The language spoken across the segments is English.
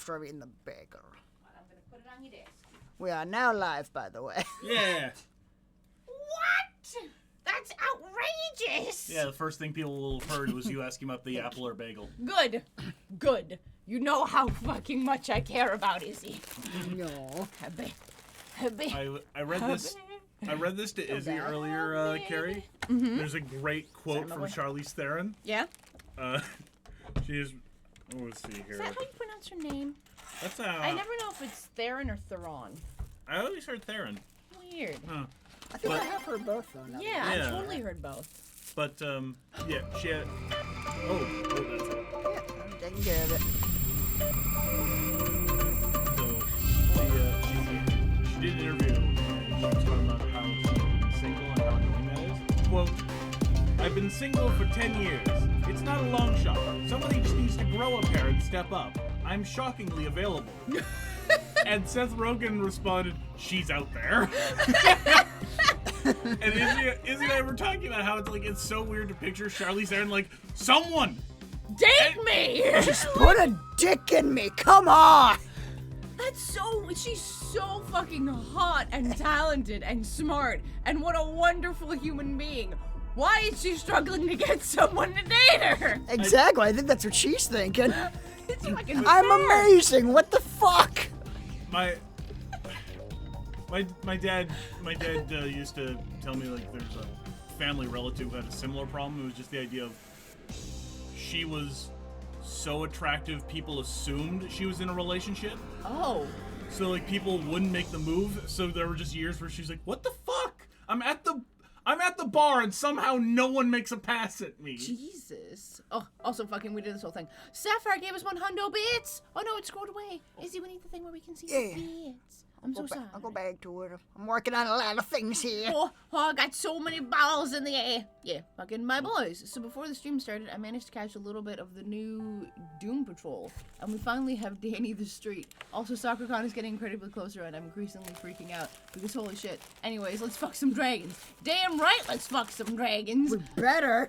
after I've eaten the bagel. I'm gonna put it on your desk. We are now live, by the way. Yeah. What? That's outrageous! Yeah, the first thing people will have heard was you asking about the apple or bagel. Good. Good. You know how fucking much I care about Izzy. No. I read this to Izzy earlier, Carrie. Mm-hmm. There's a great quote from Charlize Theron. Yeah? She's... let's see here. Is that how you pronounce her name? That's I never know if it's Theron or Theron. I always heard Theron. Weird. Huh. I think I have heard both, though. Yeah, I've totally heard both. But, yeah, she had... Oh, that's it. Yeah, taking care of it. So, she did an interview, and she was talking about how she's been single and how annoying that is. Quote, I've been single for 10 years. It's not a long shot. Somebody just needs to grow a pair and step up. I'm shockingly available. And Seth Rogen responded, she's out there. And Izzy and I were talking about how it's so weird to picture Charlize Theron like, someone! Date me! Just put a dick in me, come on! She's so fucking hot and talented and smart, and what a wonderful human being. Why is she struggling to get someone to date her? Exactly, I think that's what she's thinking. It's fucking I'm fair. amazing, what the fuck? My dad used to tell me like there's a family relative who had a similar problem. It was just the idea of she was so attractive people assumed she was in a relationship. Oh. So like people wouldn't make the move. So there were just years where she's like, "What the fuck? I'm at the bar and somehow no one makes a pass at me." Jesus. Oh, also fucking we did this whole thing. Sapphire gave us 100 bits. Oh no, it scrolled away. Izzy, we need the thing where we can see the bits. I'm so sorry. I'll go back to it. I'm working on a lot of things here. Oh, I got so many balls in the air. Yeah, fucking my boys. So before the stream started, I managed to catch a little bit of the new Doom Patrol. And we finally have Danny the Street. Also, SoccerCon is getting incredibly closer, and I'm increasingly freaking out. Because holy shit. Anyways, let's fuck some dragons. Damn right, let's fuck some dragons. We better.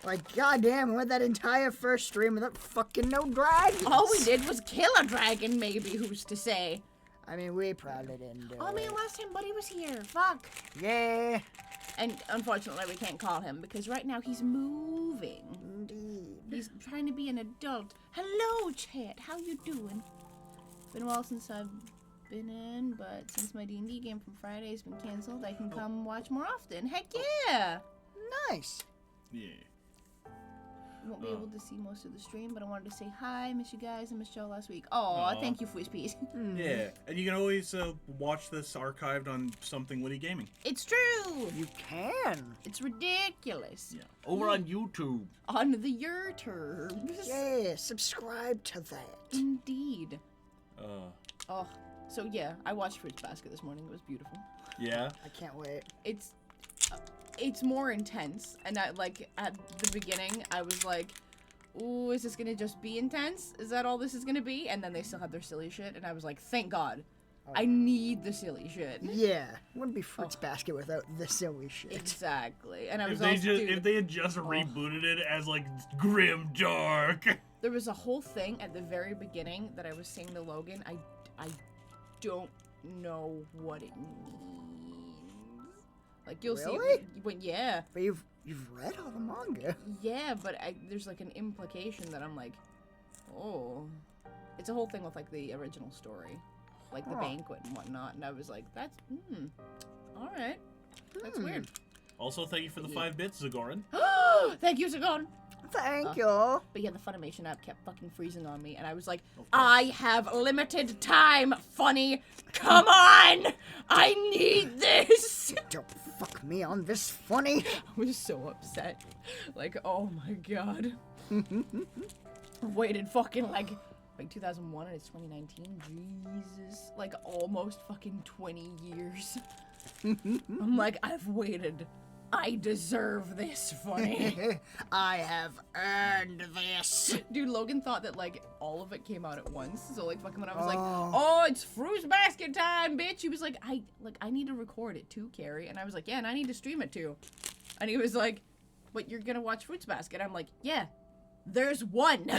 Like, goddamn, we went that entire first stream without fucking no dragons. All we did was kill a dragon, maybe, who's to say. I mean, we probably didn't do it. I mean, last time Buddy was here. Fuck. Yeah. And unfortunately, we can't call him because right now he's moving. Indeed. He's trying to be an adult. Hello, chat. How you doing? Been a while since I've been in, but since my D&D game from Friday has been canceled, I can come watch more often. Heck yeah! Nice. Yeah. Won't be able to see most of the stream, but I wanted to say hi, miss you guys, and miss Joe last week. Aw, thank you, Fwispies. Yeah, and you can always watch this archived on Something Witty Gaming. It's true! You can. It's ridiculous. Yeah. Over on YouTube. On the Yerturbs. Yeah, subscribe to that. Indeed. Oh. So yeah, I watched Fruits Basket this morning. It was beautiful. Yeah? I can't wait. It's more intense, and at the beginning, I was like, ooh, is this gonna just be intense? Is that all this is gonna be? And then they still had their silly shit, and I was like, thank God. I need the silly shit. Yeah, wouldn't be Fruits Basket without the silly shit. Exactly. And I was if they had just rebooted it as like grim dark. There was a whole thing at the very beginning that I was saying to Logan, I don't know what it means. Like you'll see when yeah. But you've read all the manga. Yeah, but there's like an implication that I'm like, oh, it's a whole thing with like the original story, like the banquet and whatnot, and I was like, that's all right, that's weird. Also, thank you for the 5 bits, Zagoran. Thank you, Zagon. Thank you. But yeah, the Funimation app kept fucking freezing on me, and I was like, I have limited time, Funny. Come on! I need this! Don't fuck me on this, Funny. I was so upset. Like, oh my god. I've waited fucking like 2001 and it's 2019. Jesus. Like almost fucking 20 years. I'm like, I've waited. I deserve this, Funny. I have earned this. Dude, Logan thought that, like, all of it came out at once. So, like, fucking when I was like, oh, it's Fruits Basket time, bitch. He was like, I need to record it too, Carrie. And I was like, yeah, and I need to stream it too. And he was like, but you're gonna watch Fruits Basket. I'm like, yeah, there's one.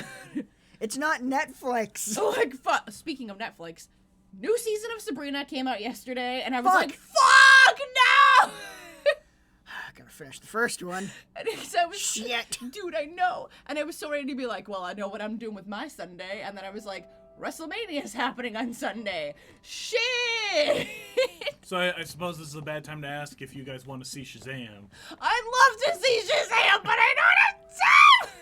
It's not Netflix. Like, speaking of Netflix, new season of Sabrina came out yesterday, and I was Fuck. like, fuck no! I gotta finish the first one. And I was, Shit. dude, I know. And I was so ready to be like, well, I know what I'm doing with my Sunday. And then I was like, WrestleMania's happening on Sunday. Shit! So I suppose this is a bad time to ask if you guys want to see Shazam. I'd love to see Shazam, but I don't have time!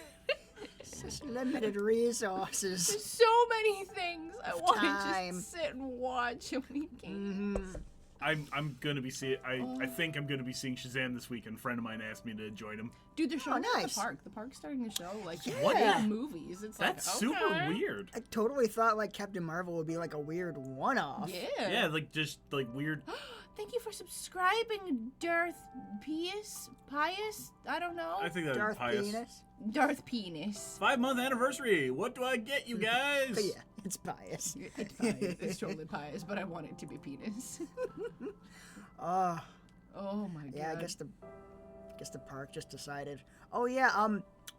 Just limited resources. There's so many things I want to Time. just sit and watch, and we can't. I'm gonna be seeing. I think I'm gonna be seeing Shazam this weekend. A friend of mine asked me to join him. Dude, they're showing it at nice. the park. The park's starting to show like What? 8 movies. It's That's like, super okay. weird. I totally thought like Captain Marvel would be like a weird one-off. Yeah. Yeah, like just like weird. Thank you for subscribing, Darth Pius? I don't know. I think that was Darth pious. Penis. Darth Penis. 5-month anniversary. What do I get, you guys? But yeah, it's pious. It's pious. It's totally pious, but I want it to be penis. Oh, Oh my god. yeah, I guess the park just decided. Oh yeah,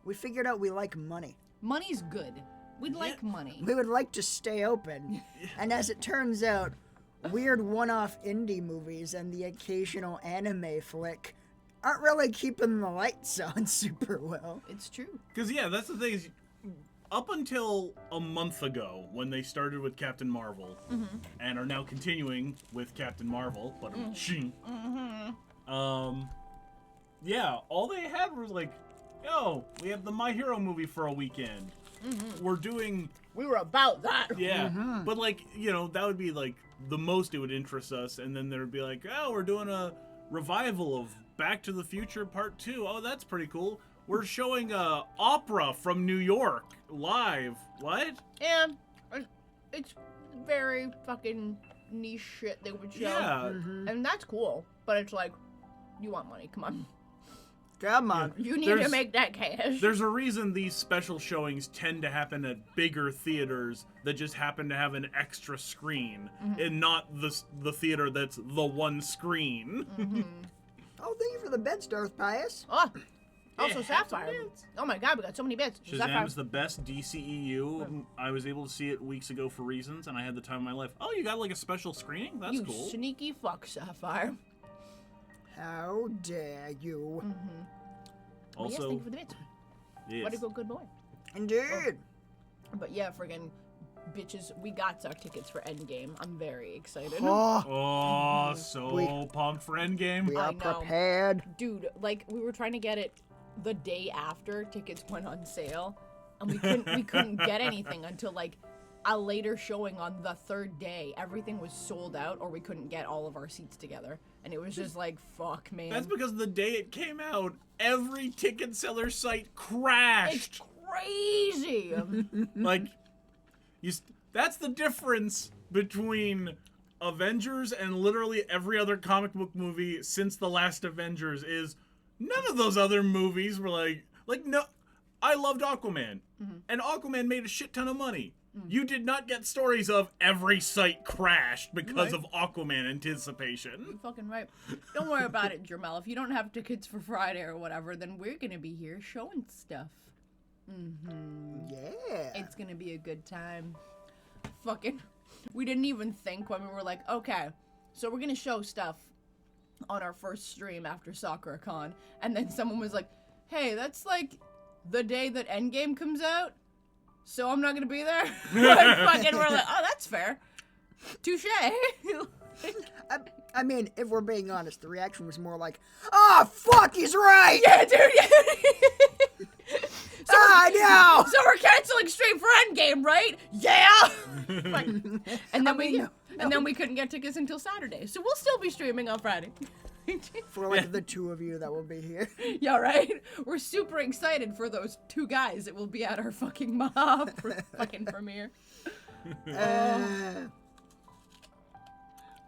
we figured out we like money. Money's good. We'd like money. We would like to stay open. And as it turns out, weird one-off indie movies and the occasional anime flick aren't really keeping the lights on super well. It's true. Because yeah, that's the thing is, up until a month ago when they started with Captain Marvel and are now continuing with Captain Marvel, but yeah, all they had was like, yo, we have the My Hero movie for a weekend. We're doing We were about that. yeah, but like that would be like the most it would interest us, and then there'd be like, oh, we're doing a revival of Back to the Future Part 2. Oh, that's pretty cool. We're showing a opera from New York live. What? Yeah. It's very fucking niche shit they would show. Yeah. And that's cool. But it's like, you want money. Come on. Come on. You need to There's- make that cash. There's a reason these special showings tend to happen at bigger theaters that just happen to have an extra screen, and not the theater that's the one screen. Oh, thank you for the beds, Darth Pius. Oh, also Yeah, Sapphire. bits. Oh my god, we got so many bits. Sapphire. Shazam's the best DCEU. I was able to see it weeks ago for reasons, and I had the time of my life. Oh, you got like a special screening? That's You cool. sneaky fuck, Sapphire. How dare you? But yes, Also, thank you for the bits. yes. What a good boy. Indeed. But yeah, friggin' bitches, we got our tickets for Endgame. I'm very excited. Oh, Oh, so pumped for Endgame. we I are know. prepared. Dude, like we were trying to get it the day after tickets went on sale, and we couldn't get anything until like a later showing on the third day. Everything was sold out, or we couldn't get all of our seats together, and it was just like, fuck, man. That's because the day it came out, every ticket seller site crashed. It's crazy. Like, that's the difference between Avengers and literally every other comic book movie since the last Avengers is none of those other movies were like no. I loved Aquaman, and Aquaman made a shit ton of money. You did not get stories of every site crashed because of Aquaman anticipation. You're fucking right. Don't worry about it, Jermel. If you don't have tickets for Friday or whatever, then we're gonna be here showing stuff. Yeah. It's gonna be a good time. Fucking, we didn't even think when we were like, okay, so we're gonna show stuff on our first stream after SoccerCon, and then someone was like, hey, that's like the day that Endgame comes out, so I'm not gonna be there. Like, fucking, we're like, oh, that's fair. Touche. I mean, if we're being honest, the reaction was more like, "Oh fuck, he's right." Yeah, dude. Yeah. No. So we're canceling stream for Endgame, right? Yeah. And then we couldn't get tickets until Saturday, so we'll still be streaming on Friday. For like the two of you that will be here. Yeah, right? We're super excited for those two guys that will be at our fucking mob fucking premiere.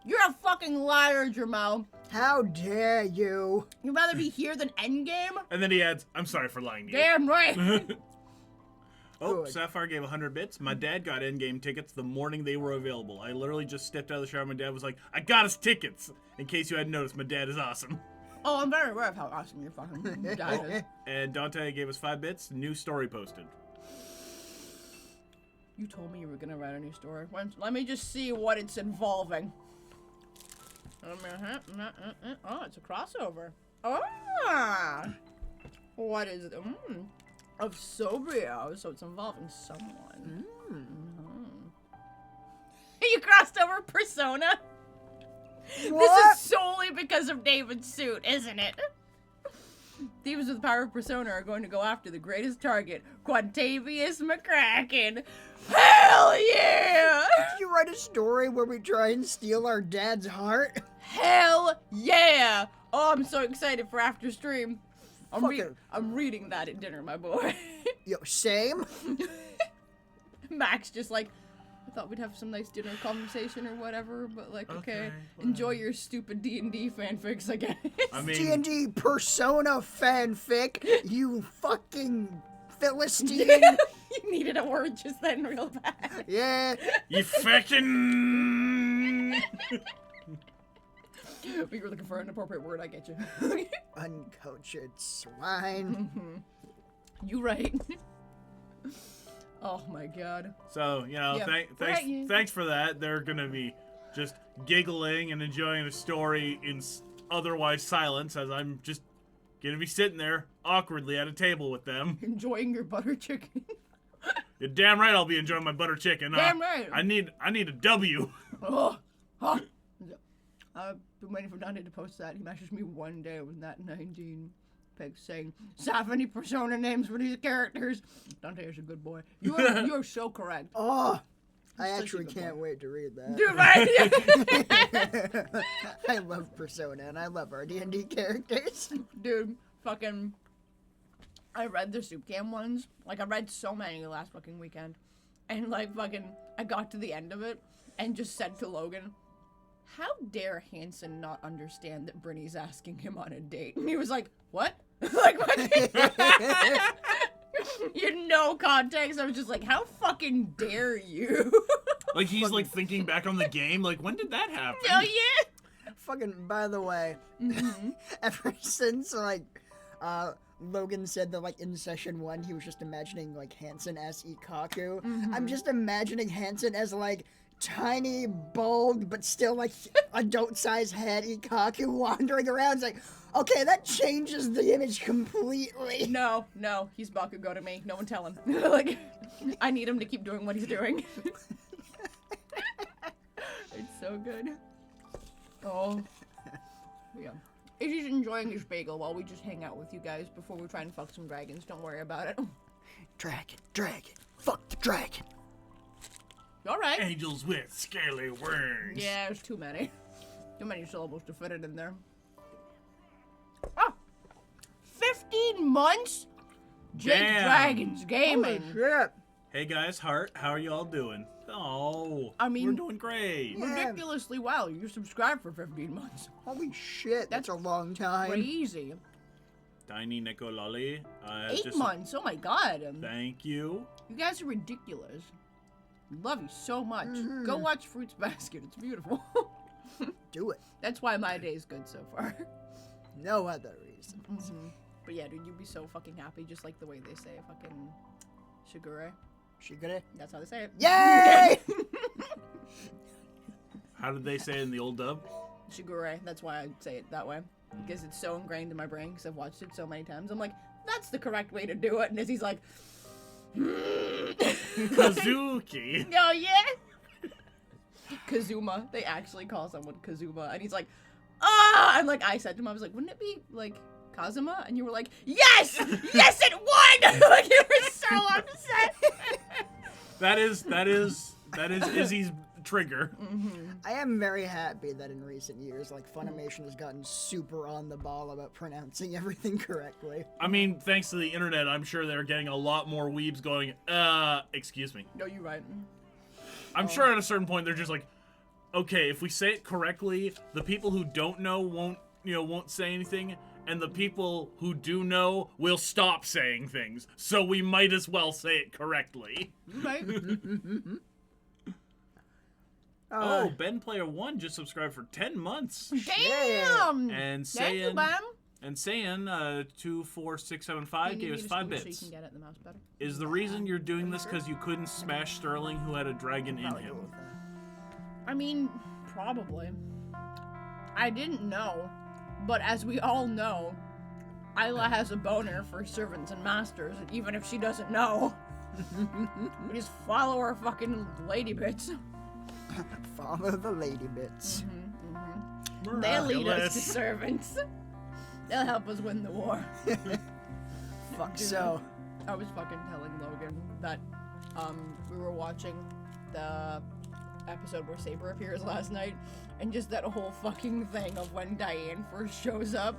You're a fucking liar, Jermel. How dare you? You'd rather be here than Endgame? And then he adds, I'm sorry for lying to you. Damn right. Oh, Good. Sapphire gave 100 bits. My dad got Endgame tickets the morning they were available. I literally just stepped out of the shower. My dad was like, I got us tickets. In case you hadn't noticed, my dad is awesome. Oh, I'm very aware of how awesome your fucking dad is. And Dante gave us 5 bits. New story posted. You told me you were gonna write a new story. Let me just see what it's involving. Oh, it's a crossover. Ah! What is it? Of Sobrio, so it's involving someone. You crossed over Persona? What? This is solely because of David's suit, isn't it? Thieves with the power of Persona are going to go after the greatest target, Quantavious McCracken. Hell yeah! Did you write a story where we try and steal our dad's heart? Hell yeah! Oh, I'm so excited for after stream. I'm reading that at dinner, my boy. Yo, same. Max just like, I thought we'd have some nice dinner conversation or whatever, but like, okay enjoy your stupid D&D fanfics, I guess. I mean, D&D Persona fanfic, you fucking Philistine. You needed a word just then real bad. Yeah. you fucking. But you were looking for an appropriate word, I get you. Uncultured swine. You right. Oh my god. So, you know, thanks for that. They're gonna be just giggling and enjoying the story in otherwise silence, as I'm just gonna be sitting there awkwardly at a table with them. Enjoying your butter chicken. You're damn right I'll be enjoying my butter chicken. Damn right. I need a W. Oh. Huh. I've been waiting for Dante to post that. He messaged me one day with that 19 pics saying, "Have any Persona names for these characters?" Dante is a good boy. You are so correct. Oh, I actually can't wait to read that. Dude, right? I love Persona and I love our D&D characters. Dude, fucking, I read the soup can ones. Like, I read so many last fucking weekend. And like, fucking, I got to the end of it and just said to Logan, how dare Hanson not understand that Brynnie's asking him on a date? And he was like, what? Like, what? You had no context. I was just like, how fucking dare you? Like, he's like thinking back on the game, like, when did that happen? Hell yeah! Fucking, by the way, ever since, like, Logan said that, like, in session 1, he was just imagining, like, Hanson as Ikaku. I'm just imagining Hanson as, like, tiny, bald, but still, like, adult-sized head Ikaku wandering around. It's like, okay, that changes the image completely. No, he's Bakugo to me. No one tell him. Like, I need him to keep doing what he's doing. It's so good. Oh. Yeah. If he's enjoying his bagel while we just hang out with you guys before we try and fuck some dragons, don't worry about it. Dragon. Fuck the dragon. Alright. Angels with scaly wings. Yeah, there's too many. Too many syllables to fit it in there. Oh! 15 months? Jake Damn. Dragons Gaming. Shit. Hey guys, Hart, how are y'all doing? Oh, I mean, we're doing great. ridiculously well. You subscribed for 15 months. Holy shit, that's a long time. Crazy. Tiny Nicolali. 8 months. Oh my god. Thank you. You guys are ridiculous. Love you so much. Go watch Fruits Basket. It's beautiful. Do it. That's why my day is good so far. No other reason. But yeah, dude, you'd be so fucking happy, just like the way they say fucking Shigure. Shigure. That's how they say it. Yay! How did they say it in the old dub? Shigure. That's why I say it that way. Because it's so ingrained in my brain, because I've watched it so many times. I'm like, that's the correct way to do it. And he's like, Kazuki. oh yeah? Kazuma. They actually call someone Kazuma. And he's like, ah! And like, I said to him, I was like, wouldn't it be like Kazuma? And you were like, yes! Yes, it would! Like, you were so upset. That is Izzy's trigger. I am very happy that in recent years, like, Funimation has gotten super on the ball about pronouncing everything correctly. I mean, thanks to the internet, I'm sure they're getting a lot more weebs going, excuse me. No, you're right. I'm sure at a certain point they're just like, okay, if we say it correctly, the people who don't know won't say anything, and the people who do know will stop saying things. So we might as well say it correctly. Right. Oh, Ben Player 1 just subscribed for 10 months. Damn! And Thank you, saying, Bam. And Saiyan, 24675 gave us 5 bits. So you can get it in the mouse better. Is the reason you're doing this because you couldn't smash Sterling, who had a dragon in him? I mean, probably. I didn't know, but as we all know, Isla has a boner for servants and masters, and even if she doesn't know, we just follow her fucking lady bits. Follow the lady bits. They'll lead us to servants. They'll help us win the war. Fuck Dude, so. I was fucking telling Logan that we were watching the episode where Saber appears last night, and just that whole fucking thing of when Diane first shows up,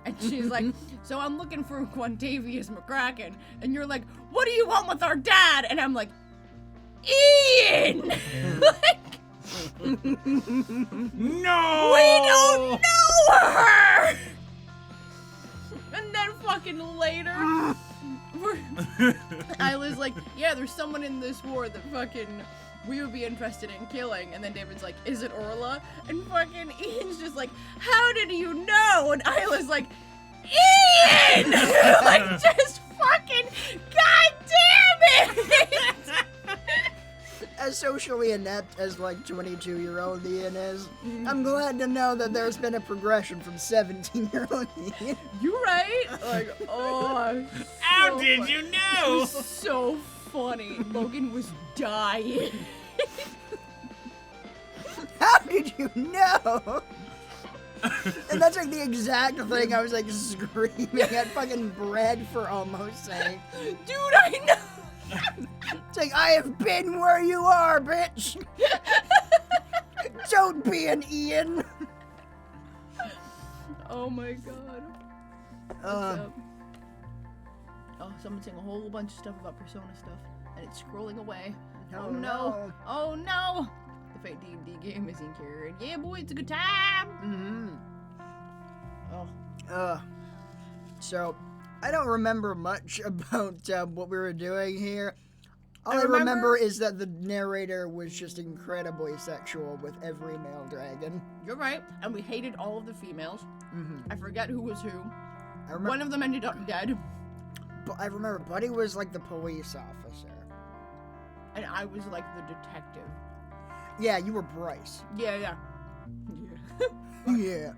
and she's like, so I'm looking for Quantavious McCracken, and you're like, what do you want with our dad? And I'm like, Ian! Like, No! we don't know her! And then fucking later, Isla's like, yeah, there's someone in this war that fucking we would be interested in killing. And then David's like, is it Orla? And fucking Ian's just like, how did you know? And Isla's like, Ian! Like, just fucking, god damn it! As socially inept as like 22-year-old Ian is, I'm glad to know that there's been a progression from 17-year-old Ian. You right? Like, oh, How so did funny. you It know? was so funny. Logan was dying. How did you know? And that's like the exact thing I was like screaming at fucking Brad for almost saying. Dude, I know. It's like, I have been where you are, bitch. Don't be an Ian. Oh my god. What's up? Oh, someone's saying a whole bunch of stuff about Persona stuff, and it's scrolling away. Oh no. Oh no. The Fate D&D game is in here, and yeah, boy, it's a good time. Oh. So, I don't remember much about what we were doing here. All I remember is that the narrator was just incredibly sexual with every male dragon. You're right, and we hated all of the females. I forget who was who. I remember, One of them ended up dead, I remember Buddy was like the police officer. and I was like the detective. Yeah, you were Bryce. Yeah. Yeah.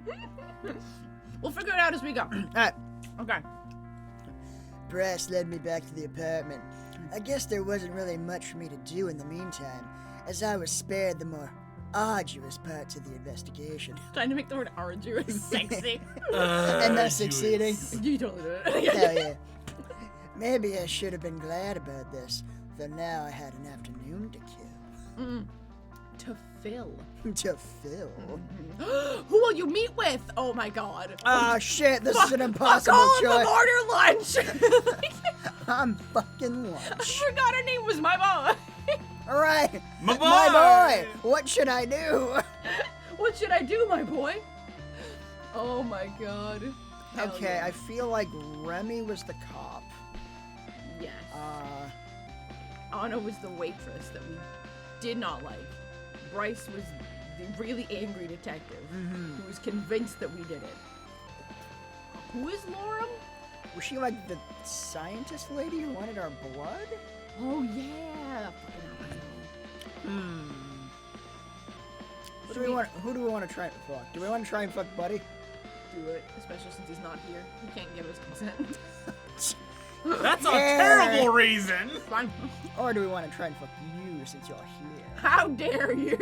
We'll figure it out as we go. Alright. Okay. Bryce led me back to the apartment. I guess there wasn't really much for me to do in the meantime, as I was spared the more arduous parts of the investigation. Trying to make the word arduous sexy. And not succeeding. You totally did it. Hell yeah. Maybe I should have been glad about this, though now I had an afternoon to kill. To fill. To fill. Who will you meet with? Oh my god. Ah, shit, this is an Fuck impossible all of choice. them order lunch. I'm fucking I lunch. forgot her name was my mom. Alright, My boy! my boy, what should I do? What should I do, my boy? Oh my god. Hell Okay, yeah. I feel like Remy was the cop. Yes. Uh, Anna was the waitress that we did not like. Bryce was the really angry detective who was convinced that we did it. Who is Laura? was she like the scientist lady who wanted our blood? Oh yeah. Who do we want to try and fuck? Do we want to try and fuck Buddy? Do it, especially since he's not here. He can't give us consent. That's a Yeah. terrible reason! Fine. Or do we want to try and fuck you since you're How dare you?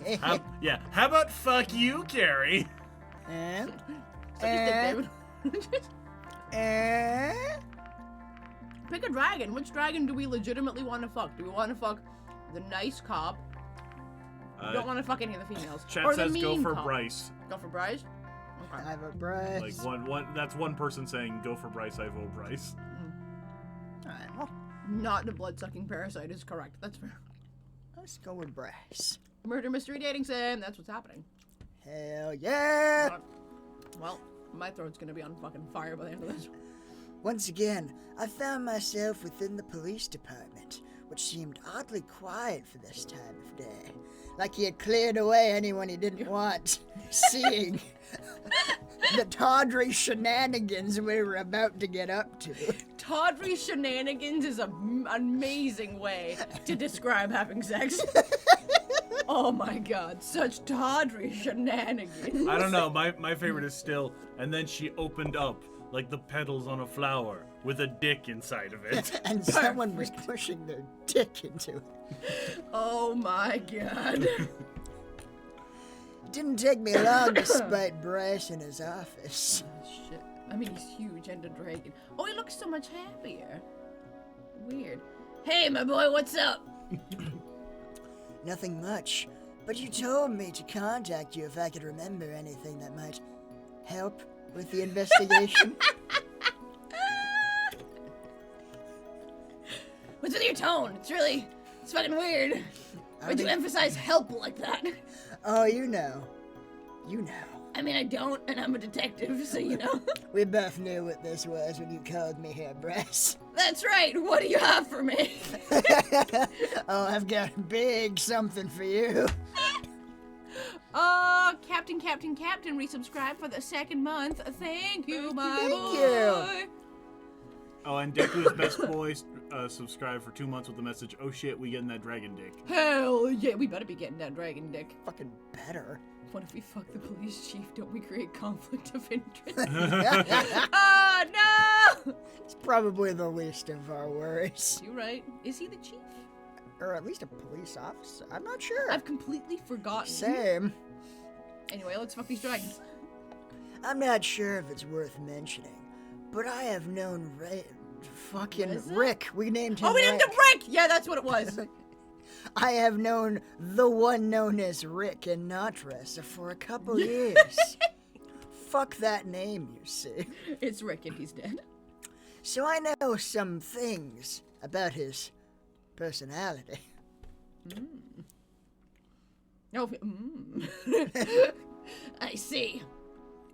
here? How about fuck you, Carrie? And? Suck his dick, David. And? Pick a dragon. Which dragon do we legitimately want to fuck? Do we want to fuck the nice cop? We don't want to fuck any of the females. Chat or the says mean go for cop. Bryce. Go for Bryce? Okay. I vote Bryce. Like one that's one person saying go for Bryce, I vote Bryce. Alright, well, Not the blood-sucking parasite is correct. That's fair. let's go with Bryce. Murder mystery dating sim. That's what's happening. Hell yeah! Well, my throat's gonna be on fucking fire by the end of this. Once again, I found myself within the police department, which seemed oddly quiet for this time of day. Like he had cleared away anyone he didn't want seeing. the tawdry shenanigans we were about to get up to. Tawdry shenanigans is an amazing way to describe having sex. Oh my god, such tawdry shenanigans. I don't know, my favorite is still, and then she opened up like the petals on a flower with a dick inside of it. And someone was pushing their dick into it. Oh my god. Didn't take me long to spite Bryce in his office. Oh, shit. I mean, he's huge and a dragon. Oh, he looks so much happier. Weird. Hey, my boy, what's up? Nothing much, but you told me to contact you if I could remember anything that might help with the investigation. What's with your tone? It's fucking weird. Why'd you emphasize help like that? Oh, you know. I mean, I don't, and I'm a detective, so you know. We both knew what this was when you called me here, Bryce. That's right. What do you have for me? Oh, I've got a big something for you. Captain, resubscribe for the second month. Thank you, my Thank boy. you. Oh, and Deku's best boy subscribed for 2 months with the message, oh shit, we getting that dragon dick. Hell yeah, we better be getting that dragon dick. Fucking better. What if we fuck the police chief? Don't we create conflict of interest? Oh, no! It's probably the least of our worries. You're right. Is he the chief? Or at least a police officer. I'm not sure. I've completely forgotten. Same. Anyway, let's fuck these dragons. I'm not sure if it's worth mentioning, but I have known Rick. We named him Oh, we named him Rick! Yeah, that's what it was. I have known the one known as Rick and not Ressa for a couple years. Fuck that name, you see. It's Rick and he's dead. So I know some things about his personality. Oh, I see.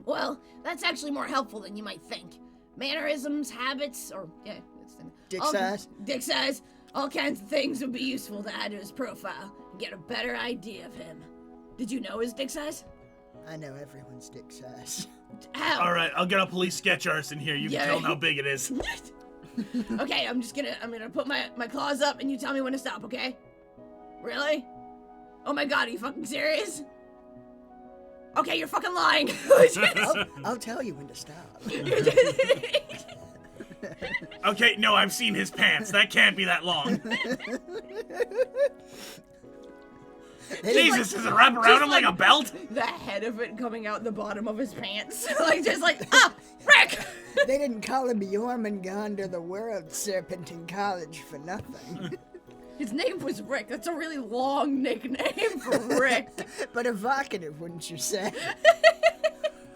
Well, that's actually more helpful than you might think. Mannerisms, habits, or, yeah, that's the Dick size? Dick size. All kinds of things would be useful to add to his profile and get a better idea of him. Did you know his dick size? I know everyone's dick size. How? Alright, I'll get a police sketch artist in here. You can tell him how big it is. Okay, I'm gonna put my claws up and you tell me when to stop, okay? Really? Oh my god, are you fucking serious? Okay, you're fucking lying. I'll tell you when to stop. Okay, no, I've seen his pants. That can't be that long. Jesus, does it wrap around him like a belt? The head of it coming out the bottom of his pants. Rick! They didn't call him Jormungand or the World Serpent in college for nothing. His name was Rick. That's a really long nickname for Rick. But evocative, wouldn't you say?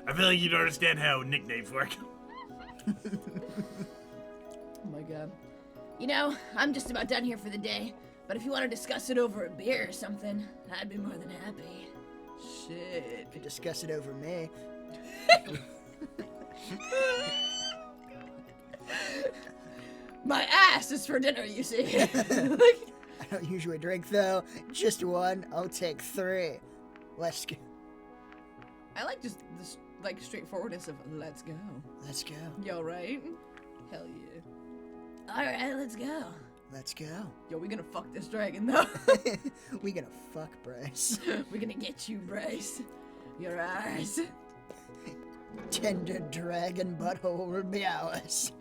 I feel like you don't understand how nicknames work. Oh my god. You know, I'm just about done here for the day, but if you want to discuss it over a beer or something, I'd be more than happy. Shit. Could discuss it over me. My ass is for dinner, you see. I don't usually drink, though. Just one. I'll take 3. Let's go. I like just this straightforwardness of let's go. Let's go. Yo, right? Hell yeah. Alright, let's go. Let's go. Yo, we gonna fuck this dragon, though. We gonna fuck Bryce. We're gonna get you, Bryce. Your eyes. Tender dragon butthole will be ours.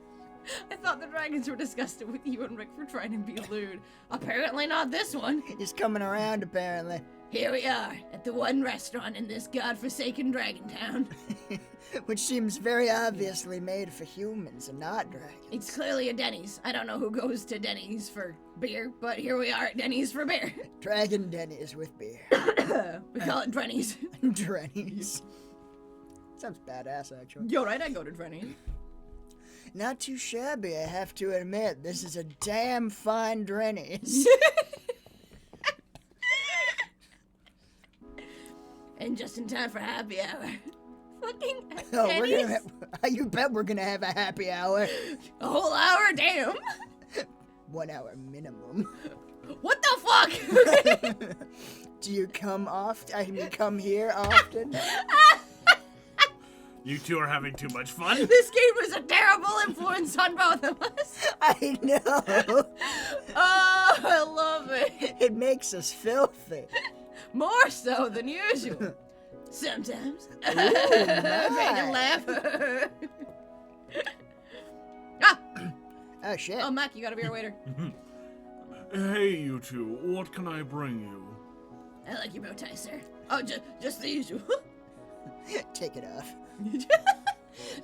I thought the dragons were disgusted with you and Rick for trying to be lewd. Apparently not this one. He's coming around, apparently. Here we are, at the one restaurant in this godforsaken dragon town. Which seems very obviously made for humans and not dragons. It's clearly a Denny's. I don't know who goes to Denny's for beer, but here we are at Denny's for beer. Dragon Denny's with beer. We call it Drenny's. Drenny's. Sounds badass, actually. Yo, right, I go to Drenny's. Not too shabby, I have to admit. This is a damn fine Drenny's. And just in time for happy hour. Fucking Oh, Denny's. you bet we're gonna have a happy hour. A whole hour? Damn. 1 hour minimum. What the fuck? Do you come here often? You two are having too much fun. This game was a terrible influence on both of us. I know. Oh, I love it. It makes us filthy. More so than usual. Sometimes. Ooh, Make you nice. laugh. Ah! Oh, shit. Oh, Mac, you gotta be our waiter. Hey, you two. What can I bring you? I like your bow tie, sir. Oh, just the usual. Take it off.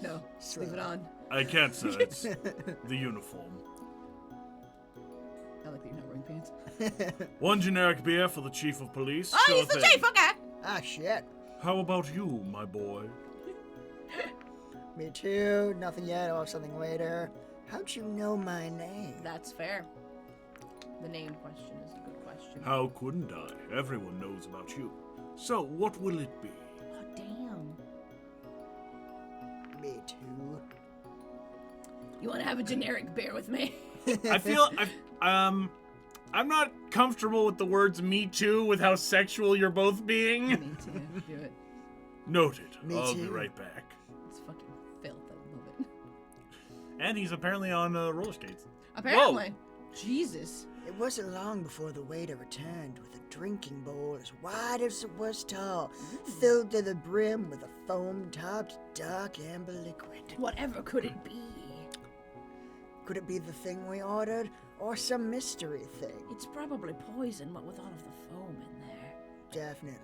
No, just leave it on. I can't, sir. It's the uniform. I like that you're not wearing pants. One generic beer for the chief of police. Oh, Sure he's the thing. chief, okay. Ah, shit. How about you, my boy? Me too. Nothing yet. I'll have something later. How'd you know my name? That's fair. The name question is a good question. How couldn't I? Everyone knows about you. So, what will it be? Oh, damn. Me too. You want to have a generic beer with me? I feel I'm not comfortable with the words "me too" with how sexual you're both being. Me too. Do it. Noted. Me I'll be too. right back. It's fucking filth. I love it. And he's apparently on roller skates. Apparently. Jesus. It wasn't long before the waiter returned with a drinking bowl as wide as it was tall, filled to the brim with a foam-topped dark amber liquid. Whatever could it be? Could it be the thing we ordered, or some mystery thing? It's probably poison, what with all of the foam in there. Definitely.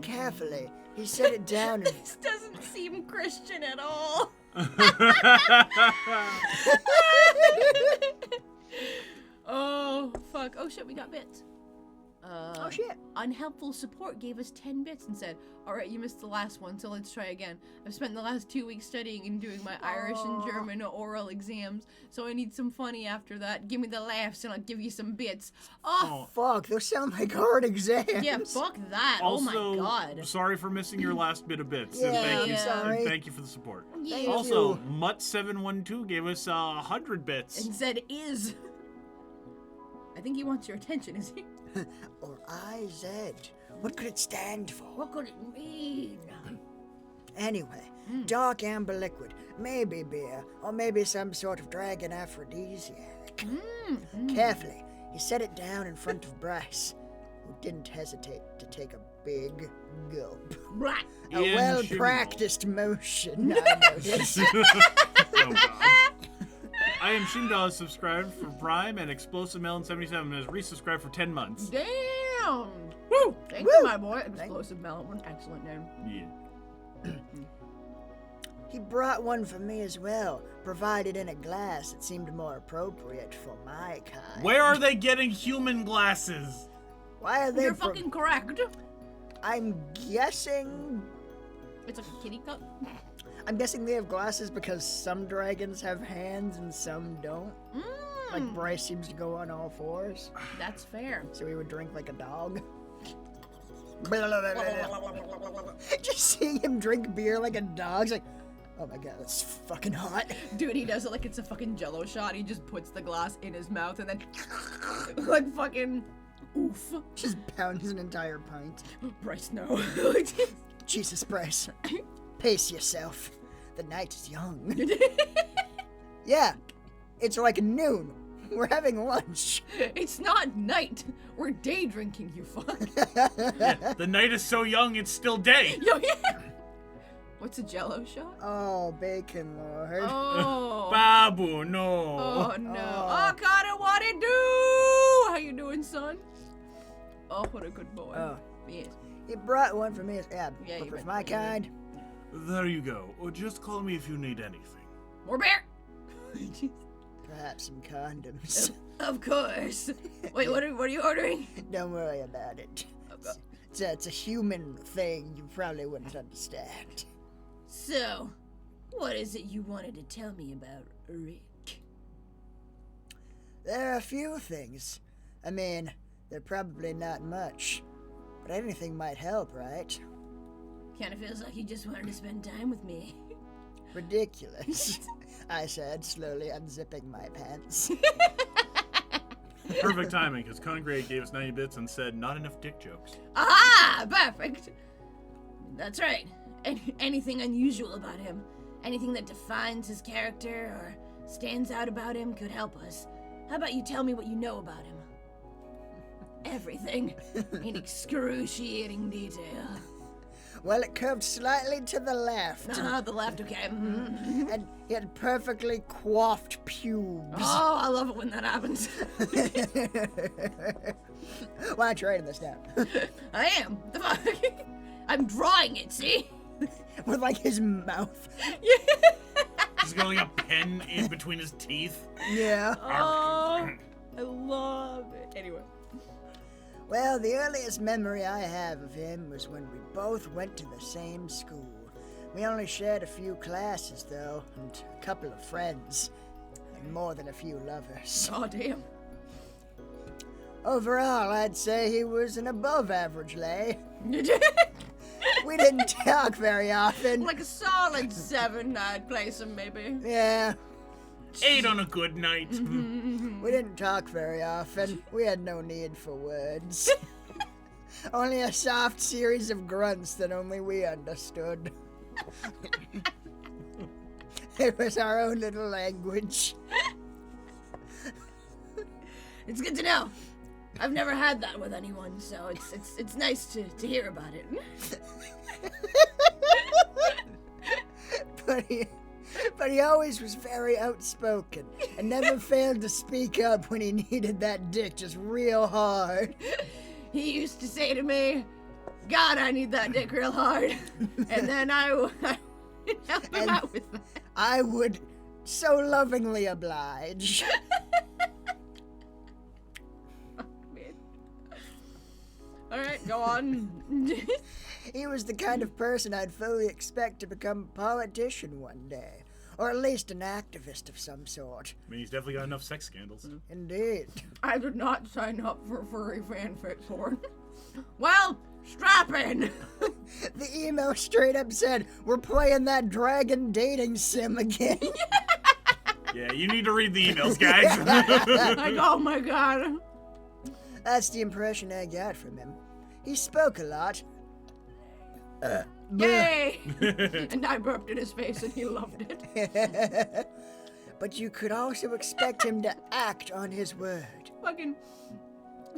Carefully, he set it down and... This doesn't seem Christian at all. Oh, fuck. Oh, shit, we got bits. Oh, shit. Unhelpful support gave us 10 bits and said, alright, you missed the last one, so let's try again. I've spent the last 2 weeks studying and doing my Irish and German oral exams, so I need some funny after that. Give me the laughs and I'll give you some bits. Oh, Fuck, those sound like hard exams. yeah, fuck that. Also, oh my god. sorry for missing your last bit of bits. Yeah, and thank you, sorry. and thank you for the support. Yeah. Also, Mutt712 gave us 100 bits. And said is. I think he wants your attention, is he? Or IZ. What could it stand for? What could it mean? Anyway, dark amber liquid, maybe beer, or maybe some sort of dragon aphrodisiac. Carefully, he set it down in front of Bryce, who didn't hesitate to take a big gulp. Blah. A Ian well-practiced motion, I noticed. Oh, God. I am Shindal is subscribed for Prime, and Explosive Melon 77 has resubscribed for 10 months. Damn! Woo! Thank Woo! you, my boy. Explosive Melon, what an excellent name. Yeah. He brought one for me as well, provided in a glass that seemed more appropriate for my kind. Where are they getting human glasses? Why are they You're fucking correct. I'm guessing... It's like a kitty cup. I'm guessing they have glasses because some dragons have hands and some don't. Like Bryce seems to go on all fours, That's fair. so he would drink like a dog. Just seeing him drink beer like a dog's like, oh my god, that's fucking hot. Dude, he does it like it's a fucking jello shot. He just puts the glass in his mouth and then like fucking oof. Just pounds an entire pint. Bryce, no. Jesus, Bryce. Pace yourself. The night is young. Yeah, it's like noon. We're having lunch. It's not night. We're day drinking, you fuck. The night is so young, it's still day. Yo, yeah. What's a jello shot? Oh, Bacon Lord. Oh. Babu, no. Oh no. Oh. Oh, Connor, what it do? How you doing, son? Oh, what a good boy. Oh. Yes. He brought one for me. Yeah, Yeah, you for meant my that, you kind. There you go. Or just call me if you need anything. More beer. Perhaps some condoms. Of course. Wait, what are you ordering? Don't worry about it. Okay. It's a human thing you probably wouldn't understand. So, what is it you wanted to tell me about Rick? There are a few things. I mean, they're probably not much. But anything might help, right? Kinda feels like you just wanted to spend time with me. Ridiculous. I said, slowly unzipping my pants. Perfect timing, because Congregate gave us 90 bits and said not enough dick jokes. Aha! Perfect! That's right. anything unusual about him, anything that defines his character or stands out about him could help us. How about you tell me what you know about him? Everything, in excruciating detail. Well, it curved slightly to the left. The left, okay. Mm-hmm. And he had perfectly coiffed pubes. Oh, I love it when that happens. Why don't you writing this down? I am. The fuck? I'm drawing it, see? With, like, his mouth. He's got like a pen in between his teeth. Yeah. Oh, I love it. Anyway. Well, the earliest memory I have of him was when we both went to the same school. We only shared a few classes, though, and a couple of friends, and more than a few lovers. Oh, damn. Overall, I'd say he was an above-average lay. We didn't talk very often. Like a solid 7, I'd place him, maybe. Yeah. 8 on a good night. We didn't talk very often. We had no need for words. Only a soft series of grunts that only we understood. It was our own little language. It's good to know. I've never had that with anyone, so it's nice to hear about it. But he always was very outspoken and never failed to speak up when he needed that dick just real hard. He used to say to me, God, I need that dick real hard. And then I would help him out with that. I would so lovingly oblige. Alright, go on. He was the kind of person I'd fully expect to become a politician one day. Or at least an activist of some sort. I mean, he's definitely got enough sex scandals. Indeed. I did not sign up for furry fanfic porn. Well, strap in. The email straight up said, we're playing that dragon dating sim again. Yeah, you need to read the emails, guys. Like, oh my god. That's the impression I got from him. He spoke a lot. Yay! And I burped in his face and he loved it. But you could also expect him to act on his word. Fucking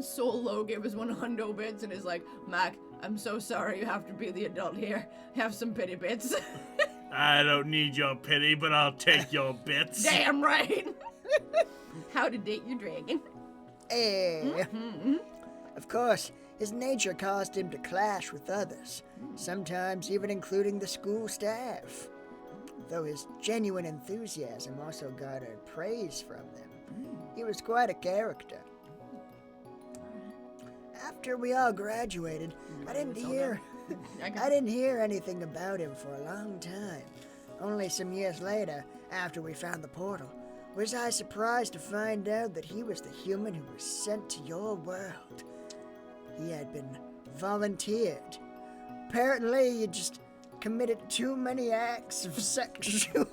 Solo gave us 100 bits and is like, Mac, I'm so sorry you have to be the adult here. Have some pity bits. I don't need your pity, but I'll take your bits. Damn right. How to date your dragon. Of course, his nature caused him to clash with others, sometimes even including the school staff. Though his genuine enthusiasm also garnered praise from them. He was quite a character. After we all graduated, I didn't hear anything about him for a long time. Only some years later, after we found the portal, was I surprised to find out that he was the human who was sent to your world. He had been volunteered. Apparently, you just committed too many acts of sexual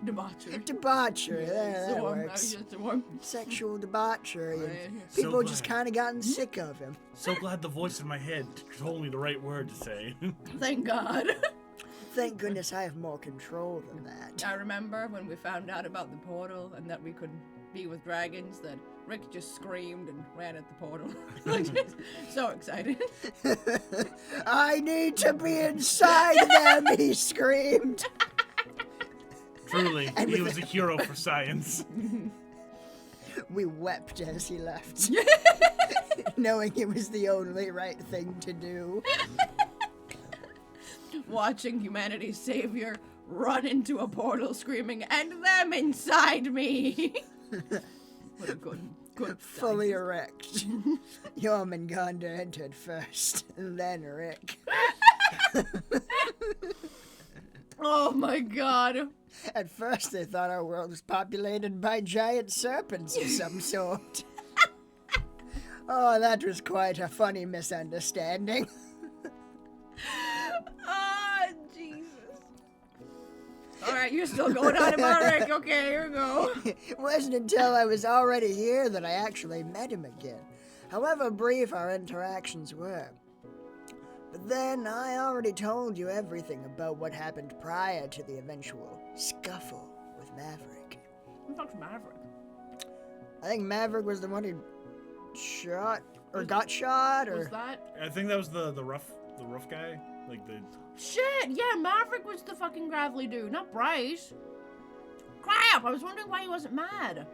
debauchery. That works. Sexual debauchery. And people just kind of gotten sick of him. So glad the voice in my head told me the right word to say. Thank God. Thank goodness I have more control than that. I remember when we found out about the portal and that we could be with dragons, that Rick just screamed and ran at the portal. So excited. I need to be inside them, he screamed. Truly, he was a hero for science. We wept as he left, knowing it was the only right thing to do. Watching humanity's savior run into a portal screaming, and them inside me. What a good Fully erect. Jormungandr entered first, and then Rick. Oh my god. At first they thought our world was populated by giant serpents of some sort. Oh, that was quite a funny misunderstanding. Oh, Jesus. Alright, you're still going on about Rick. Okay, here we go. It wasn't until I was already here that I actually met him again, however brief our interactions were. But then I already told you everything about what happened prior to the eventual scuffle with Maverick. Who the fuck's Maverick? I think Maverick was the one who shot, or got shot, or... Was that? I think that was the rough guy. Like the... Shit, yeah, Maverick was the fucking gravelly dude, not Bryce. Crap, I was wondering why he wasn't mad.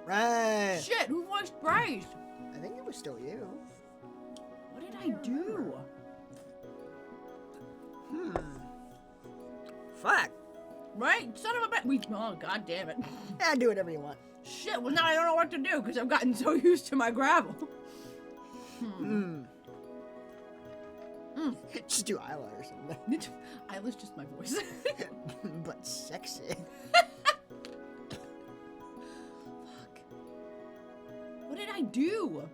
Right. Shit, who voiced Bryce? I think it was still you. What did I do? Fuck. Right? Son of a bitch. Oh, god damn it. Yeah, do whatever you want. Shit, well now I don't know what to do because I've gotten so used to my gravel. Just do Isla or something. Isla's just my voice. But sexy. Fuck. What did I do?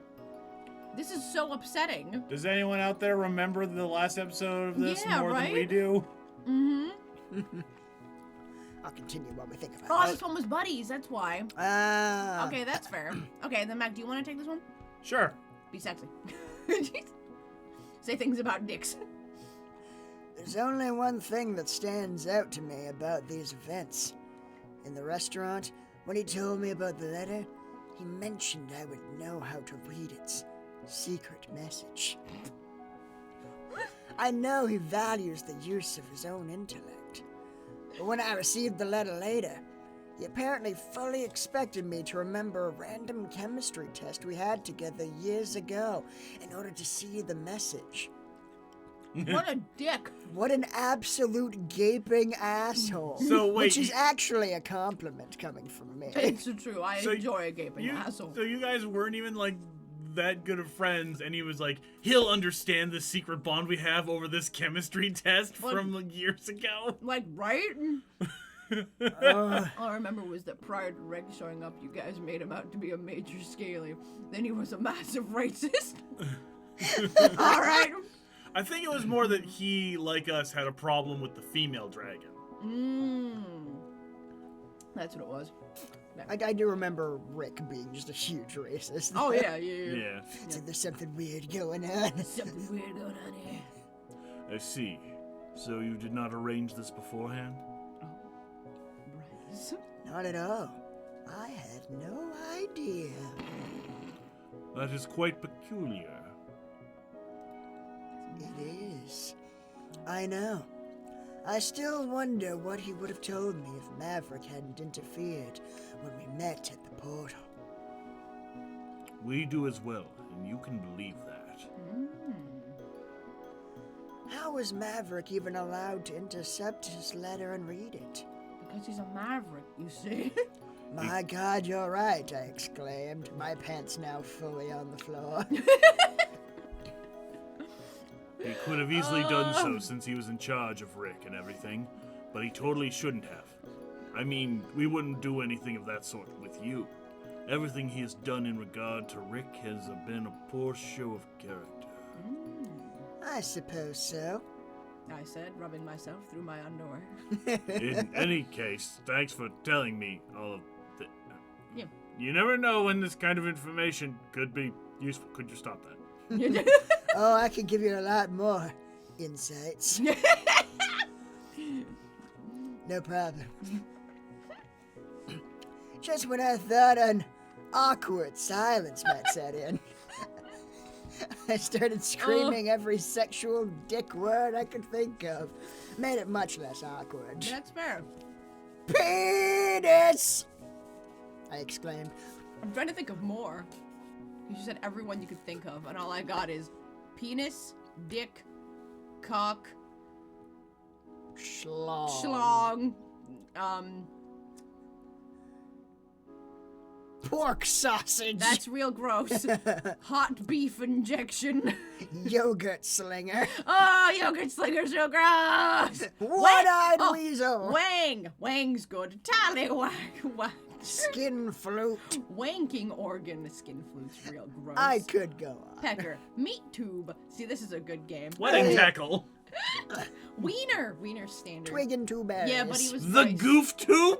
This is so upsetting. Does anyone out there remember the last episode of this Yeah, more right? than we do? Mm-hmm. I'll continue while we think Oh, about this one was buddies, that's why. Ah. Okay, that's fair. Okay, then Mac, do you want to take this one? Sure. Be sexy. Say things about dicks. There's only one thing that stands out to me about these events. In the restaurant, when he told me about the letter, he mentioned I would know how to read its secret message. I know he values the use of his own intellect. But when I received the letter later, he apparently fully expected me to remember a random chemistry test we had together years ago in order to see the message. What a dick. What an absolute gaping asshole. So, wait, Which is actually a compliment coming from me. It's true. I So enjoy a gaping asshole. So you guys weren't even like that good of friends, and he was like, he'll understand the secret bond we have over this chemistry test What? from like, years ago. Like, right? All I remember was that prior to Rick showing up, you guys made him out to be a major Scaly. Then he was a massive racist. All right. I think it was more that he, like us, had a problem with the female dragon. That's what it was. I do remember Rick being just a huge racist. Oh, yeah. Yeah. So there's something weird going on. Something weird going on here. I see. So you did not arrange this beforehand? Bryce. Not at all. I had no idea. That is quite peculiar. It is. I know. I still wonder what he would have told me if Maverick hadn't interfered when we met at the portal. We do as well, and you can believe that. How was Maverick even allowed to intercept his letter and read it? Because he's a maverick, you see. My God, you're right, I exclaimed, my pants now fully on the floor. He could have easily done so since he was in charge of Rick and everything, but he totally shouldn't have. I mean, we wouldn't do anything of that sort with you. Everything he has done in regard to Rick has been a poor show of character. I suppose so. I said, rubbing myself through my underwear. In any case, thanks for telling me all of that. Yeah. You never know when this kind of information could be useful. Could you stop that? Oh, I could give you a lot more insights. No problem. Just when I thought an awkward silence might set in, I started screaming every sexual dick word I could think of. Made it much less awkward. That's fair. Penis! I exclaimed. I'm trying to think of more. You just said everyone you could think of, and all I got is penis, dick, cock, Schlong. schlong, Pork sausage. that's real gross. Hot beef injection. Yogurt slinger. Oh, yogurt slinger's so gross. One-eyed Oh, weasel. Wang. Wang's good. Tallywhack. Whack. Skin flute. Wanking organ. Skin flute's real gross. I could go on. Pecker. Meat tube. See, this is a good game. Wedding Hey. tackle. Wiener. Wiener standard. Twig and two berries. Yeah, but he was The Bryce. goof tube?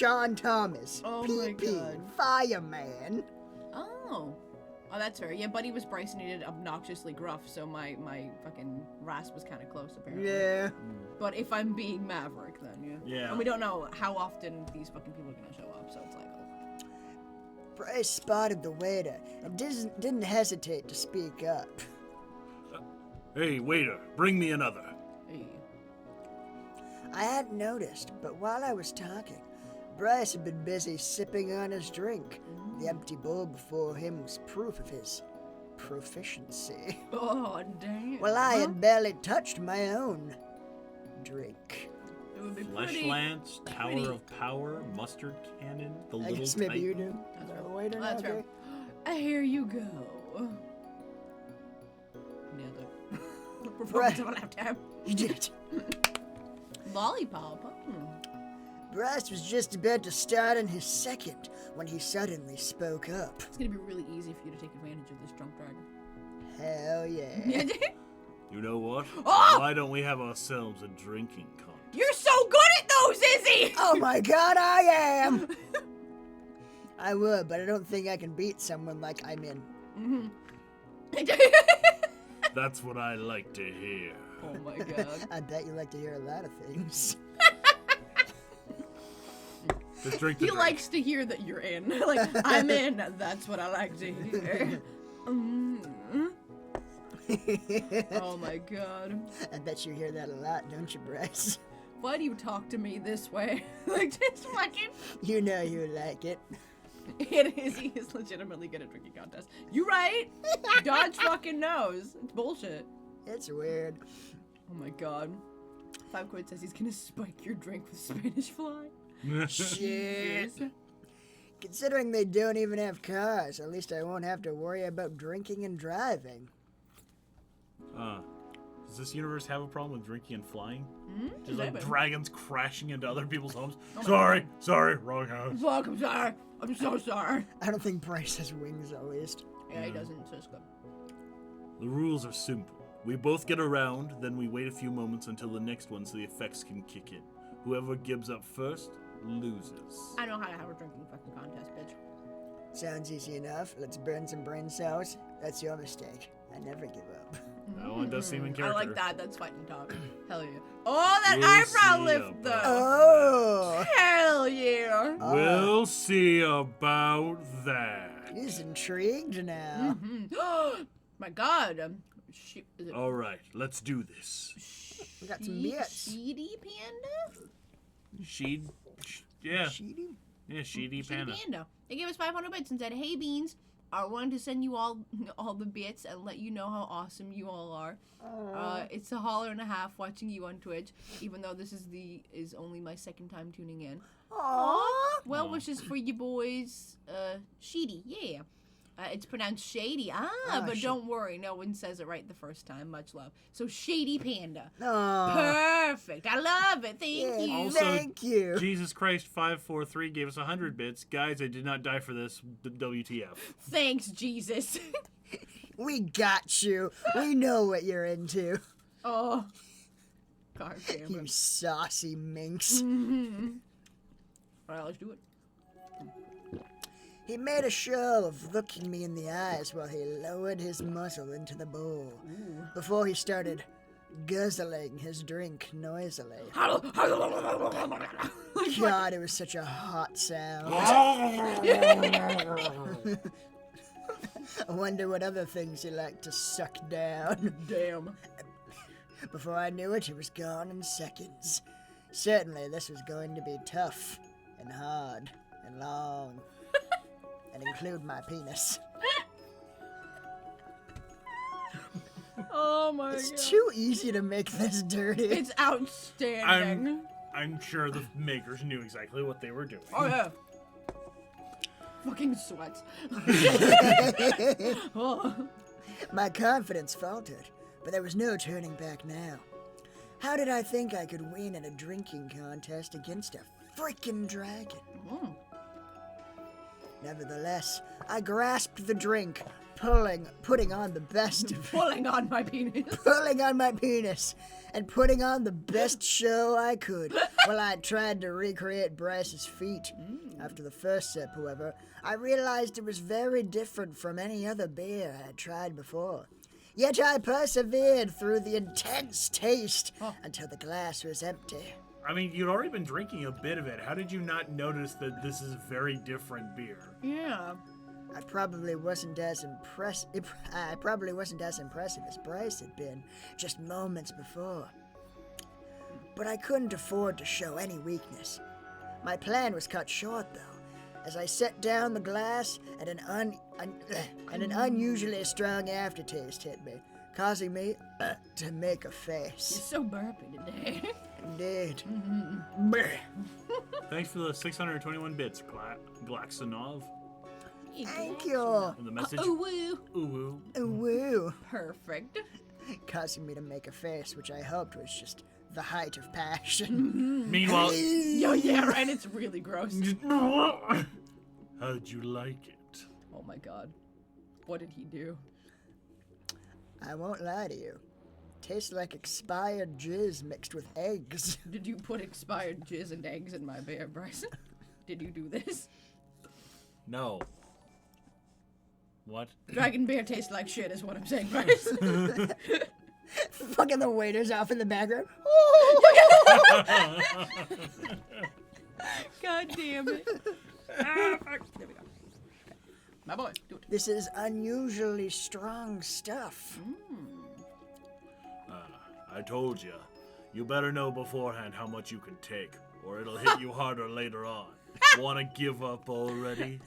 Sean Thomas. Oh my PP, God. fireman. Oh, that's fair. Yeah, Buddy was Bryce and he did obnoxiously gruff, so my fucking rasp was kind of close apparently. Yeah. But if I'm being Maverick, then yeah. Yeah. And we don't know how often these fucking people are gonna show up, so it's like. Bryce spotted the waiter and didn't hesitate to speak up. Hey, waiter, bring me another. Hey. I hadn't noticed, but while I was talking, Bryce had been busy sipping on his drink. The empty bowl before him was proof of his proficiency. Oh damn. While I had barely touched my own drink. It would be Flesh pretty. lance, pretty. tower of power, mustard cannon, the I little guess maybe you do. That's Is that fair. a waiter? That's Okay. fair. Here you go. Nailed it. Performance of a lifetime. You did. Lollipop. Bryce was just about to start on his second when he suddenly spoke up. It's gonna be really easy for you to take advantage of this drunk dragon. Hell yeah. You know what? Oh! Why don't we have ourselves a drinking contest? You're so good at those, Izzy! Oh my god, I am! I would, but I don't think I can beat someone like I'm in. That's what I like to hear. Oh my god. I bet you like to hear a lot of things. Just drink the He drink. likes to hear that you're in. Like, I'm in. That's what I like to hear. Oh my god. I bet you hear that a lot, don't you, Bryce? Why do you talk to me this way? Like, just fucking. You know you like it. It is. He is legitimately good at drinking contests. You right? Dodge fucking knows. It's bullshit. It's weird. Oh my god. 5 Quid says he's gonna spike your drink with Spanish fly. Shit. Considering they don't even have cars, at least I won't have to worry about drinking and driving. Does this universe have a problem with drinking and flying? Just like maybe. dragons crashing into other people's homes? Oh Sorry, wrong house. Fuck, I'm sorry. I'm so sorry. I don't think Bryce has wings, at least. Yeah, he doesn't, so it's good. The rules are simple. We both get around, then we wait a few moments until the next one so the effects can kick in. Whoever gives up first loses. I know how to have a drinking fucking contest, bitch. Sounds easy enough. Let's burn some brain cells. That's your mistake. I never give up. That one does seem in I character. like that. That's fighting talk. Hell yeah. Oh, that We'll eyebrow see lift, about though. that. Oh! Hell yeah. We'll see about that. He's intrigued now. My god. Is it All right, let's do this. We got some bits. Sheedy Panda? Yeah, Sheedy? Sheedy Sheedy Panda. Panda. They gave us 500 bits and said, "Hey Beans, I wanted to send you all the bits and let you know how awesome you all are. It's a holler and a half watching you on Twitch, even though this is only my second time tuning in. Aww. Well wishes for you boys, Sheedy, yeah. It's pronounced Shady. But don't worry, no one says it right the first time. Much love. So Shady Panda. Aw. Perfect. I love it. Thank Yeah, you. Also, thank you. Jesus Christ 543 gave us 100 bits. Guys, I did not die for this. WTF. Thanks, Jesus. We got you. We know what you're into. Oh. God damn You it. saucy minx. Alright, let's do it. He made a show of looking me in the eyes while he lowered his muzzle into the bowl before he started guzzling his drink noisily. God, it was such a hot sound. I wonder what other things he liked to suck down. Damn. Before I knew it, he was gone in seconds. Certainly, this was going to be tough and hard and long. And include my penis. Oh my It's god. too easy to make this dirty. It's outstanding. I'm sure the makers knew exactly what they were doing. Oh yeah. Fucking sweats. Oh. My confidence faltered, but there was no turning back now. How did I think I could win at a drinking contest against a freaking dragon? Nevertheless, I grasped the drink, putting on the best of Pulling on my penis. pulling on my penis and putting on the best show I could while I tried to recreate Bryce's feat. After the first sip, however, I realized it was very different from any other beer I had tried before. Yet I persevered through the intense taste until the glass was empty. I mean, you'd already been drinking a bit of it. How did you not notice that this is very different beer? Yeah. I probably wasn't as impressive as Bryce had been just moments before. But I couldn't afford to show any weakness. My plan was cut short, though, as I set down the glass and an unusually strong aftertaste hit me, causing me to make a face. You're so burpy today. Indeed. Thanks for the 621 bits, Glaxonov. Thank you. And the message. Ooh woo. Ooh. Woo. Perfect. Causing me to make a face, which I hoped was just the height of passion. Meanwhile. Yo, yeah, right. It's really gross. How'd you like it? Oh my god. What did he do? I won't lie to you. Tastes like expired jizz mixed with eggs. Did you put expired jizz and eggs in my beer, Bryson? Did you do this? No. What? Dragon beer tastes like shit is what I'm saying, Bryson. Fucking the waiters off in the background. God damn it. There we go. Okay. My boy, do it. This is unusually strong stuff. I told you. You better know beforehand how much you can take, or it'll hit you harder later on. Wanna give up already?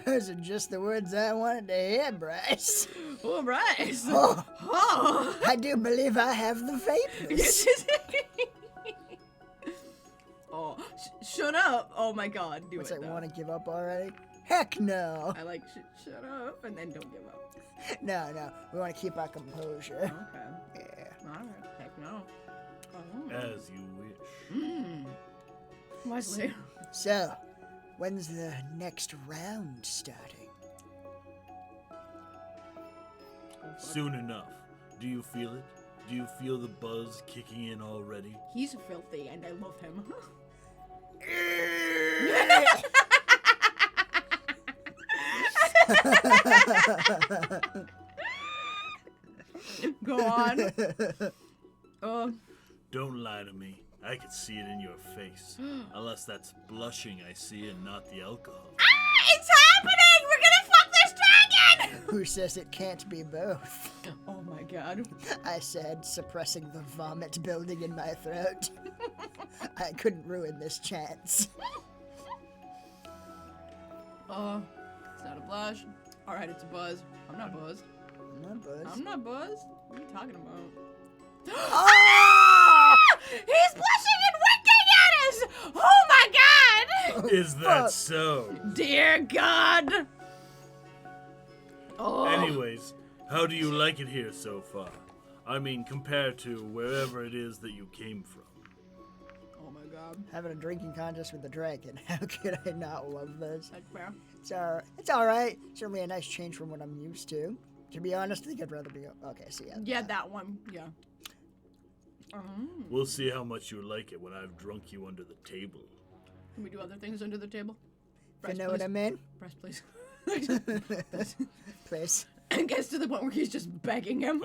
Those are just the words I wanted to hear, Bryce. Oh, Bryce. Oh, Oh. I do believe I have the vapors. Oh, shut up. Oh my god, do What's it that, though. want to give up already? Heck no. I like shut up and then don't give up. No, we want to keep our composure. Okay. Yeah. Alright. Heck no. Oh. As you wish. Wisely. So, when's the next round starting? Soon enough. Do you feel it? Do you feel the buzz kicking in already? He's filthy and I love him. Go on. Oh. Don't lie to me. I can see it in your face. Unless that's blushing I see and not the alcohol. It's happening! We're gonna fuck this dragon! Who says it can't be both? Oh my god. I said, suppressing the vomit building in my throat. I couldn't ruin this chance. Oh, it's not a blush. Alright, it's a buzz. I'm not buzzed. I'm not buzzed. I'm not buzzed. What are you talking about? Oh! He's blushing and winking at us! Oh my god! Is that so? Dear God! Oh. Anyways, how do you like it here so far? I mean, compared to wherever it is that you came from. Oh my god. Having a drinking contest with the dragon. How could I not love this? That's fair. It's all right. Certainly a nice change from what I'm used to. To be honest, I think I'd rather be... Okay, see ya. Yeah, that one. Yeah. We'll see how much you like it when I've drunk you under the table. Can we do other things under the table? You know what I mean? Press, please. Please. It gets to the point where he's just begging him.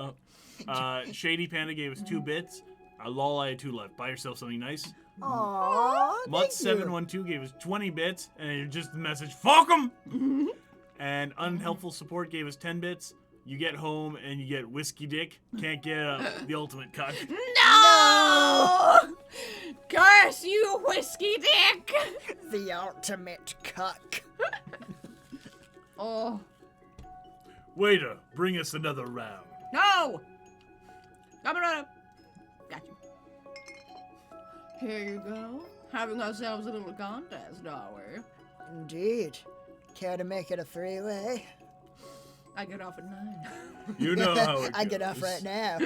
Shady Panda gave us 2 bits. Lol, I had 2 left. Buy yourself something nice. Aww, thank you. Mutt712 gave us 20 bits, and just the message, fuck 'em! And Unhelpful Support gave us 10 bits. You get home and you get whiskey dick. Can't get the ultimate cuck. No! Curse you, whiskey dick! The ultimate cuck. Oh. Waiter, bring us another round. No! Coming right up. Got you. Here you go. Having ourselves a little contest, are we? Indeed. Care to make it a 3-way? I get off at 9. You know how it goes. I get off right now.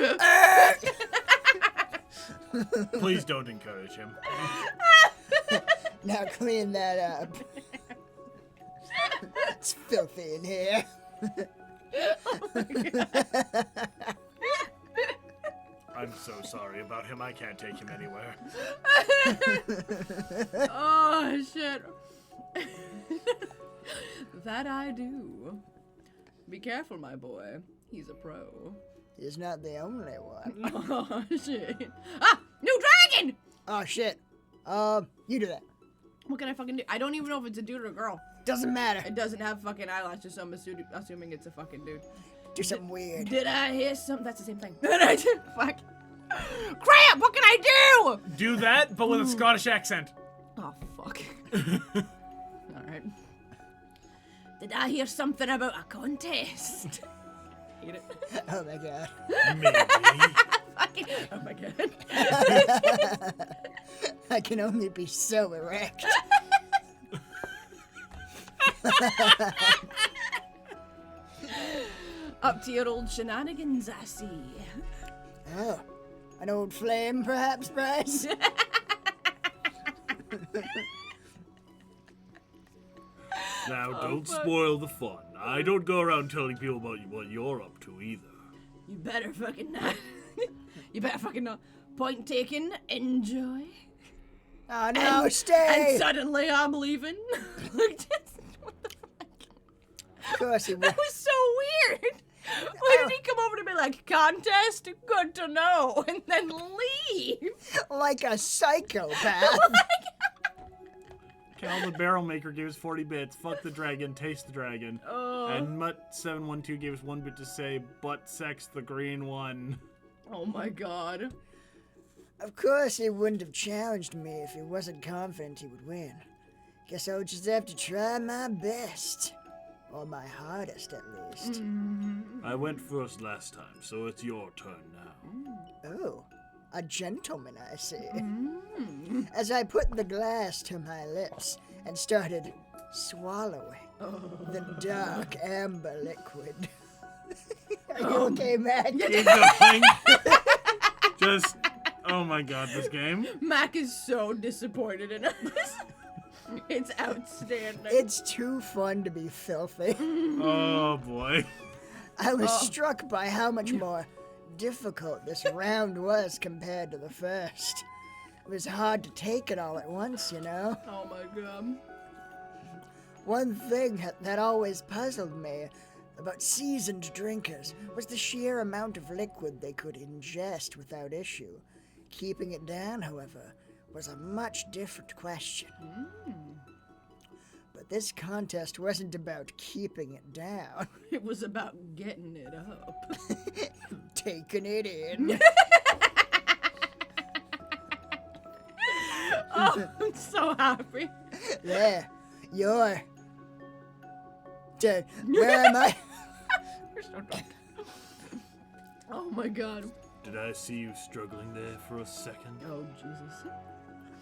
Please don't encourage him. Now clean that up. It's filthy in here. Oh my god. I'm so sorry about him. I can't take him anywhere. Oh shit. That I do. Be careful, my boy. He's a pro. He's not the only one. Oh shit. Ah! New dragon! Oh shit. You do that. What can I fucking do? I don't even know if it's a dude or a girl. Doesn't matter. It doesn't have fucking eyelashes, so I'm assuming it's a fucking dude. Do something weird. Did I hear something? That's the same thing. Did I do? Fuck. Crap! What can I do? Do that, but with a Scottish accent. Oh, fuck. Alright. Did I hear something about a contest? Eat it. Oh my god. Maybe. Fucking. Oh my god. I can only be so erect. Up to your old shenanigans, I see. Oh. An old flame, perhaps, Bryce? Now, don't spoil the fun. I don't go around telling people about what you're up to either. You better fucking not. You better fucking not. Point taken. Enjoy. Oh no, stay! And suddenly I'm leaving. What the fuck? Of course he That will. was so weird. Why did he come over to me like, contest? Good to know. And then leave? Like a psychopath. Cal the Barrel Maker gave us 40 bits. Fuck the dragon, taste the dragon. And Mutt712 gave us 1 bit to say, butt sex the green one. Oh my god. Of course he wouldn't have challenged me if he wasn't confident he would win. Guess I would just have to try my best. Or my hardest, at least. I went first last time, so it's your turn now. Oh, a gentleman, I see. As I put the glass to my lips and started swallowing the dark amber liquid. Are you okay, Mac? Keep going. Just, oh my god, this game. Mac is so disappointed in us. It's outstanding. It's too fun to be filthy. Oh boy. I was struck by how much more difficult this round was compared to the first. It was hard to take it all at once, you know? Oh my god. One thing that always puzzled me about seasoned drinkers was the sheer amount of liquid they could ingest without issue. Keeping it down, however, was a much different question. But this contest wasn't about keeping it down, It was about getting it up. taking it in. Oh, I'm so happy. There, you're... Where am I? We're so drunk. Oh my god. Did I see you struggling there for a second? Oh Jesus.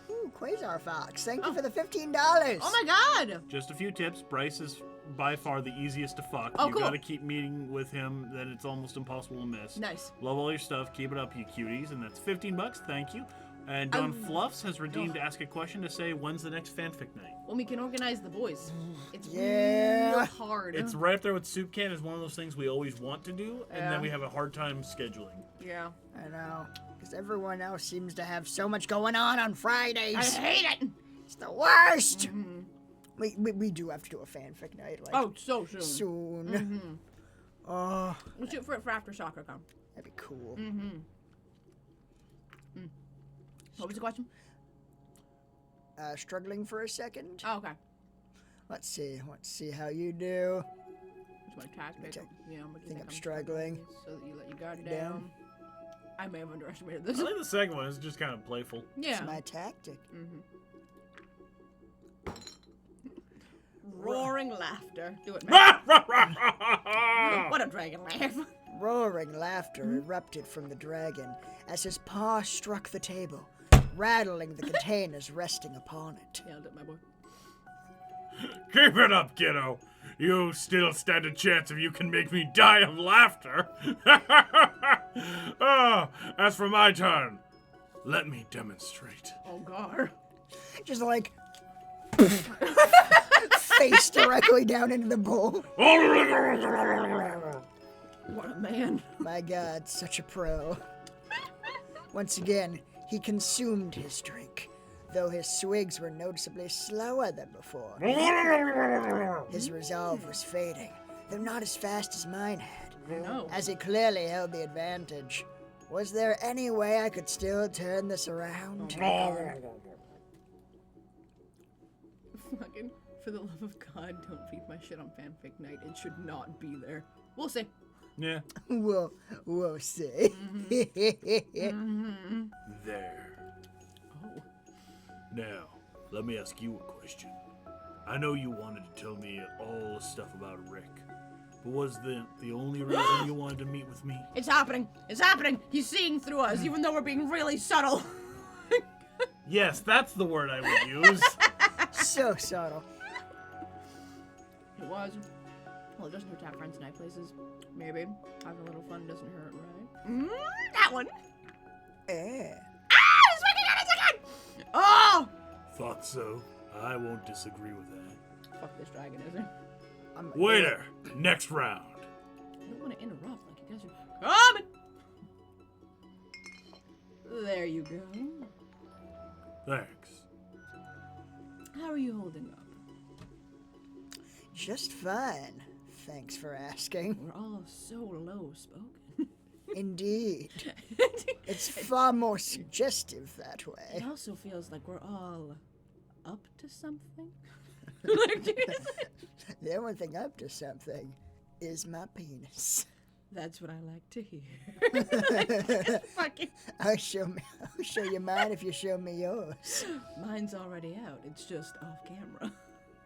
Ooh, Quasar Fox, thank you for the $15. Oh my god. Just a few tips. Bryce is by far the easiest to fuck. Oh, You cool. gotta keep meeting with him, then it's almost impossible to miss. Nice. Love all your stuff. Keep it up, you cuties. And that's $15. Thank you. And Don Fluffs has redeemed to ask a question to say, when's the next fanfic night? When we can organize the boys. It's Yeah. real hard. It's right up there with Soup Can. Is one of those things we always want to do, and Yeah. then we have a hard time scheduling. Yeah. I know, because everyone else seems to have so much going on Fridays. I hate it. It's the worst. We do have to do a fanfic night, like, Oh, so soon. soon. Oh, We'll shoot for it for after SoccerCon. that'd be cool. What was the question? Struggling for a second? Oh, okay. Let's see how you do. It's my tactic. Check. Yeah, what do you Think I'm struggling. So that you let your guard Down. down. I may have underestimated I this. like the second one. It's just kind of playful. Yeah. It's my tactic. Roaring laughter. Do it, man. What a dragon laugh. Roaring laughter erupted from the dragon as his paw struck the table, rattling the containers resting upon it. Yeah, I'll do it, my boy. Keep it up, kiddo. You still stand a chance if you can make me die of laughter. As for my turn, let me demonstrate. Oh, God. Just like face face directly down into the bowl. What a man. My God, such a pro. Once again, he consumed his drink, though his swigs were noticeably slower than before. His resolve was fading, though not as fast as mine had, No. as he clearly held the advantage. Was there any way I could still turn this around? Fucking, for the love of God, don't read my shit on fanfic night. It should not be there. We'll see. Yeah. We'll see. There. Oh. Now, let me ask you a question. I know you wanted to tell me all the stuff about Rick, but was the only reason you wanted to meet with me? It's happening. It's happening. He's seeing through us, even though we're being really subtle. Yes, that's the word I would use. So subtle. It was. Well, it doesn't hurt to have friends in high places. Maybe. Having a little fun doesn't hurt, right? That one. Eh. He's working on it again! Oh! Thought so. I won't disagree with that. Fuck this dragon, is it? Waiter, next round. I don't want to interrupt like you guys are coming! There you go. Thanks. How are you holding up? Just fine. Thanks for asking. We're all so low spoken. Indeed. It's far more suggestive that It way. also feels like we're all up to something. The only thing up to something is my penis. That's what I like to hear. Fucking. I'll show you mine if you show me yours. Mine's already out. It's just off camera.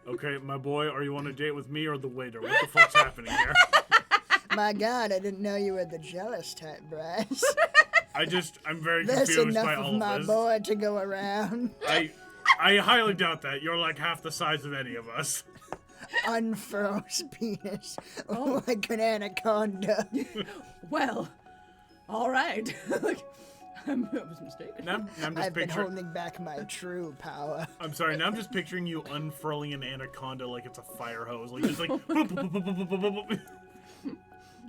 Okay, my boy, are you on a date with me or the waiter? What the fuck's happening here? My God, I didn't know you were the jealous type, Bryce. I'm very There's confused enough by of all my of this. boy to go around. I highly doubt that. You're like half the size of any of us. Unfurls penis like an anaconda. Well, all right. I was mistaken. Now I'm just I've been picturing. holding back my true power. I'm sorry. Now I'm just picturing you unfurling an anaconda like it's a fire hose, like just like. boop, boop, boop, boop, boop, boop, boop, boop.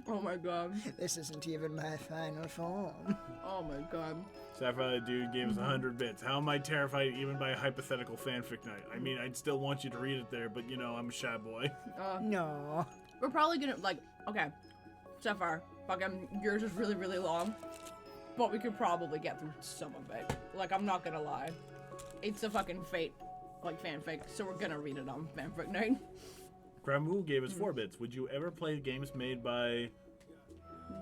Oh my god. This isn't even my final form. Oh my god. Sapphire dude gave us 100 bits. How am I terrified even by a hypothetical fanfic night? I mean, I'd still want you to read it there, but you know, I'm a shy boy. No. We're probably gonna, like, okay. So far, fucking, yours is really, really long. But we could probably get through some of it. Like, I'm not gonna lie. It's a fucking fate, like, fanfic, so we're gonna read it on fanfic night. Gramu gave us 4 bits. Would you ever play games made by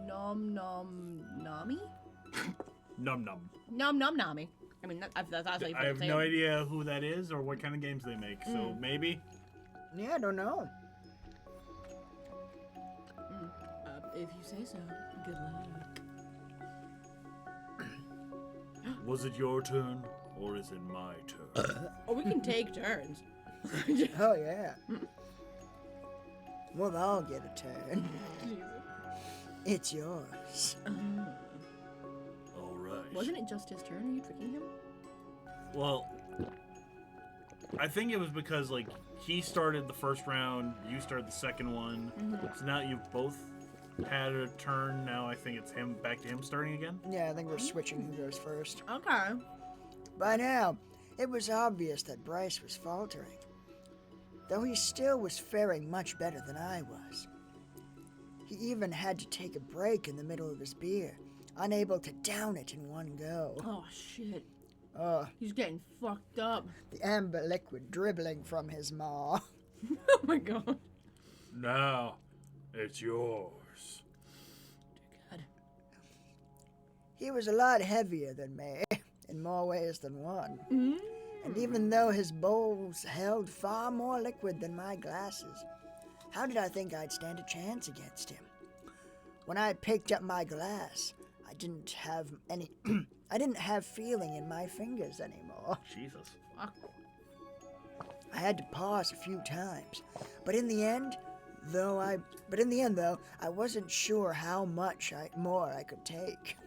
Nom nom nami? Num Num? Nom nom nami. I mean, that's how you I have say no it. idea who that is or what kind of games they make, so maybe? Yeah, I don't know. If you say so. Good luck. Was it your turn or is it my turn? Oh, we can take turns. Oh, yeah. We'll all get a turn. It's yours. All right. Wasn't it just his turn? Are you tricking him? Well, I think it was because, like, he started the first round, you started the second one. So now you've both had a turn. Now I think it's back to him starting again. Yeah, I think we're switching who goes first. Okay. By now, it was obvious that Bryce was faltering, though he still was faring much better than I was. He even had to take a break in the middle of his beer, unable to down it in one go. Oh, shit. Oh, He's getting fucked up. the amber liquid dribbling from his maw. Oh my god. Now it's yours. God. He was a lot heavier than me, in more ways than one. And even though his bowls held far more liquid than my glasses, how did I think I'd stand a chance against him? When I picked up my glass, I didn't have any I didn't have feeling in my fingers anymore. Jesus. Fuck. I had to pause a few times, but in the end, though, I wasn't sure how much more I could take.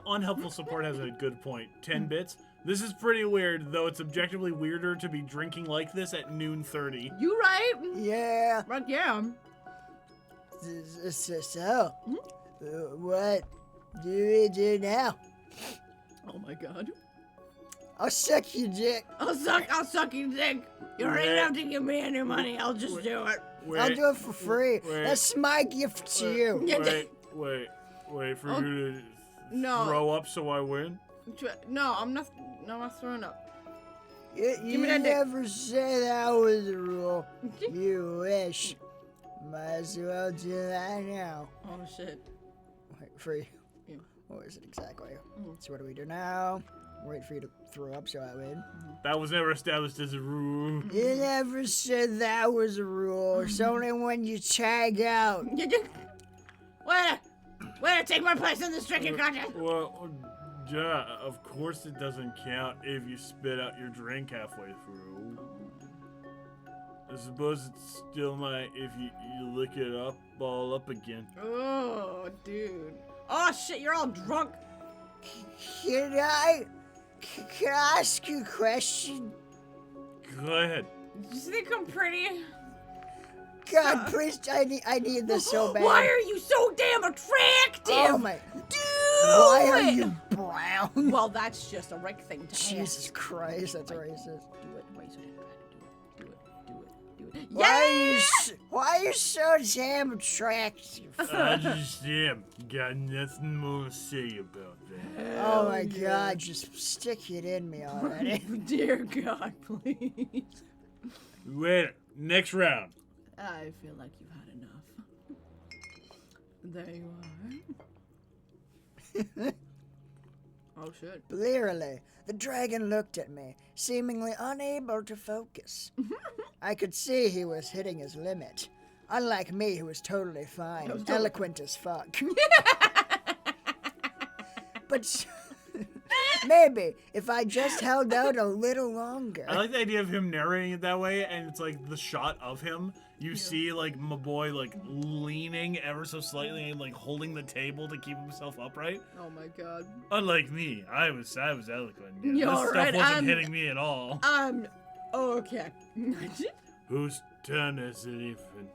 Unhelpful support has a good point. 10 bits. This is pretty weird, though it's objectively weirder to be drinking like this at noon 30. You right? Yeah. Right, yeah. So, what do we do now? Oh my god. I'll suck your dick. I'll suck your dick. You don't even have to give me any money. I'll just do it. I'll do it for free. That's my gift to you. Wait for you to No. throw up so I win? No, I'm not throwing up. You me that dick. never said that was a rule. You wish. Might as well do that now. Oh shit. Wait, free. Yeah. What is it exactly? So what do we do now? Wait for you to throw up so I win. That was never established as a rule. You never said that was a rule. It's only when you tag out. Wait, take my place in this drinking contest. Well, yeah, of course it doesn't count if you spit out your drink halfway through. I suppose it still might if you lick it up all up again. Oh, dude. Oh shit, you're all drunk. Can I ask you a question? Go ahead. Do you think I'm pretty? God, please, I need this so bad. Why are you so damn attractive? Oh my. Dude! Why are you brown? Well, that's just a Rick thing to Jesus ask. Christ, that's racist. Do it. Raise your hand. Do it. Why are you so damn attractive? I just am. Got nothing more to say about that. Oh my God, just stick it in me already. Dear God, please. Wait, next round. I feel like you've had enough. There you are. Oh shit. Blearily, the dragon looked at me, seemingly unable to focus. I could see he was hitting his limit. Unlike me, who was totally fine, and eloquent as fuck. But maybe if I just held out a little longer. I like the idea of him narrating it that way, and it's like the shot of him. You see, like, my boy, like, leaning ever so slightly and, like, holding the table to keep himself upright. Oh my God. Unlike me, I was eloquent. Yeah, You're this stuff right, wasn't hitting me at all. Okay. Whose turn is it even?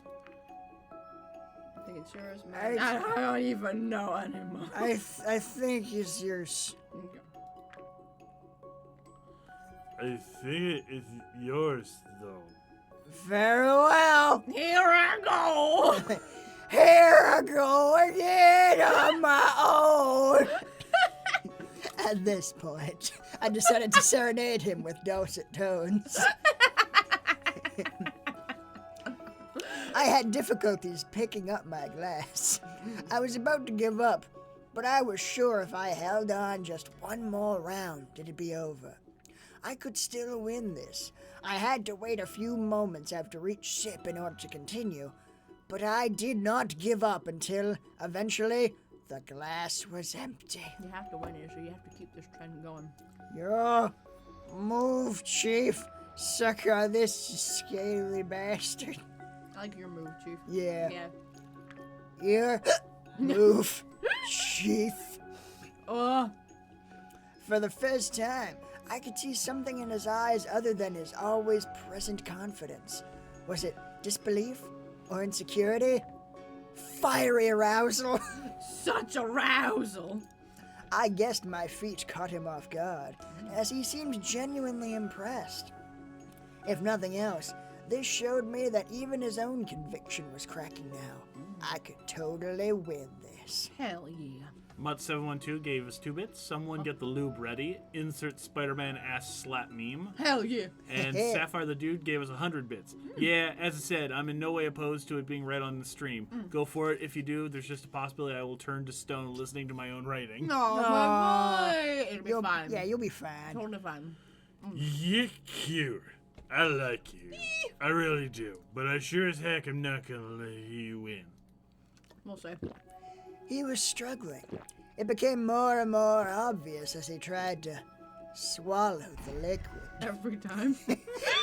I think it's yours, man. I don't even know anymore. I think it's yours. Okay. I think it's yours, though. Very well. Here I go. Here I go again on my own. At this point, I decided to serenade him with dulcet tones. I had difficulties picking up my glass. I was about to give up, but I was sure if I held on just one more round, it'd be over. I could still win this. I had to wait a few moments after each sip in order to continue, but I did not give up until, eventually, the glass was empty. You have to win here, so you have to keep this trend going. Your move, Chief. Suck on this, scaly bastard. I like your move, Chief. Yeah. Yeah. Your move, Chief. For the first time, I could see something in his eyes other than his always present confidence. Was it disbelief or insecurity? Fiery arousal? Such arousal. I guessed my feat caught him off guard, as he seemed genuinely impressed. If nothing else, this showed me that even his own conviction was cracking now. I could totally win this. Hell yeah. Mutt712 gave us 2 bits. Someone get the lube ready. Insert Spider-Man ass slap meme. Hell yeah. And Sapphire the Dude gave us 100 bits. Yeah, as I said, I'm in no way opposed to it being read on the stream. Go for it. If you do, there's just a possibility I will turn to stone listening to my own writing. No, my boy. It'll be fine. Yeah, you'll be fine. Totally fine. You're cute. I like you. I really do. But I sure as heck am not gonna let you win. We'll see. He was struggling. It became more and more obvious as he tried to swallow the liquid. Every time.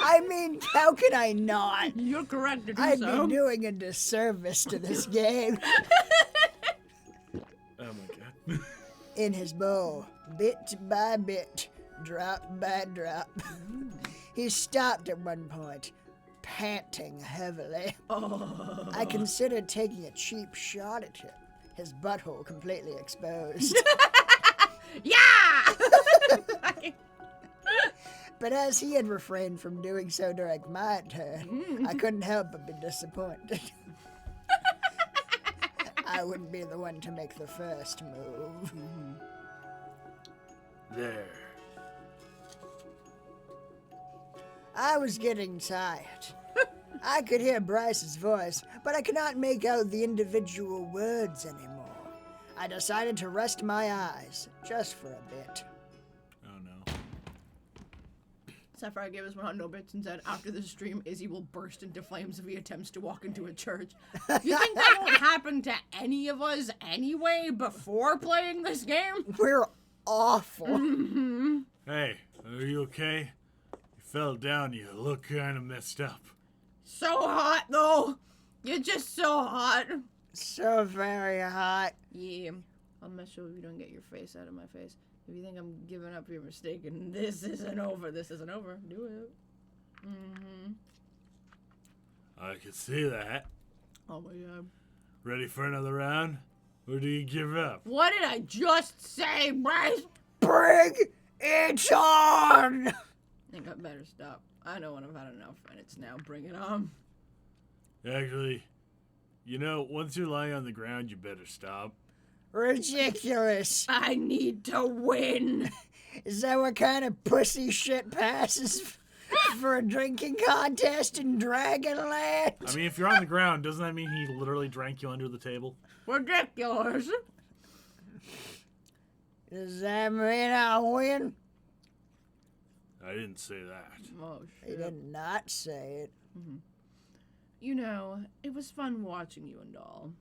I mean, how can I not? You're correct to do I'd so. be doing a disservice to this game. Oh my god. In his bowl, bit by bit, drop by drop. He stopped at one point, panting heavily. Oh. I considered taking a cheap shot at him, his butthole completely exposed. Yeah! But as he had refrained from doing so during my turn, I couldn't help but be disappointed. I wouldn't be the one to make the first move. There. I was getting tired. I could hear Bryce's voice, but I could not make out the individual words anymore. I decided to rest my eyes, just for a bit. Oh no. Sapphire gave us 100 bits and said, after the stream, Izzy will burst into flames if he attempts to walk into a church. You think that won't happen to any of us anyway before playing this game? We're awful. Hey, are you okay? You fell down. You look kind of messed up. So hot, though. You're just so hot. So very hot. Yeah. I'll mess sure you don't get your face out of my face. If you think I'm giving up, you're mistaken. This isn't over. This isn't over. Do it. I can see that. Oh my god. Ready for another round? Or do you give up? What did I just say, Bryce? Bring it on! I think I better stop. I know when I've had enough, and it's now bring it on. Actually, you know, once you're lying on the ground, you better stop. Ridiculous. I need to win. Is that what kind of pussy shit passes for a drinking contest in Dragonland? I mean, if you're on the ground, doesn't that mean he literally drank you under the table? Ridiculous. Does that mean I win? I didn't say that. Oh, He shit. did not say it. You know, it was fun watching you and all.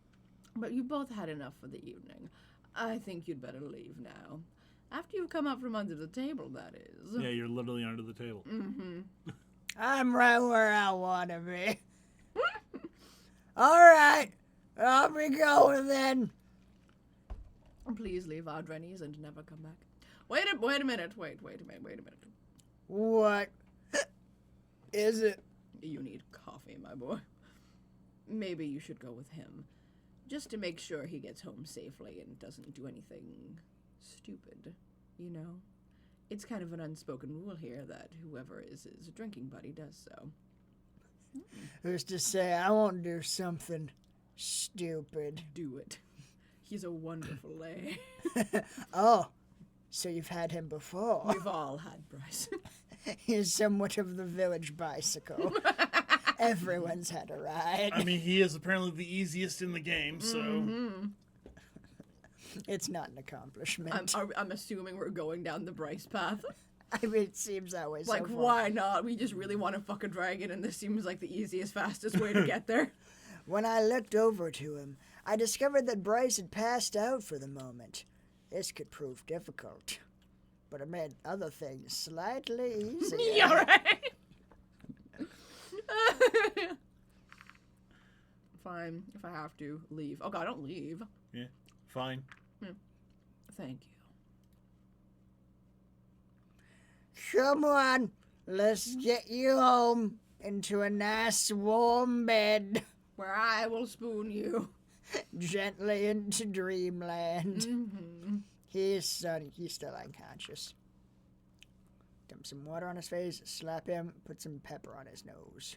But you both had enough for the evening. I think you'd better leave now. After you've come up from under the table, that is. Yeah, you're literally under the table. I'm right where I want to be. All right, I'll be going then. Please leave our Drennies and never come back. Wait a minute. Wait a minute. What is it? You need coffee, my boy. Maybe you should go with him. Just to make sure he gets home safely and doesn't do anything stupid, you know? It's kind of an unspoken rule here that whoever is his drinking buddy does so. Who's to say I won't do something stupid? Do it. He's a wonderful lay. Oh, so you've had him before. We've all had Bryce. He's somewhat of the village bicycle. Everyone's had a ride. I mean, he is apparently the easiest in the game, so... It's not an accomplishment. I'm assuming we're going down the Bryce path. I mean, it seems that way so Like, far. why not? We just really want to fuck a dragon, and this seems like the easiest, fastest way to get there. When I looked over to him, I discovered that Bryce had passed out for the moment. This could prove difficult. But it made other things slightly easier. You're right. Fine, if I have to, leave. Oh god, don't leave. Yeah, fine. Thank you. Come on, let's get you home into a nice warm bed. Where I will spoon you. Gently into dreamland. Mm-hmm. He's still unconscious. Dump some water on his face, slap him, put some pepper on his nose.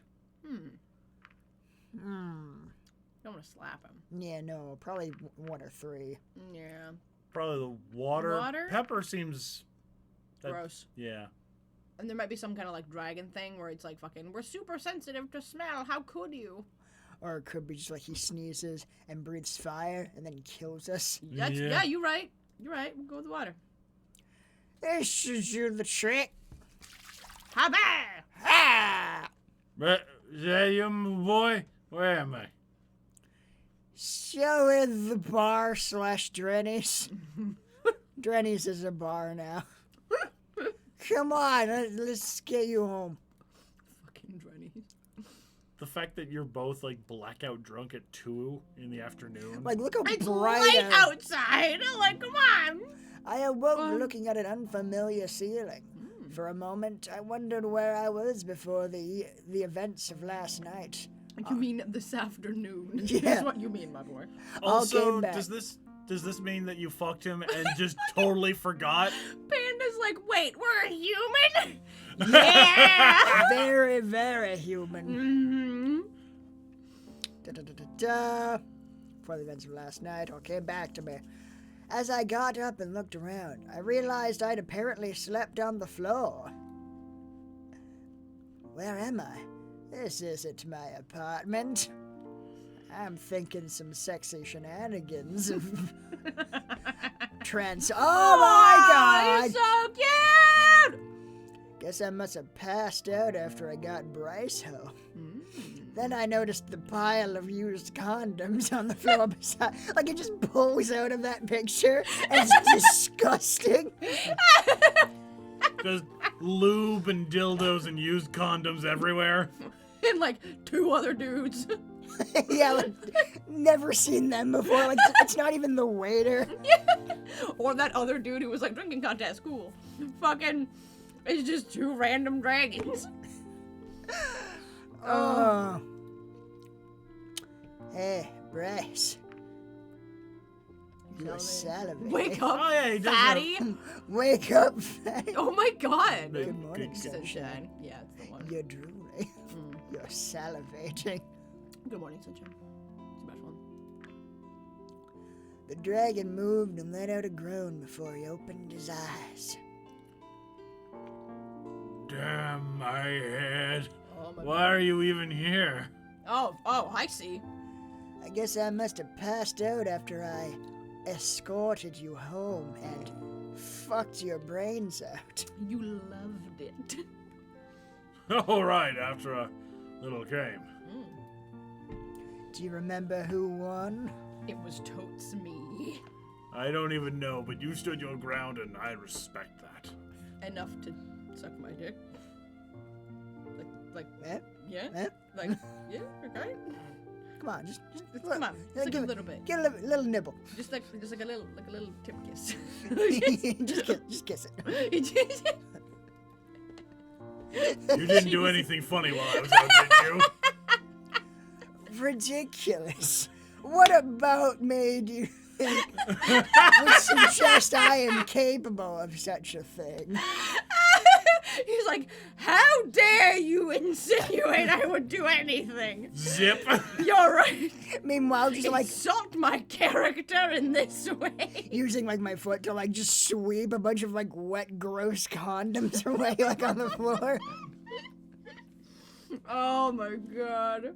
Don't want to slap him. Yeah, no, probably 1 or 3. Yeah. Probably the water. Water? Pepper seems... Gross. Yeah. And there might be some kind of like dragon thing where it's like fucking, we're super sensitive to smell. How could you? Or it could be just like he sneezes and breathes fire and then kills us. Yeah, you're right. You're right. We'll go with water. This should do the trick. How bad? Ah! But, is that you, my boy? Where am I? So in the bar / Drenny's. Drenny's is a bar now. Come on, let's get you home. Fucking Drennies. The fact that you're both, like, blackout drunk at 2 in the afternoon. Like, look how It's bright light outside. Like, come on. I awoke looking at an unfamiliar ceiling. For a moment, I wondered where I was before the events of last night. You mean this afternoon? Yeah. That's what you mean, my boy. Also, came back. does this mean that you fucked him and just totally forgot? Panda's like, wait, we're human? Yeah! Very, very human. Mm-hmm. Da-da-da-da-da. For the events of last night, all came back to me. As I got up and looked around, I realized I'd apparently slept on the floor. Where am I? This isn't my apartment. I'm thinking some sexy shenanigans of Oh my god! He's so cute! Guess I must have passed out after I got Bryce home. Then I noticed the pile of used condoms on the floor beside. Like, it just pulls out of that picture, and it's disgusting. Just lube and dildos and used condoms everywhere. And like 2 other dudes. Yeah, like, never seen them before. Like, it's not even the waiter. Or that other dude who was like, drinking contest, cool. Fucking, it's just 2 random dragons. Oh. Hey, Bryce. You're salivating. Wake up, Oh, yeah, he does fatty. Wake up, fatty. Oh my god. Good morning, Good- sunshine. Yeah, it's the one. You're drooling. You're salivating. Good morning, sunshine. Special one. The dragon moved and let out a groan before he opened his eyes. Damn my head. Oh my Why are you even here? Oh, I see. I guess I must have passed out after I escorted you home and fucked your brains out. You loved it. All right, after a little game. Do you remember who won? It was totes me. I don't even know, but you stood your ground and I respect that. Enough to suck my dick. Like, Eh? yeah? Eh? Like, yeah, okay. Come on, just Come on, just like a little bit. Get a little nibble. Just like a little tip kiss. just kiss it. You didn't do anything funny while I was out, did you? Ridiculous. What about made you think would suggest I am capable of such a thing? He's like, how dare you insinuate I would do anything? Zip. You're right. Meanwhile, just like Insult my character in this way. using like my foot to like just sweep a bunch of like wet, gross condoms away like on the floor. Oh my god.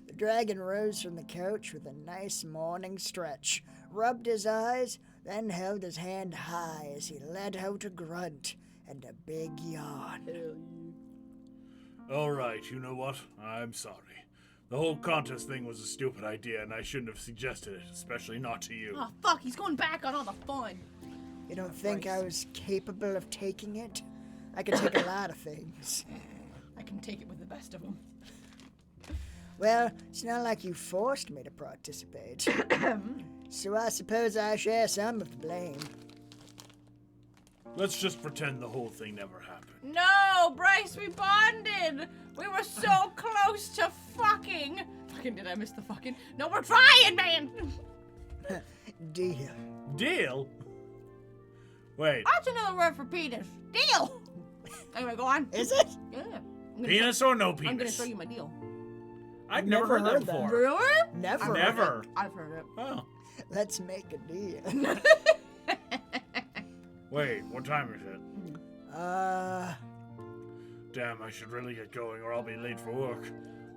The dragon rose from the couch with a nice morning stretch, rubbed his eyes, then held his hand high as he let out a grunt and a big yawn. All right, you know what? I'm sorry. The whole contest thing was a stupid idea, and I shouldn't have suggested it, especially not to you. Oh fuck, he's going back on all the fun. You don't think I was capable of taking it? I could take a lot of things. I can take it with the best of them. Well, it's not like you forced me to participate. So I suppose I share some of the blame. Let's just pretend the whole thing never happened. No, Bryce, we bonded. We were so close to fucking. Fucking, did I miss the fucking? No, we're trying, man. Deal. Deal? Wait, That's another word for penis. Deal. Anyway, go on. Is it? Yeah. I'm gonna penis or no I'm gonna penis? show you my deal. I've never heard that before. Really? Never. Never. I've heard it. Oh. Let's make a deal. Wait, what time is it? Damn, I should really get going or I'll be late for work.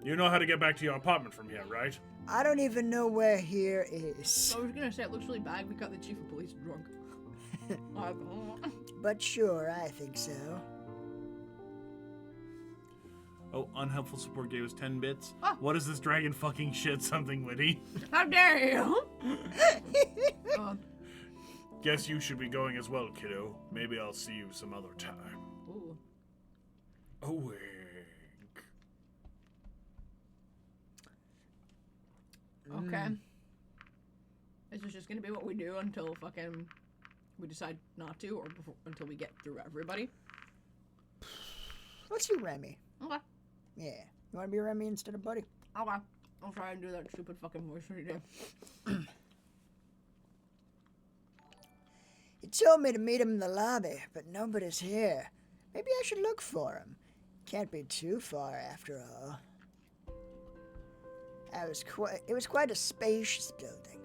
You know how to get back to your apartment from here, right? I don't even know where here is. I was gonna say it looks really bad. We got the chief of police drunk. But sure, I think so. Oh, unhelpful support gave us 10 bits. Ah. What is this dragon fucking shit something witty? How dare you? Guess you should be going as well, kiddo. Maybe I'll see you some other time. Ooh. A wink. Okay. Is this just gonna be what we do until fucking we decide not to, or before, until we get through everybody? Let's do Remy. Okay. Yeah. You want to be Remy instead of Buddy? Okay. I'll try and do that stupid fucking voice for you. He told me to meet him in the lobby, but nobody's here. Maybe I should look for him. Can't be too far after all. It was quite a spacious building,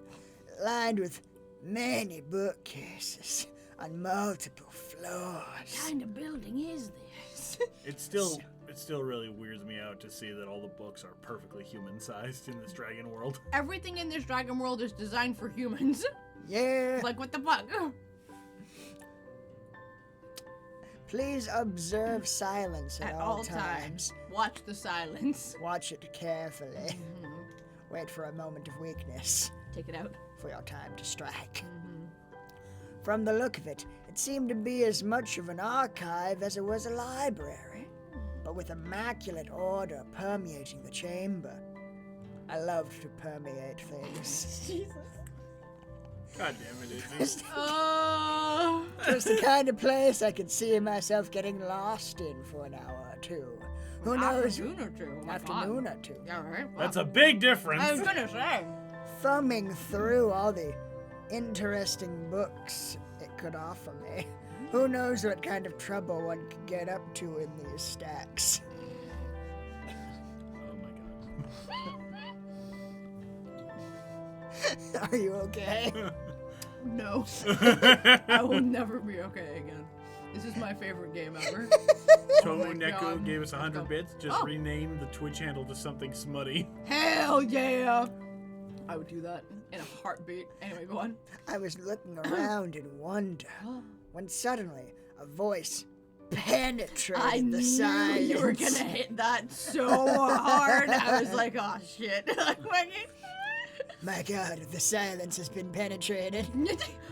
lined with many bookcases on multiple floors. What kind of building is this? It still really weirds me out to see that all the books are perfectly human-sized in this dragon world. Everything in this dragon world is designed for humans. Yeah. Like, what the fuck? Please observe silence at all times. Watch the silence. Watch it carefully. Wait for a moment of weakness. Take it out. For your time to strike. From the look of it, it seemed to be as much of an archive as it was a library, but with immaculate order permeating the chamber. I love to permeate things. Jesus. God damn it, Izzy. Oh. Just the kind of place I could see myself getting lost in for an hour or two. Who knows? Afternoon or two. Oh my Afternoon God. or two. Yeah, right. Well, That's a big difference. I was gonna say. Thumbing through all the interesting books it could offer me. Who knows what kind of trouble one could get up to in these stacks. Oh my god. Are you okay? No. I will never be okay again. This is my favorite game ever. Tomu my Neko God. gave us 100 Let's go. bits. Just Oh. rename the Twitch handle to something smutty. Hell yeah! I would do that in a heartbeat. Anyway, go on. I was looking around in wonder when suddenly a voice penetrated I the knew silence. you were gonna hit that so hard. I was like, oh shit. My God, the silence has been penetrated.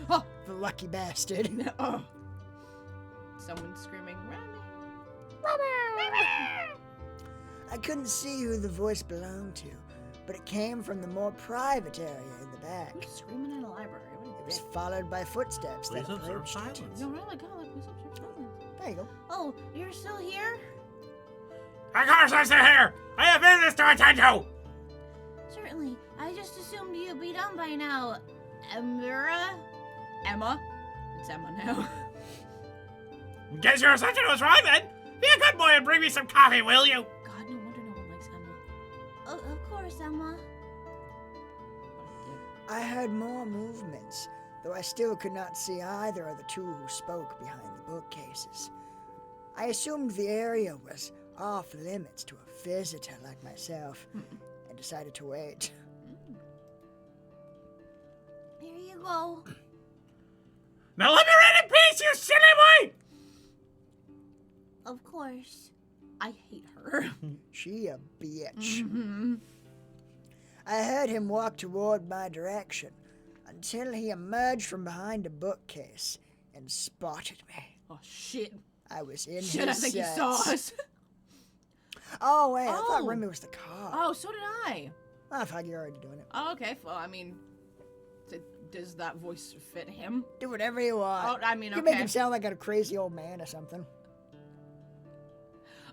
Oh. The lucky bastard. Oh. Someone's screaming, Remy! I couldn't see who the voice belonged to, but it came from the more private area in the back. Who's screaming in a library? What It a was dick. followed by footsteps Please that observe approached it. silence. No, really? God, like, please observe silence. There you go. Oh, you're still here? Of course I'm still here! I have business to attend to! Certainly. I just assumed you'd be done by now. Emma? It's Emma now. Guess your assumption was wrong then! Be a good boy and bring me some coffee, will you? God, no wonder no one likes Emma. Oh, of course, Emma. I heard more movements, though I still could not see either of the two who spoke behind the bookcases. I assumed the area was off limits to a visitor like myself, and decided to wait. Here you go. Now let me read in peace, you silly boy! Of course. I hate her. She a bitch. Mm-hmm. I heard him walk toward my direction until he emerged from behind a bookcase and spotted me. Oh, shit. I was in Shit, I his think he sights. saw us. Oh, wait, I thought Oh. Remy was the car. Oh, so did I. I thought you were already doing it. Oh, okay. Well, I mean, does that voice fit him? Do whatever you want. Oh, I mean, You okay. make him sound like a crazy old man or something.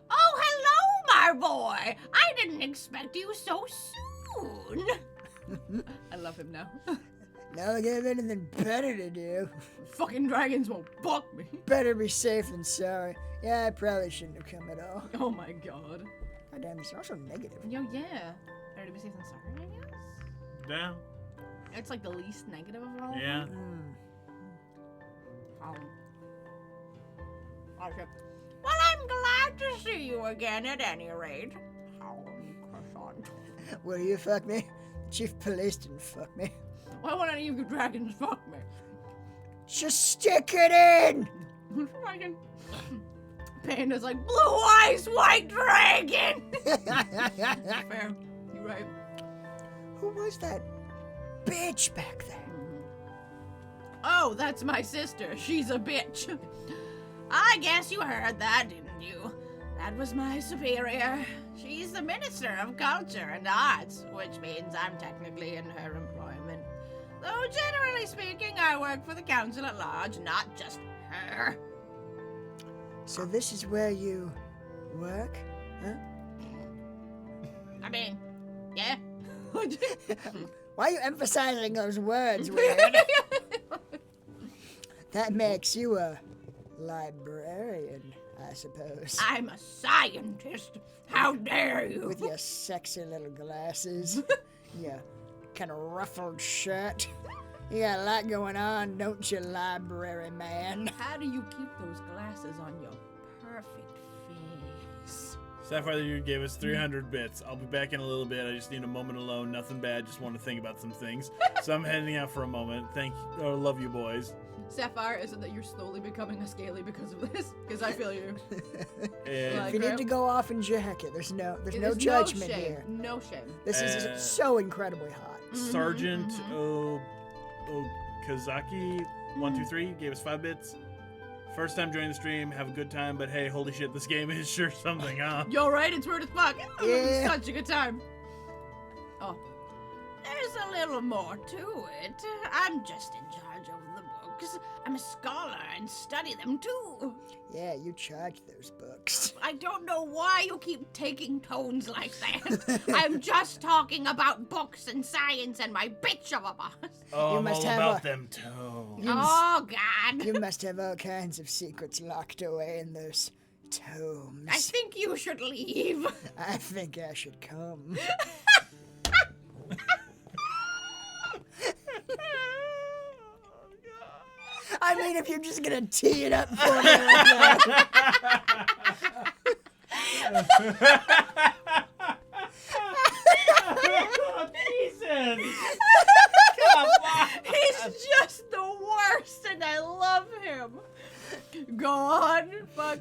Oh, hello, my boy. I didn't expect you so soon. I love him now. Now I have anything better to do. Fucking dragons won't fuck me. Better be safe than sorry. Yeah, I probably shouldn't have come at all. Oh my god. God damn, it's also negative. Yo, yeah. Better to be safe than sorry, I guess. Yeah. It's like the least negative of all. Yeah. Okay. Well, I'm glad to see you again at any rate. Croissant. Will you fuck me? The chief police didn't fuck me. Why won't any of you dragons fuck me? Just stick it in! Dragon. Panda's like, blue eyes, white dragon! Fair. You're right. Who was that bitch back there? Oh, that's my sister. She's a bitch. I guess you heard that, didn't you? That was my superior. She's the Minister of Culture and Arts, which means I'm technically in her employment. Though generally speaking, I work for the council at large, not just her. So this is where you Work? Huh? I mean, yeah. Why are you emphasizing those words, Weird? That makes you a librarian, I suppose. I'm a scientist. How dare you? With your sexy little glasses, your kind of ruffled shirt. You got a lot going on, don't you, library man? How do you keep those glasses on your perfect face? Sapphire you gave us 300 bits. I'll be back in a little bit. I just need a moment alone. Nothing bad. Just want to think about some things. So I'm heading out for a moment. Thank you. Oh, love you, boys. Sapphire, is it that you're slowly becoming a Scaly because of this? Because I feel you. If you need to go off and jack it, there's no judgment shame. here. No shame. This is so incredibly hot. Sergeant Okazaki 123 gave us 5 bits. First time joining the stream, have a good time, but hey, holy shit, this game is sure something, huh? Yo, right? It's weird as fuck. I'm Yeah. having such a good time. Oh. There's a little more to it. I'm just in charge of the books. I'm a scholar and study them too. Yeah, you charge those books. I don't know why you keep taking tones like that. I'm just talking about books and science and my bitch of a boss. Oh, You I'm must all have about a- them toes. Oh, God. You must have all kinds of secrets locked away in those tomes. I think you should leave. I think I should come. I mean, if you're just gonna tee it up for me like that. Oh, Jesus! He's just the worst, and I love him. Go on, fuck.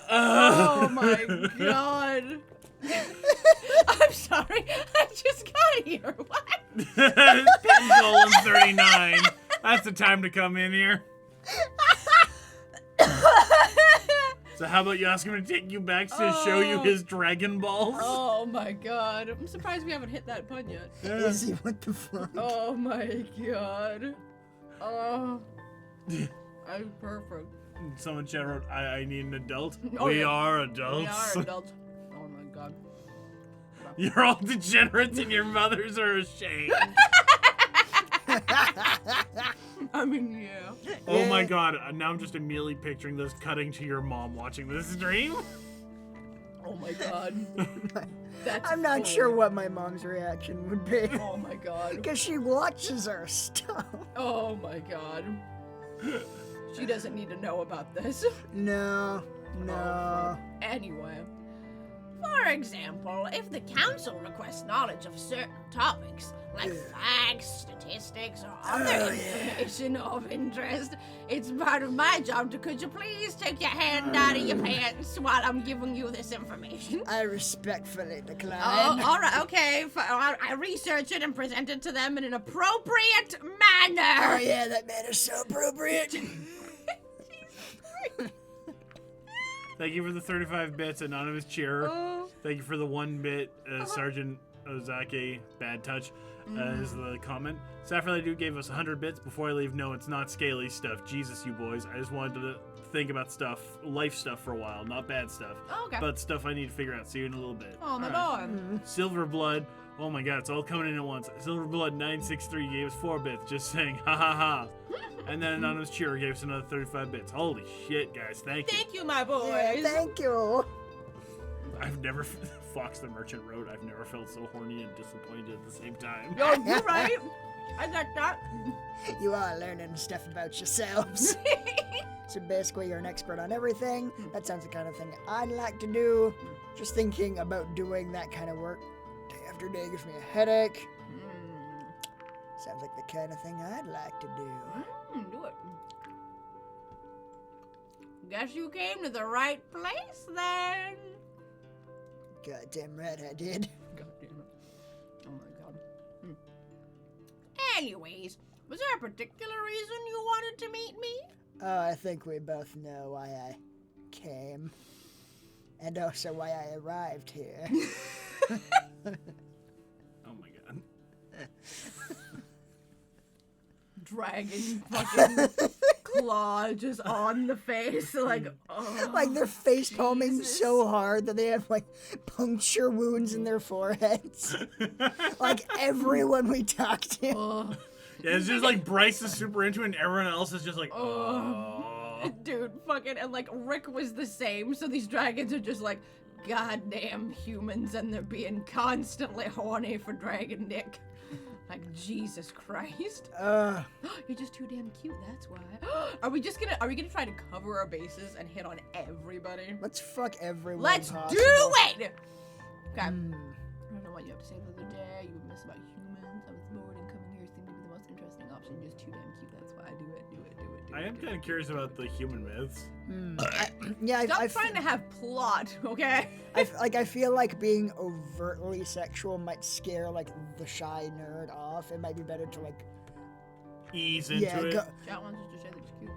Oh my god. I'm sorry, I just got here. What? 10:39. That's the time to come in here. So how about you ask him to take you back to show you his Dragon Balls? Oh my god. I'm surprised we haven't hit that pun yet. Izzy, what the fuck? Oh my god. Oh. I'm perfect. Someone in chat wrote, I need an adult. Oh, we yeah. are adults. We are adults. Oh my god. You're all degenerates and your mothers are ashamed. I mean, yeah. Oh my god, now I'm just immediately picturing this cutting to your mom watching this stream. Oh my god. That's I'm not funny. sure what my mom's reaction would be. Oh my god. Because she watches our stuff. Oh my god. She doesn't need to know about this. No. Anyway. For example, if the council requests knowledge of certain topics, like facts, statistics, or other information of interest, it's part of my job to, could you please take your hand out of your pants while I'm giving you this information? I respectfully decline. Oh, all right, okay. I research it and present it to them in an appropriate manner. Oh yeah, that man is so appropriate. Thank you for the 35 bits, Anonymous Cheerer. Thank you for the 1 bit, Sergeant Ozaki, Bad Touch, is the comment. Sapphire Dude gave us 100 bits. Before I leave, no, it's not Scaly stuff. Jesus, you boys. I just wanted to think about stuff, life stuff for a while, not bad stuff. Oh, okay. But stuff I need to figure out. See you in a little bit. Oh, my All right. boy. Silver Blood. Oh my god, it's all coming in at once. Silver Blood 963 gave us 4 bits, just saying ha ha ha. And then Anonymous Cheerer gave us another 35 bits. Holy shit, guys, thank you. Thank you, my boys. Yeah, thank you. I've never, Fox the Merchant wrote, I've never felt so horny and disappointed at the same time. Yo, you're right. I got that. You are learning stuff about yourselves. So basically, you're an expert on everything. That sounds the kind of thing I'd like to do. Just thinking about doing that kind of work day after day gives me a headache. Sounds like the kind of thing I'd like to do. Do it. Guess you came to the right place then. Goddamn right I did. God damn it. Oh my god. Anyways, was there a particular reason you wanted to meet me? Oh, I think we both know why I came. And also why I arrived here. Oh my god. Dragon fucking claw just on the face, like, oh. Like they're face palming Jesus. so hard that they have like puncture wounds in their foreheads. Like everyone we talk to. Oh. Yeah, it's just like Bryce is super into it and everyone else is just like, Dude, fucking, and like Rick was the same, so these dragons are just like goddamn humans and they're being constantly horny for dragon dick. Like, Jesus Christ. You're just too damn cute, that's why. Are we gonna try to cover our bases and hit on everybody? Let's fuck everyone. Let's possible. do it! Okay. I don't know what you have to say the other day. You would miss about humans. I was bored and coming here seemed to be the most interesting option. You're just too damn cute, that's why I do it. I am kind of curious about the human myths. Stop trying to have plot, okay? I feel like being overtly sexual might scare like the shy nerd off. It might be better to like Ease into it. Chat wants us to say that it's cute.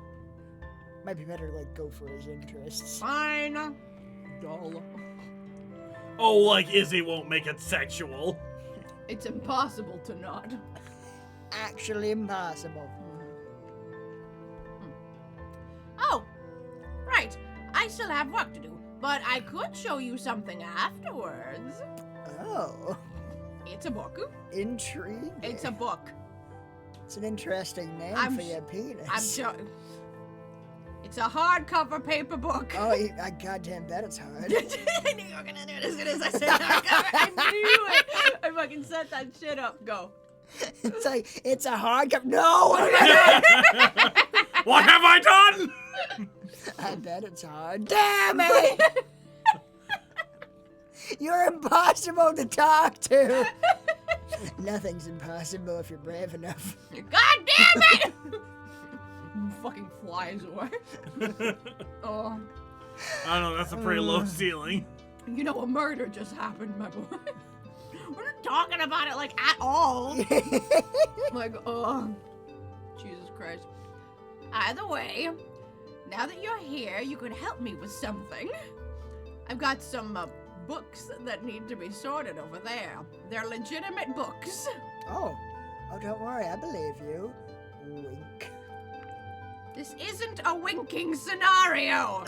Might be better to like go for his interests. Fine. Dull. Oh, like Izzy won't make it sexual. It's impossible to not. Actually impossible. Oh, right. I still have work to do, but I could show you something afterwards. Oh, It's a book. intriguing. It's a book. It's an interesting name I'm for sh- your penis. I'm sure. It's a hardcover paper book. Oh, I goddamn bet it's hard. I knew you were gonna do it as soon as I said hardcover. I knew it. I fucking set that shit up. Go. It's like it's a hard cup. No, What have I done? I bet it's hard. Damn it! You're impossible to talk to. Nothing's impossible if you're brave enough. God damn it! Fucking flies away. Oh. I don't know, that's a pretty low ceiling. You know, a murder just happened, my boy. We're not talking about it, like, at all. Like, oh. Jesus Christ. Either way, now that you're here, you could help me with something. I've got some books that need to be sorted over there. They're legitimate books. Oh, don't worry, I believe you. Wink. This isn't a winking scenario.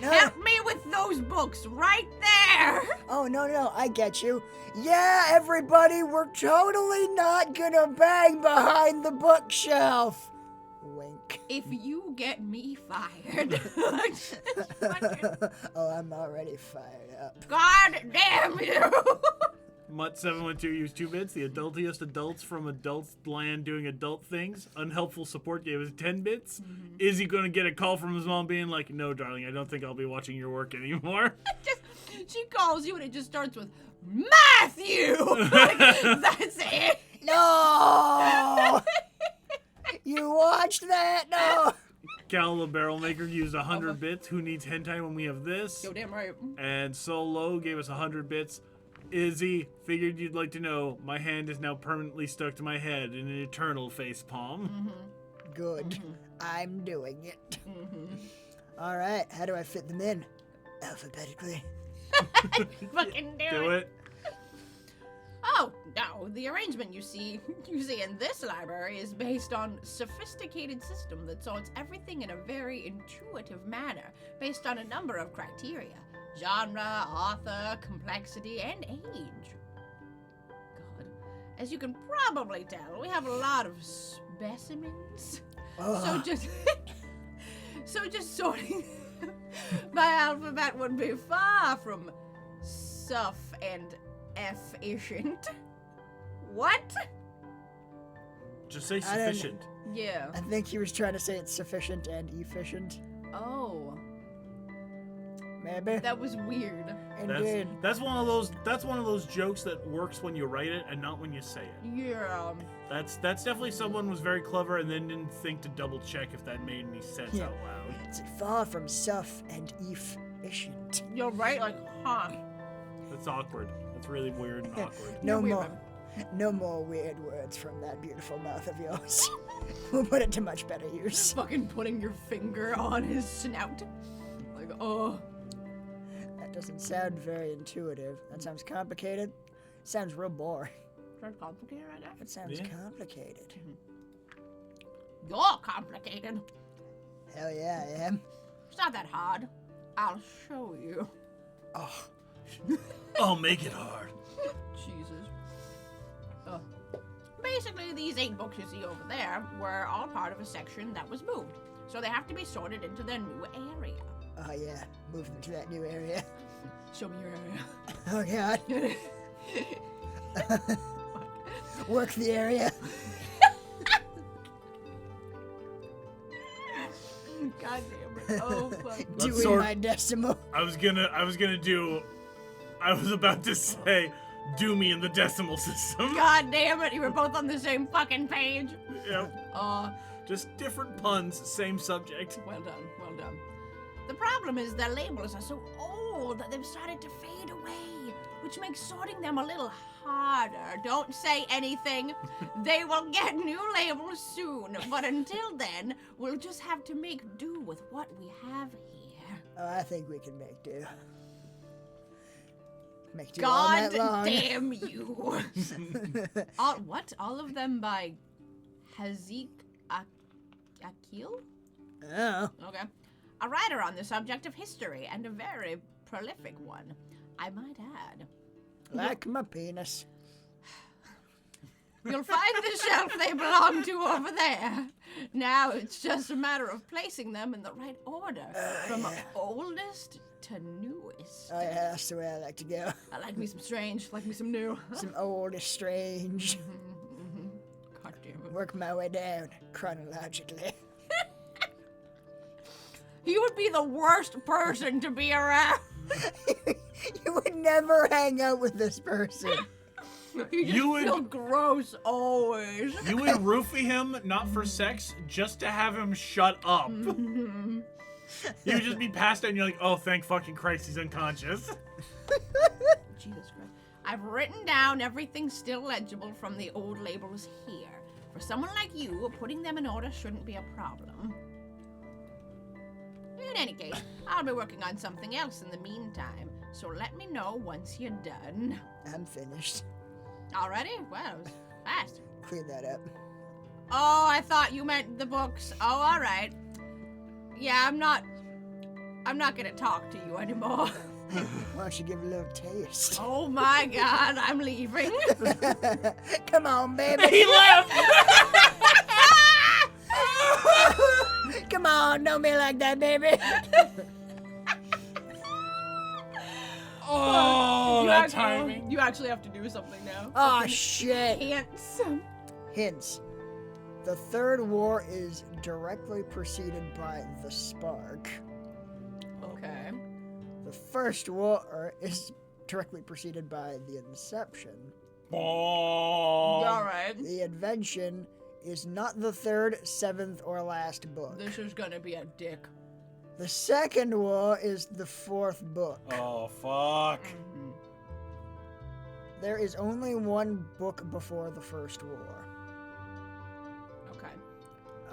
No. Help me with those books right there. Oh, no, I get you. Yeah, everybody, we're totally not gonna bang behind the bookshelf. Wink. If you get me fired. Oh, I'm already fired up. God damn you. Mutt712 used 2 bits. The adultiest adults from adult land doing adult things. Unhelpful support gave us 10 bits. Is he gonna get a call from his mom being like, no, darling, I don't think I'll be watching your work anymore? She calls you and it just starts with Matthew. Like, that's it. No! You watched that? No! Cal the Barrel Maker used 100 bits. Who needs hentai when we have this? Yo, damn right. And Solo gave us 100 bits. Izzy, figured you'd like to know, my hand is now permanently stuck to my head in an eternal face palm. Good. I'm doing it. All right, how do I fit them in? Alphabetically. Fucking Do it. Oh, no, the arrangement you see in this library is based on sophisticated system that sorts everything in a very intuitive manner, based on a number of criteria. Genre, author, complexity, and age. God. As you can probably tell, we have a lot of specimens. So just sorting by alphabet would be far from suff and efficient. What? Just say I don't- sufficient. Yeah. I think he was trying to say it's sufficient and efficient. Oh. Maybe. That was weird. Indeed. That's one of those jokes that works when you write it and not when you say it. Yeah. That's definitely someone was very clever and then didn't think to double check if that made any sense Yeah. out loud. It's far from suff and efficient. You're right, like, huh. That's awkward. That's really weird and awkward. No You're more. weird, No more weird words from that beautiful mouth of yours. We'll put it to much better use. Fucking putting your finger on his snout. Like, oh. That doesn't sound very intuitive. That sounds complicated. Sounds real boring. Sounds complicated right now. That sounds Yeah. complicated. You're complicated. Hell yeah, I am. It's not that hard. I'll show you. Oh, I'll make it hard. Jesus. Basically, these 8 books you see over there were all part of a section that was moved. So they have to be sorted into their new area. oh yeah, move them to that new area. Show me your area. Oh god. Work the area. God damn it. Oh, fuck. Doing sort- my decimal. I was about to say, do me in the decimal system. God damn it. You were both on the same fucking page. Yep. Just different puns, same subject. Well done. Well done. The problem is their labels are so old that they've started to fade away, which makes sorting them a little harder. Don't say anything. They will get new labels soon, but until then, we'll just have to make do with what we have here. Oh, I think we can make do. Make do all God night long. damn you. What? All of them by Hazik Akil? Oh. Okay. A writer on the subject of history, and a very prolific one, I might add. Like my penis. You'll find the shelf they belong to over there. Now it's just a matter of placing them in the right order, from oldest to newest. Oh yeah, that's the way I like to go. I like me some strange, like me some new. Some old is strange. God damn it. Work my way down chronologically. You would be the worst person to be around. You would never hang out with this person. You just feel gross always. You would roofie him, not for sex, just to have him shut up. You would just be passed out and you're like, oh, thank fucking Christ, he's unconscious. Jesus Christ. I've written down everything still legible from the old labels here. For someone like you, putting them in order shouldn't be a problem. In any case, I'll be working on something else in the meantime, so let me know once you're done. I'm finished. Already? Well, it was fast. Clean that up. Oh, I thought you meant the books. Oh, alright. Yeah, I'm not gonna talk to you anymore. Why don't you give a little taste? Oh my god, I'm leaving. Come on, baby. He left! Come on, don't be like that, baby. Oh, You that actually- timing. You actually have to do something now. Oh, shit. Hints. Hints. The third war is directly preceded by the spark. Okay. The first war is directly preceded by the inception. Alright. The invention is not the third, seventh, or last book. This is gonna be a dick. The second war is the fourth book. Oh, fuck. There is only one book before the first war. Okay.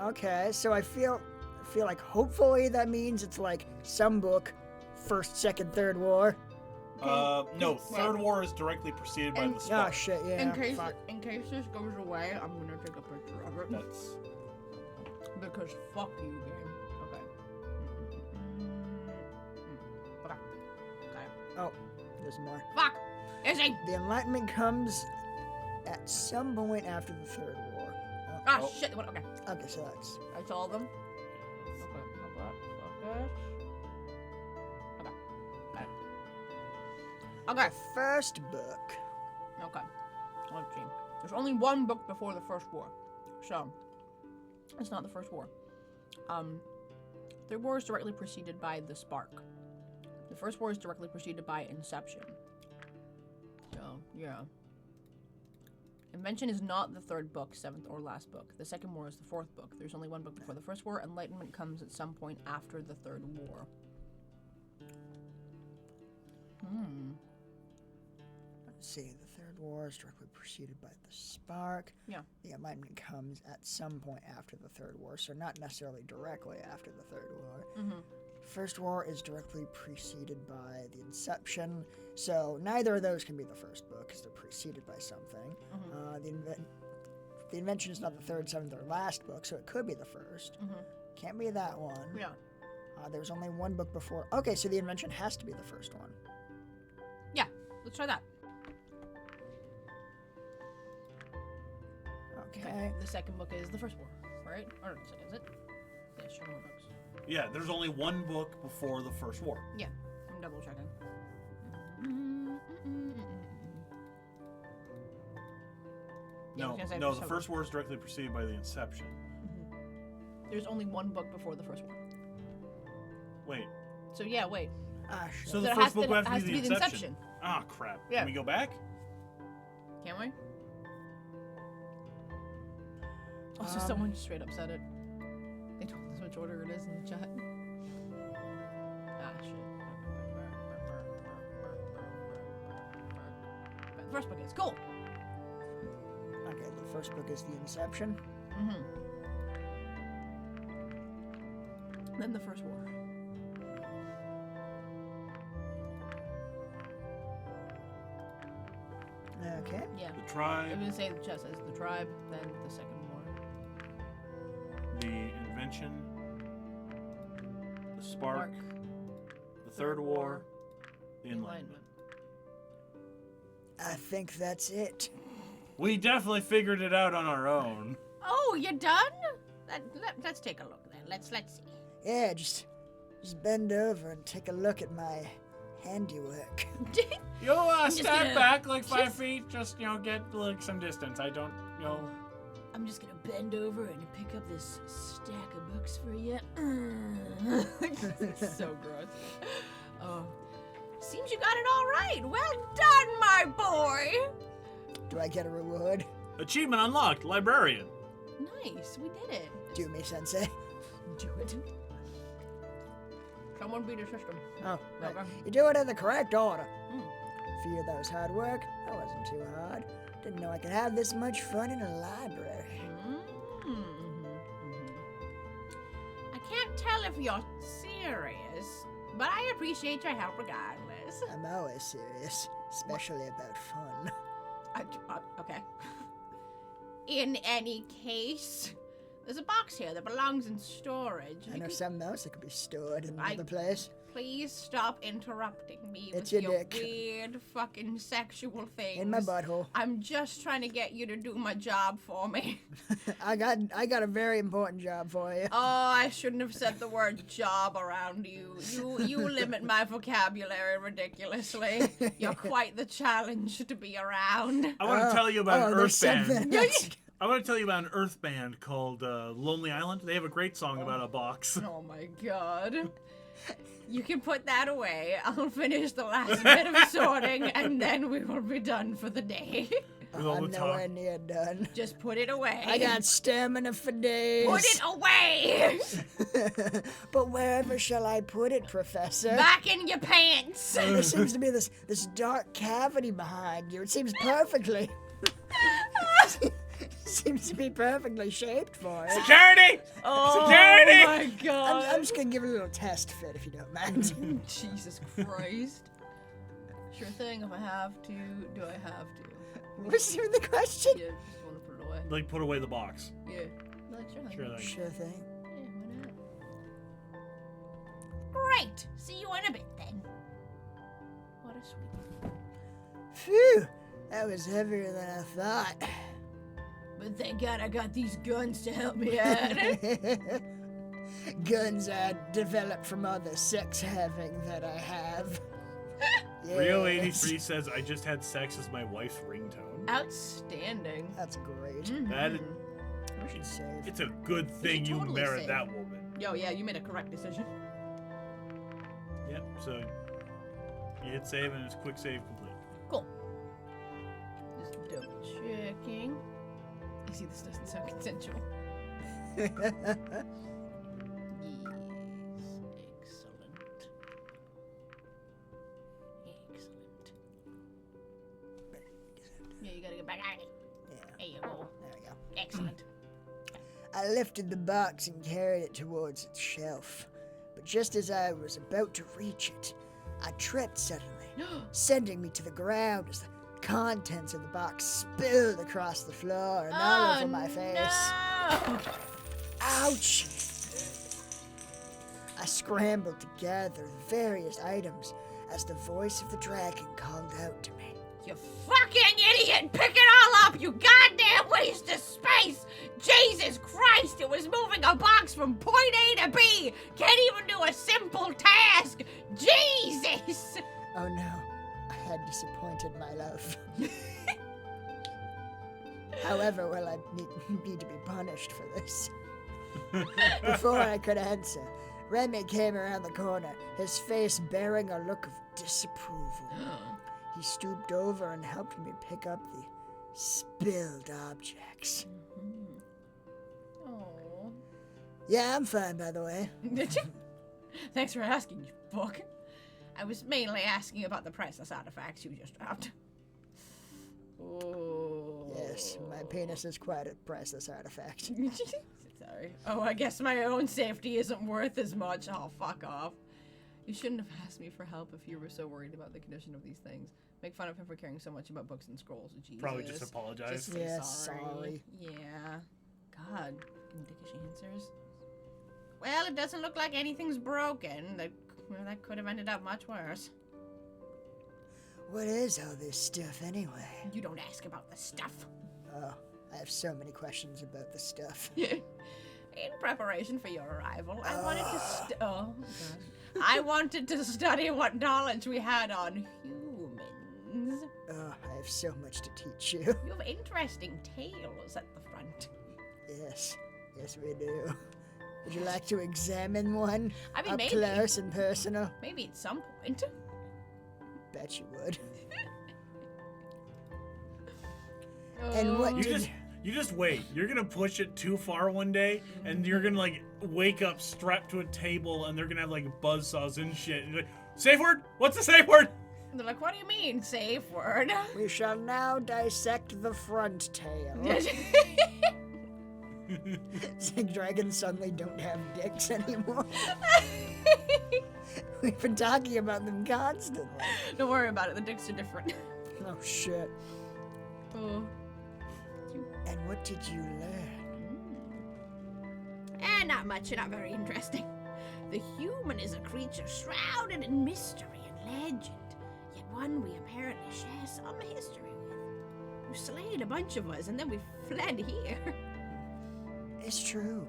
Okay, so I feel like hopefully that means it's like some book, first, second, third war. No, third war is directly preceded by And- the Oh spark. shit, yeah. In case fuck. this goes away, I'm gonna take a picture of it. That's... Because fuck you, game. Okay. Okay. Okay. Oh, there's more. Fuck! Izzy! The Enlightenment comes at some point after the third war. Ah, Oh. shit. What? Okay. Okay, so that's... I saw them. Okay. Focus. Okay. Okay. The first book. Okay. Let's see. There's only one book before the first war. So, it's not the first war. Third war is directly preceded by the spark. The first war is directly preceded by inception. So, yeah. Invention is not the third book, seventh, or last book. The second war is the fourth book. There's only one book before the first war. Enlightenment comes at some point after the third war. Let's see, the third war is directly preceded by the spark. Yeah. The Enlightenment comes at some point after the third war, so not necessarily directly after the third war. First war is directly preceded by the inception, so neither of those can be the first book because they're preceded by something. The invention is not the third, seventh, or last book, so it could be the first. Can't be that one. Yeah. There's only one book before. Okay, so the invention has to be the first one. Yeah, let's try that. Okay. The second book is the first war, right? Or is it? Yeah, sure, more books. Yeah, there's only one book before the first war. Yeah, I'm double checking. Yeah, I was gonna say No, there's the so- first war is directly preceded by the Inception. There's only one book before the first war. Wait, So yeah, wait. Shit. so the it first has book would have has to be the Inception. Ah, crap. Yeah. Can we go back? Can't we? Also, Um, someone straight up said it. They told us which order it is in the chat. Ah, shit. The first book is cool. Okay, the first book is the Inception. Mm-hmm. Then the first war. Okay. Yeah. The I'm tribe, gonna say the chest says the tribe, then the second war. the invention, the spark, the third war, the enlightenment. I think that's it. We definitely figured it out on our own. Oh, you're done? Let's take a look then. Let's see. Yeah, just bend over and take a look at my handiwork. You'll just step gonna- back like 5 feet, just, get like some distance. I don't, I'm just gonna bend over and pick up this stack of books for you. It's so gross. Oh, seems you got it all right. Well done, my boy. Do I get a reward? Achievement unlocked, Librarian. Nice, we did it. Do me, Sensei. Do it. Someone beat the system. Oh, right. Okay. You do it in the correct order. Mm. Fear that was hard work. That wasn't too hard. Didn't know I could have this much fun in a library. I can't tell if you're serious, but I appreciate your help regardless. I'm always serious, especially about fun. Okay. In any case, there's a box here that belongs in storage. I know something else that could be stored in I- another place. Please stop interrupting me It's with your your dick. weird fucking sexual things. In my butthole. I'm just trying to get you to do my job for me. I got a very important job for you. Oh, I shouldn't have said the word job around you. You limit my vocabulary ridiculously. You're quite the challenge to be around. I want to tell you about an there's Earth band. something else. I want to tell you about an Earth band called Lonely Island. They have a great song about a box. Oh my god. You can put that away. I'll finish the last bit of sorting and then we will be done for the day. With all I'm the nowhere talk. near done. Just put it away. I got stamina for days. Put it away! But wherever shall I put it, Professor? Back in your pants! There seems to be this dark cavity behind you. It seems perfectly. Seems to be perfectly shaped for it. Security! Oh Security! my god. I'm just gonna give it a little test fit if you don't mind. Jesus Christ. Sure thing, if I have to, do I have to? What's even the question? Yeah, just want to put it away. Like, put away the box. Yeah. Like, sure thing. Sure thing. Sure thing. Yeah, why not? Great! See you in a bit then. What a sweet. Phew, that was heavier than I thought. But thank God I got these guns to help me out. Guns I developed from all the sex having that I have. Rio Yes. 83 says, I just had sex as my wife's ringtone. Outstanding. That's great. That is, We should save. it's a good thing you totally married save. that woman. Yo, yeah, you made a correct decision. Yep, so you hit save and it's quick save complete. Cool. Just double checking. I see this doesn't sound consensual. Yes, excellent. Excellent. Yeah, you gotta get back at it. Yeah, There you go. there we go. Excellent. I lifted the box and carried it towards its shelf. But just as I was about to reach it, I tripped suddenly, sending me to the ground as the contents of the box spilled across the floor and all over my face. No! Ouch! I scrambled to gather the various items as the voice of the dragon called out to me. You fucking idiot! Pick it all up, you goddamn waste of space! Jesus Christ, it was moving a box from point A to B! Can't even do a simple task! Jesus! Oh no, I had disappointed my love. However, will I need to be punished for this? Before I could answer, Remy came around the corner, his face bearing a look of disapproval. He stooped over and helped me pick up the spilled objects. Oh. Yeah, I'm fine, by the way. Thanks for asking, you fuck. I was mainly asking about the priceless artifacts you just dropped. Oh. Yes, my penis is quite a priceless artifact. Sorry. Oh, I guess my own safety isn't worth as much. Oh, fuck off. You shouldn't have asked me for help if you were so worried about the condition of these things. Make fun of him for caring so much about books and scrolls. Jesus. Probably just apologize. Just say Yeah, sorry. sorry. Yeah. God. Dickish answers. Well, it doesn't look like anything's broken. That could have ended up much worse. What is all this stuff anyway? You don't ask about the stuff. Oh, I have so many questions about the stuff. In preparation for your arrival, I wanted to I wanted to study what knowledge we had on humans. Oh, I have so much to teach you. You have interesting tales at the front. Yes, yes we do. Would you like to examine one? I mean, up maybe. close and personal? Maybe at some point. Bet you would. And what did... You just wait. You're gonna push it too far one day, and you're gonna like wake up strapped to a table, and they're gonna have like buzzsaws and shit. And you're like, safe word? What's the safe word? And they're like, what do you mean, safe word? We shall now dissect the front tail. It's like dragons suddenly don't have dicks anymore. We've been talking about them constantly. Don't worry about it. The dicks are different. Oh, shit. Oh. And what did you learn? Not much. Not very interesting. The human is a creature shrouded in mystery and legend, yet one we apparently share some history with. You slayed a bunch of us, and then we fled here. It's true.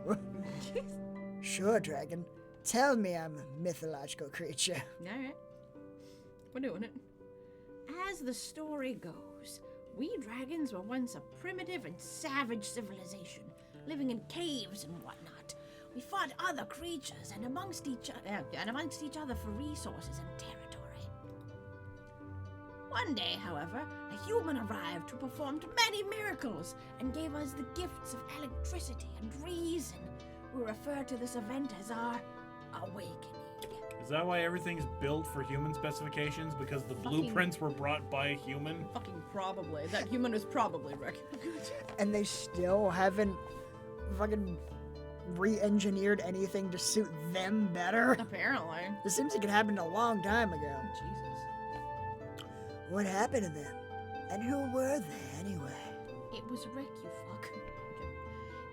Sure, dragon. Tell me I'm a mythological creature. Alright. We're doing it. As the story goes, we dragons were once a primitive and savage civilization, living in caves and whatnot. We fought other creatures and amongst each other for resources and territory. One day, however, a human arrived who performed many miracles and gave us the gifts of electricity and reason. We refer to this event as our awakening. Is that why everything's built for human specifications? Because the blueprints were brought by a human? Fucking probably. That human is probably Rick. And they still haven't fucking re-engineered anything to suit them better? Apparently. This seems like it happened a long time ago. Jesus. What happened to them? And who were they, anyway? It was Rick, you fuck.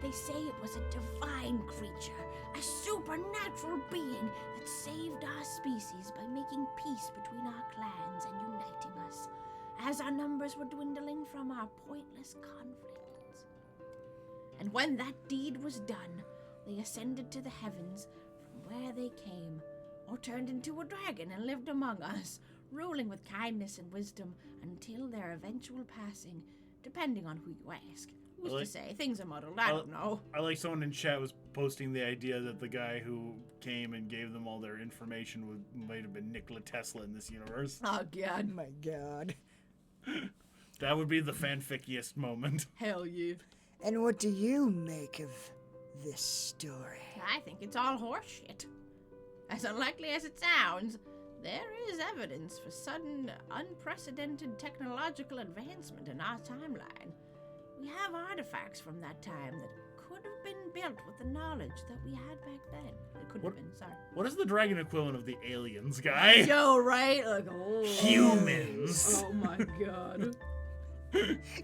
They say it was a divine creature, a supernatural being that saved our species by making peace between our clans and uniting us, as our numbers were dwindling from our pointless conflicts. And when that deed was done, they ascended to the heavens from where they came, or turned into a dragon and lived among us, ruling with kindness and wisdom until their eventual passing, depending on who you ask. Who's to say? Things are muddled. I don't know. I like someone in chat was posting the idea that the guy who came and gave them all their information might have been Nikola Tesla in this universe. Oh, God. Oh my god. That would be the fanficiest moment. Hell yeah. And what do you make of this story? I think it's all horseshit. As unlikely as it sounds, there is evidence for sudden, unprecedented technological advancement in our timeline. We have artifacts from that time that could have been built with the knowledge that we had back then. It couldn't have been, sorry. What is the dragon equivalent of the aliens, guy? Yo, right? Like, oh. Humans. Oh my god.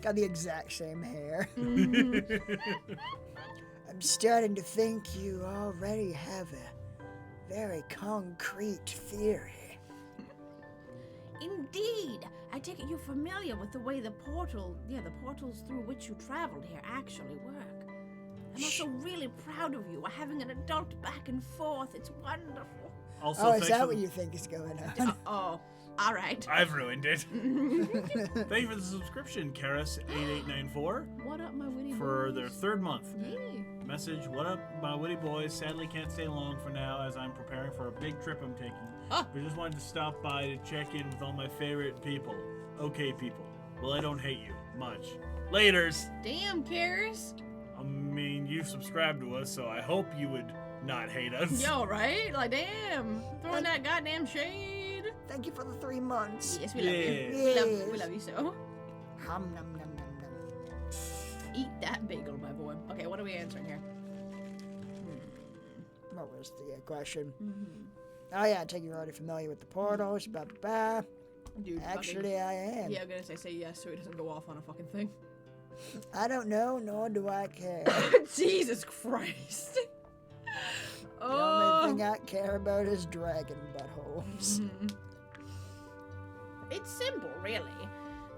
Got the exact same hair. Mhm. I'm starting to think you already have very concrete theory. Indeed. I take it you're familiar with the way the portals through which you traveled here actually work. I'm also really proud of you. We're having an adult back and forth. It's wonderful. Also, Oh, is thanks that for what you think is going on? Oh, all right. I've ruined it. Thank you for the subscription, Karis8894, What up, my witty for boys? their 3rd month. Yay. Message, what up, my witty boys? Sadly can't stay long for now as I'm preparing for a big trip I'm taking. Ah. But just wanted to stop by to check in with all my favorite people. Okay, people. Well, I don't hate you much. Laters! Damn, Karis. I mean, you've subscribed to us, so I hope you would not hate us. Yo, right? Like, damn. Throwing that goddamn shade. Thank you for the 3 months. Yes, we love you. Yes. We love you so. Hum num num num num. Eat that bagel, my boy. Okay, what are we answering here? What was the question? Mm-hmm. Oh yeah, I take you're already familiar with the portals. Blah blah blah. Dude, Actually, I am. yeah, I'm gonna say yes so he doesn't go off on a fucking thing. I don't know, nor do I care. Jesus Christ. The only thing I care about is dragon buttholes. Mhm. It's simple, really.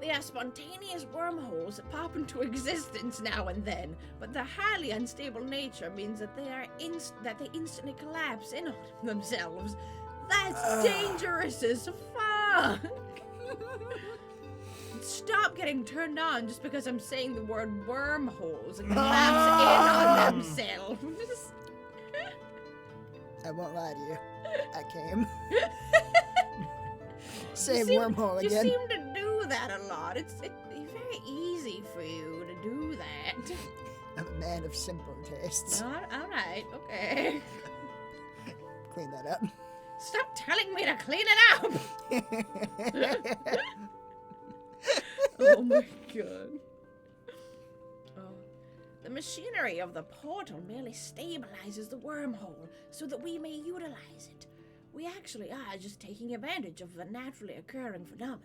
They are spontaneous wormholes that pop into existence now and then, but their highly unstable nature means that they instantly collapse in on themselves. That's dangerous as fuck. Stop getting turned on just because I'm saying the word wormholes and collapse in on themselves. I won't lie to you. I came. Say You seem- wormhole You again. seem to do that a lot. It's very easy for you to do that. I'm a man of simple tastes. All right, okay. Clean that up. Stop telling me to clean it up. Oh my god. Oh. The machinery of the portal merely stabilizes the wormhole so that we may utilize it. We actually are just taking advantage of a naturally occurring phenomenon.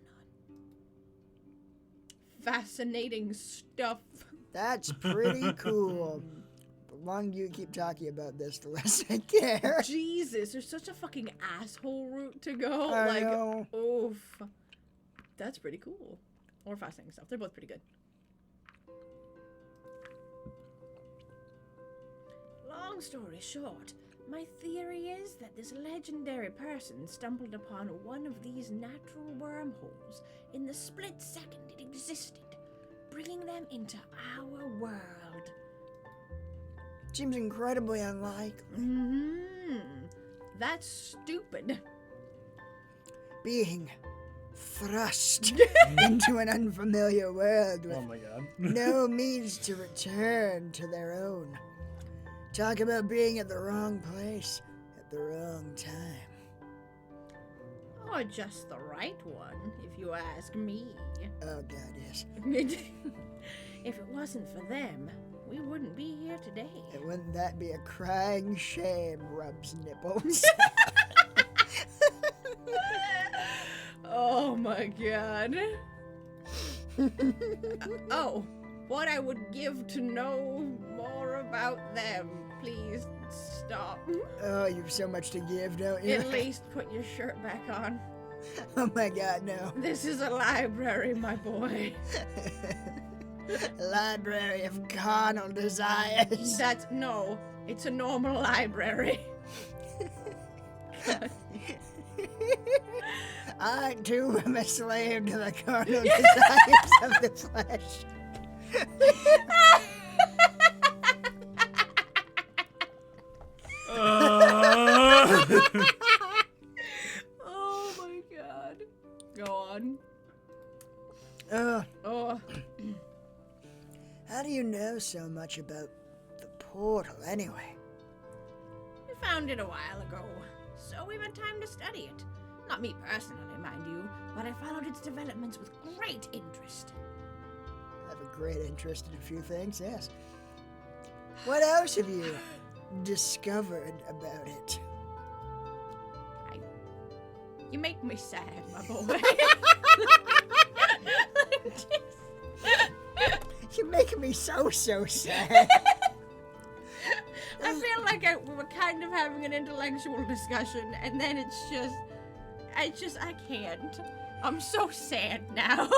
Fascinating stuff. That's pretty cool. The longer you keep talking about this, the less I care. Jesus, there's such a fucking asshole route to go. I know. Oof. That's pretty cool. Or fascinating stuff. They're both pretty good. Long story short, my theory is that this legendary person stumbled upon one of these natural wormholes in the split second it existed, bringing them into our world. Seems incredibly unlikely. Mm-hmm. That's stupid. Being thrust into an unfamiliar world with Oh my god. no means to return to their own. Talk about being at the wrong place at the wrong time. Or just the right one, if you ask me. Oh god, yes. If it wasn't for them, we wouldn't be here today. And wouldn't that be a crying shame, rubs nipples? Oh my god. Oh, what I would give to know more about them. Please stop. Oh, you've so much to give, don't you? At least put your shirt back on. Oh my god, no. This is a library, my boy. Library of carnal desires. No, it's a normal library. I too am a slave to the carnal desires of the flesh. Oh my god. Go on. Oh, Oh. how do you know so much about the portal anyway? We found it a while ago, so we've had time to study it. Not me personally, mind you, but I followed its developments with great interest. I have a great interest in a few things, yes. What else have you discovered about it? You make me sad, my boy. You're making me so sad. I feel like we were kind of having an intellectual discussion, and then I can't. I'm so sad now.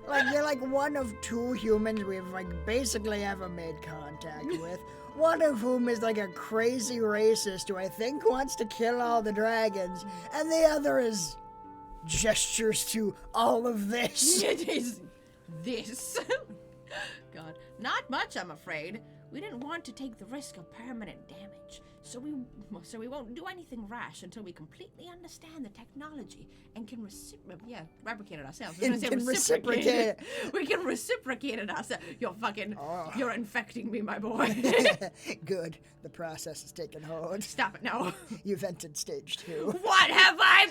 Like, you're like one of two humans we've like basically ever made contact with. One of whom is like a crazy racist who I think wants to kill all the dragons, and the other is gestures to all of this. It is this. God, not much, I'm afraid. We didn't want to take the risk of permanent damage, so we won't do anything rash until we completely understand the technology and can replicate it ourselves. And can reciprocate it. We can reciprocate it ourselves. You're infecting me, my boy. Good. The process is taking hold. Stop it now. You've entered stage 2. What have I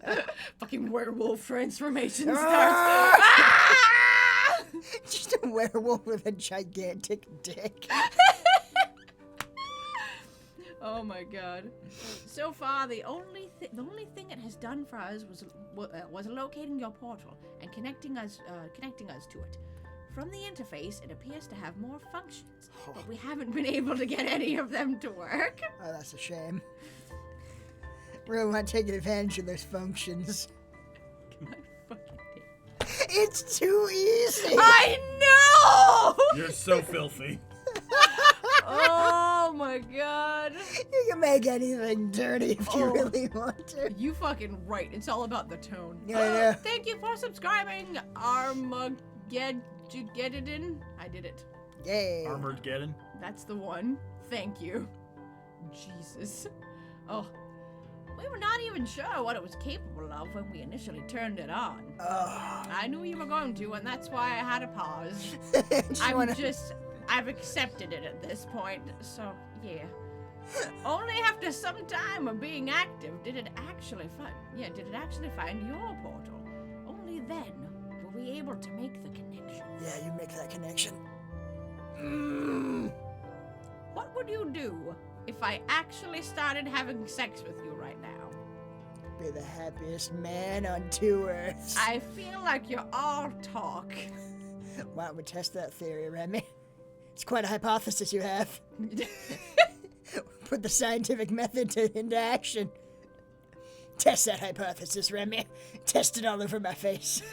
become? Fucking werewolf transformation starts. Just a werewolf with a gigantic dick. Oh my god. So far, the only thing it has done for us was locating your portal and connecting us to it. From the interface, it appears to have more functions, but we haven't been able to get any of them to work. Oh, that's a shame. Really want to take advantage of those functions. God fucking damn. It's too easy. I know! You're so filthy. Oh my god. You can make anything dirty if you really want to. You fucking right. It's all about the tone. Yeah. Thank you for subscribing, Armageddon. I did it. Yay. Armored Geddon. That's the one. Thank you. Jesus. Oh. We were not even sure what it was capable of when we initially turned it on. I knew you were going to, and that's why I had to pause. I've accepted it at this point, so yeah. Only after some time of being active did it actually find your portal. Only then were we able to make the connection. Yeah, you make that connection. What would you do if I actually started having sex with you right now? Be the happiest man on 2 Earths. I feel like you're all talk. Why don't we test that theory, Remy? It's quite a hypothesis you have. Put the scientific method into action. Test that hypothesis, Remy. Test it all over my face.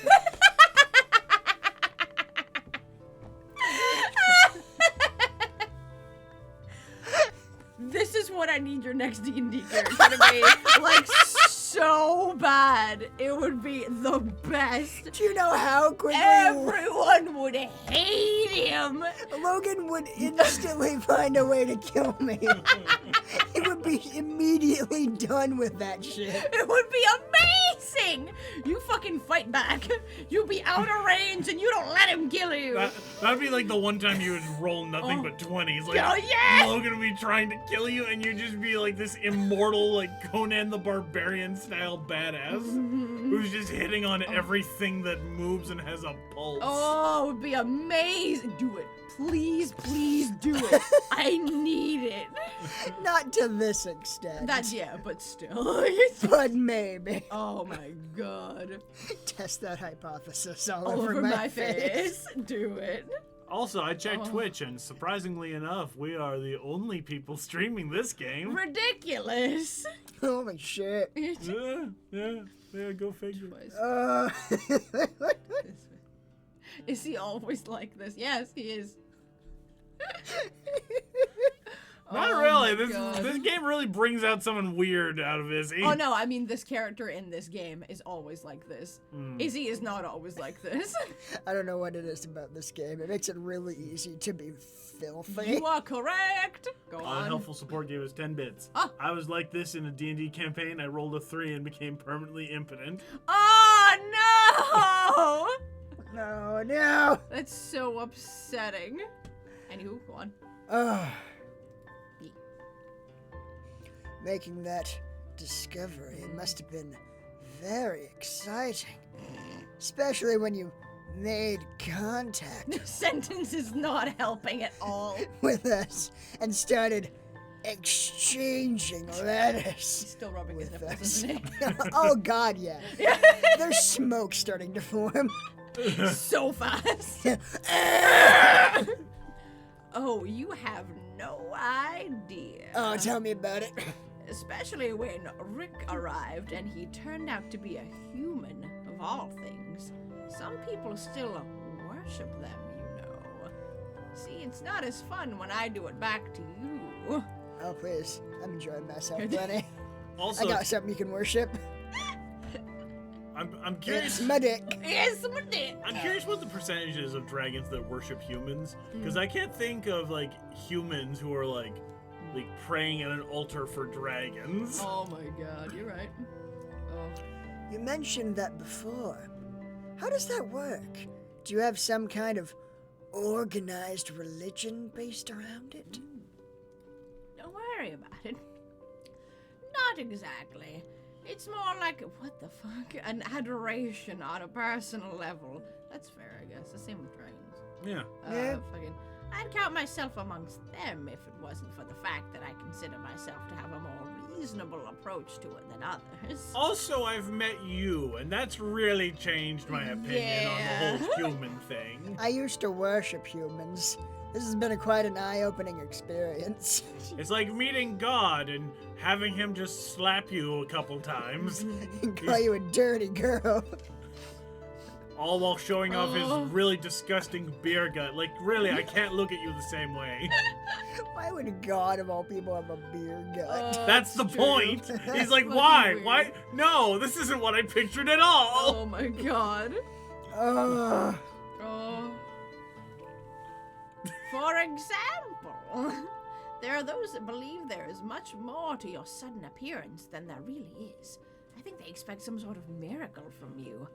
This is what I need your next D&D character to be. Like, so bad. It would be the best. Do you know how quickly Everyone would hate him. Logan would instantly find a way to kill me? He would be immediately done with that shit. It would be amazing. You fucking fight back. You be out of range and you don't let him kill you. That'd be like the one time you would roll nothing but 20s. Like, oh, yeah. Logan would be trying to kill you, and you'd just be like this immortal, like Conan the Barbarian style badass who's just hitting on everything that moves and has a pulse. Oh, it would be amazing. Do it. Please, please do it. I need it. Not to this extent. But still. But maybe. Oh my god. Test that hypothesis all Over my face. Do it. Also, I checked Twitch, and surprisingly enough, we are the only people streaming this game. Ridiculous. Holy shit. Yeah, go figure. Is he always like this? Yes, he is. Not really. This game really brings out someone weird out of Izzy. Oh no, I mean this character in this game is always like this. Izzy is not always like this. I don't know what it is about this game. It makes it really easy to be filthy. You are correct. Go on. Unhelpful support gave us 10 bits. Oh. I was like this in a D&D campaign. I rolled a 3 and became permanently impotent. Oh no! No. That's so upsetting. Anywho, go on. B. Making that discovery must have been very exciting. Especially when you made contact The sentence is not helping at all. with us and started exchanging letters. He's still rubbing his with nipples, us. isn't Oh god, yeah. There's smoke starting to form. he? So fast. Oh, you have no idea. Oh, tell me about it. Especially when Rick arrived and he turned out to be a human, of all things. Some people still worship them, you know. See, it's not as fun when I do it back to you. Oh, please. I'm enjoying myself, buddy. Also, I got something you can worship. I'm curious. It's my dick. Yes, someone did. I'm curious what the percentages of dragons that worship humans, because I can't think of like humans who are like praying at an altar for dragons. Oh my god, you're right. Oh. You mentioned that before. How does that work? Do you have some kind of organized religion based around it? Don't worry about it. Not exactly. It's more like, what the fuck? An adoration on a personal level. That's fair, I guess. The same with dragons. Yeah. Fucking, I'd count myself amongst them if it wasn't for the fact that I consider myself to have a more reasonable approach to it than others. Also, I've met you, and that's really changed my opinion on the whole human thing. I used to worship humans. This has been quite an eye-opening experience. It's like meeting God and having him just slap you a couple times, And call you a dirty girl. all while showing off his really disgusting beer gut. Like, really, I can't look at you the same way. Why would God of all people have a beer gut? That's the true. point. He's like, Fucking why? weird. Why? No, this isn't what I pictured at all. Oh my god. Ugh. Oh. For example, there are those that believe there is much more to your sudden appearance than there really is. I think they expect some sort of miracle from you,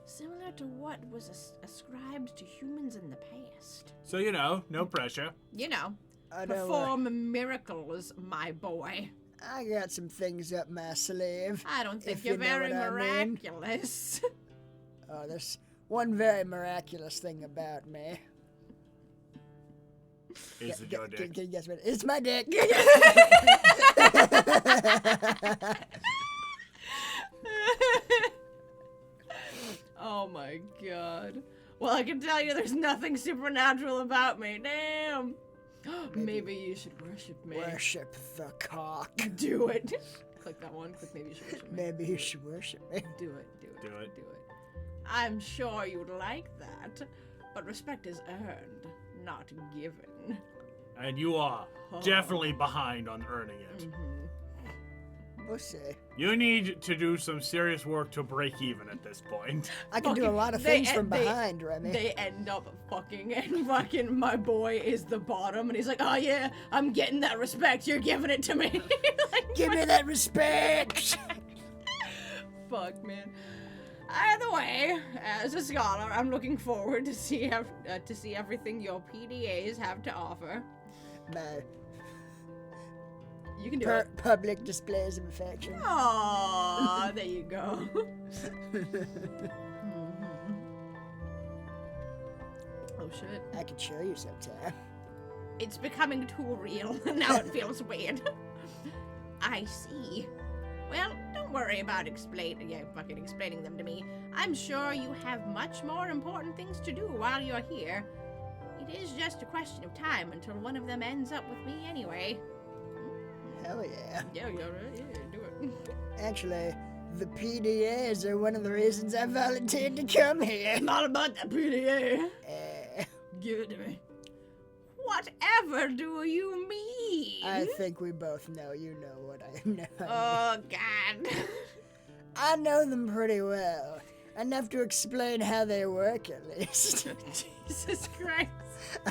similar to what was ascribed to humans in the past. So, you know, no pressure. You know, I know, perform miracles, my boy. I got some things up my sleeve. I don't think If you're you know very what I mean. miraculous. Oh, there's one very miraculous thing about me. Is it your dick? Can you guess what? It's my dick. Oh my god. Well, I can tell you there's nothing supernatural about me. Damn. Maybe you should worship me. Worship the cock. Do it. Click that one. Click maybe you should worship me. Maybe you should worship me. Do it. Do it. Do it. Do it. I'm sure you'd like that, but respect is earned, not given. And you are definitely behind on earning it. We'll see. You need to do some serious work to break even at this point. I can do a Fucking- lot of they- things from they- behind, Remy. They end up fucking, and fucking my boy is the bottom, and he's like, oh yeah, I'm getting that respect, you're giving it to me. Like, Give me that respect. fuck, man. Either way, as a scholar, I'm looking forward to see everything your PDAs have to offer. My You can do it. public displays of affection. Aww, there you go. Oh shit. I could show you sometime. It's becoming too real. Now it feels weird. I see. Well, don't worry about explaining them to me. I'm sure you have much more important things to do while you're here. It is just a question of time until one of them ends up with me anyway. Hell yeah. Yeah, do it. Actually, the PDAs are one of the reasons I volunteered to come here. Not about that PDA. Eh, Give it to me. Whatever do you mean? I think we both know you know what I know. Oh, God. I know them pretty well. Enough to explain how they work, at least. Jesus Christ.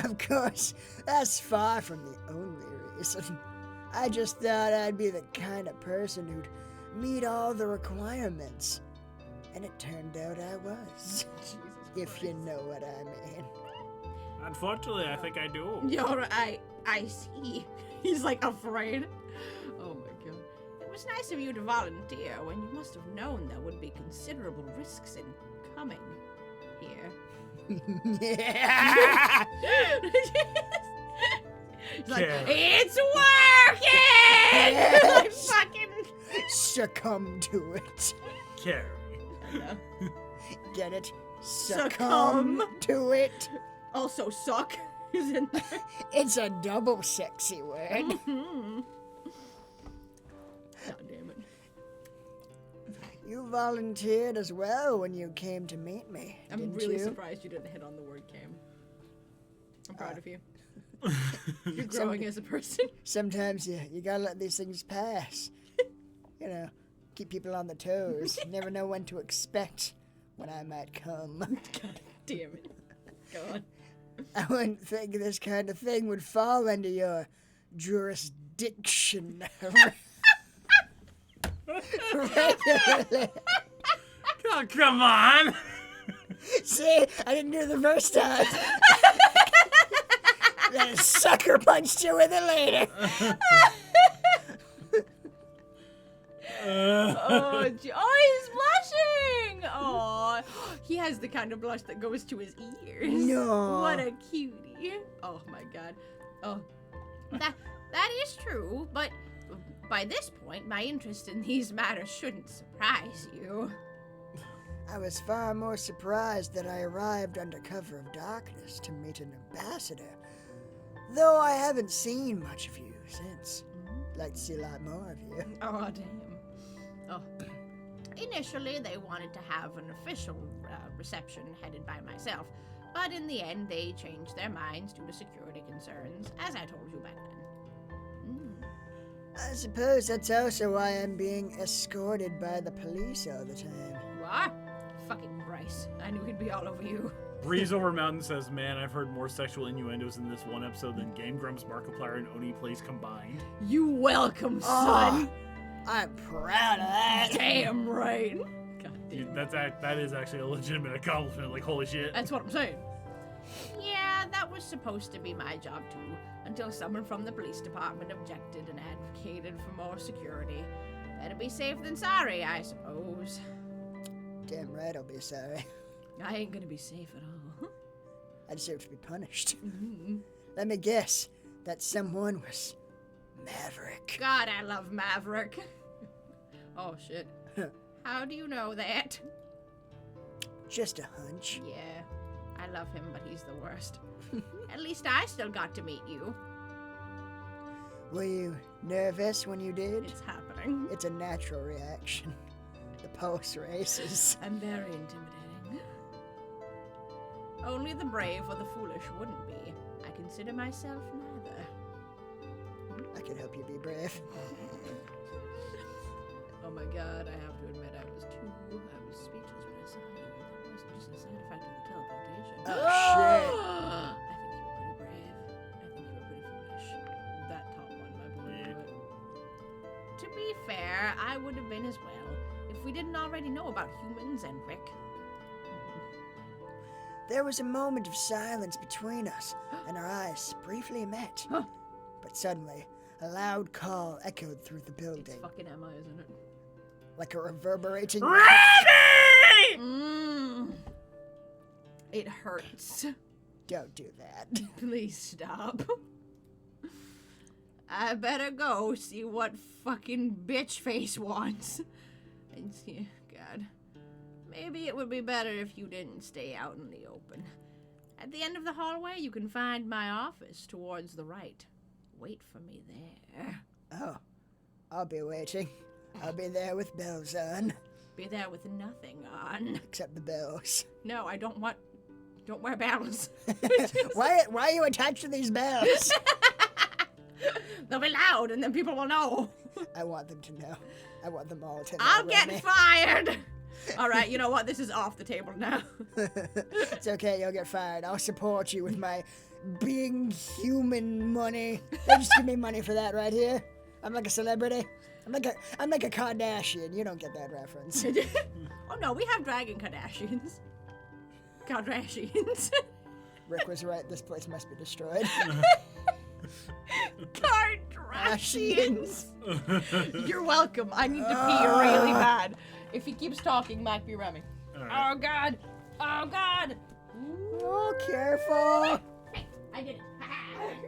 Of course, that's far from the only reason. I just thought I'd be the kind of person who'd meet all the requirements. And it turned out I was. Jesus If you know what I mean. Unfortunately, I think I do. You're, I see. He's like afraid. Oh my god. It was nice of you to volunteer when you must have known there would be considerable risks in coming here. Yeah. He's like, Yeah. it's working! Like fucking. Succumb to it. Carrie. Get it? Succumb. To it. Also suck. is in there. It's a double sexy word. God damn it. You volunteered as well when you came to meet me, I'm didn't really you? surprised you didn't hit on the word cam. I'm proud of you. You're growing as a person. Sometimes you gotta let these things pass. You know, keep people on their toes. You never know when to expect when I might come. God damn it. Go on. I wouldn't think this kind of thing would fall under your jurisdiction. Regularly. Oh, come on! See, I didn't do it the first time. Then sucker punched you with it later. Oh, he's blushing! Oh, he has the kind of blush that goes to his ears. No. What a cutie. Oh my god. Oh, that is true, but by this point, my interest in these matters shouldn't surprise you. I was far more surprised that I arrived under cover of darkness to meet an ambassador. Though I haven't seen much of you since. Like to see a lot more of you. Oh, damn. Oh. Initially, they wanted to have an official reception headed by myself, but in the end, they changed their minds due to security concerns, as I told you back then. I suppose that's also why I'm being escorted by the police all the time. What? Fucking Bryce. I knew he'd be all over you. Breeze Over Mountain says, man, I've heard more sexual innuendos in this one episode than Game Grumps, Markiplier, and Oni Plays combined. You welcome, son. I'm proud of that. Damn right. God damn. That is actually a legitimate accomplishment. Like, holy shit. That's what I'm saying. Yeah, that was supposed to be my job too, until someone from the police department objected and advocated for more security. Better be safe than sorry, I suppose. Damn right I'll be sorry. I ain't gonna be safe at all. I deserve to be punished. Let me guess. That someone was Maverick. God, I love Maverick. Oh, shit. How do you know that? Just a hunch. Yeah, I love him, but he's the worst. At least I still got to meet you. Were you nervous when you did? It's happening. It's a natural reaction. The pulse races. I'm very intimidating. Only the brave or the foolish wouldn't be. I consider myself neither. I can help you be brave. Oh my god, I have to admit I was speechless when I saw you. That wasn't just a side effect of the teleportation. Oh, shit. I think you were pretty brave. I think you were pretty foolish. That top one, my boy. knew it. To be fair, I would have been as well, if we didn't already know about humans and Rick. There was a moment of silence between us, and our eyes briefly met. But suddenly, a loud call echoed through the building. It's fucking Emma, isn't it? Like a reverberating... Ready! It hurts. Don't do that. Please stop. I better go see what fucking bitch face wants. And see, God. Maybe it would be better if you didn't stay out in the open. At the end of the hallway, you can find my office towards the right. Wait for me there. Oh, I'll be waiting. I'll be there with bells on. Be there with nothing on. Except the bells. No, I don't wear bells. Why are you attached to these bells? They'll be loud and then people will know. I want them to know. I want them all to know. I'll get Remy. fired. All right, you know what? This is off the table now. It's okay, you'll get fired. I'll support you with my being human money. They just give me money for that right here. I'm like a celebrity. I'm like a Kardashian. You don't get that reference. Oh no, we have Dragon Kardashians. Kardashians. Rick was right. This place must be destroyed. Kardashians. You're welcome. I need to pee really bad. If he keeps talking, might be Remy. Right. Oh god. Oh god. Oh, careful. Hey, I did it.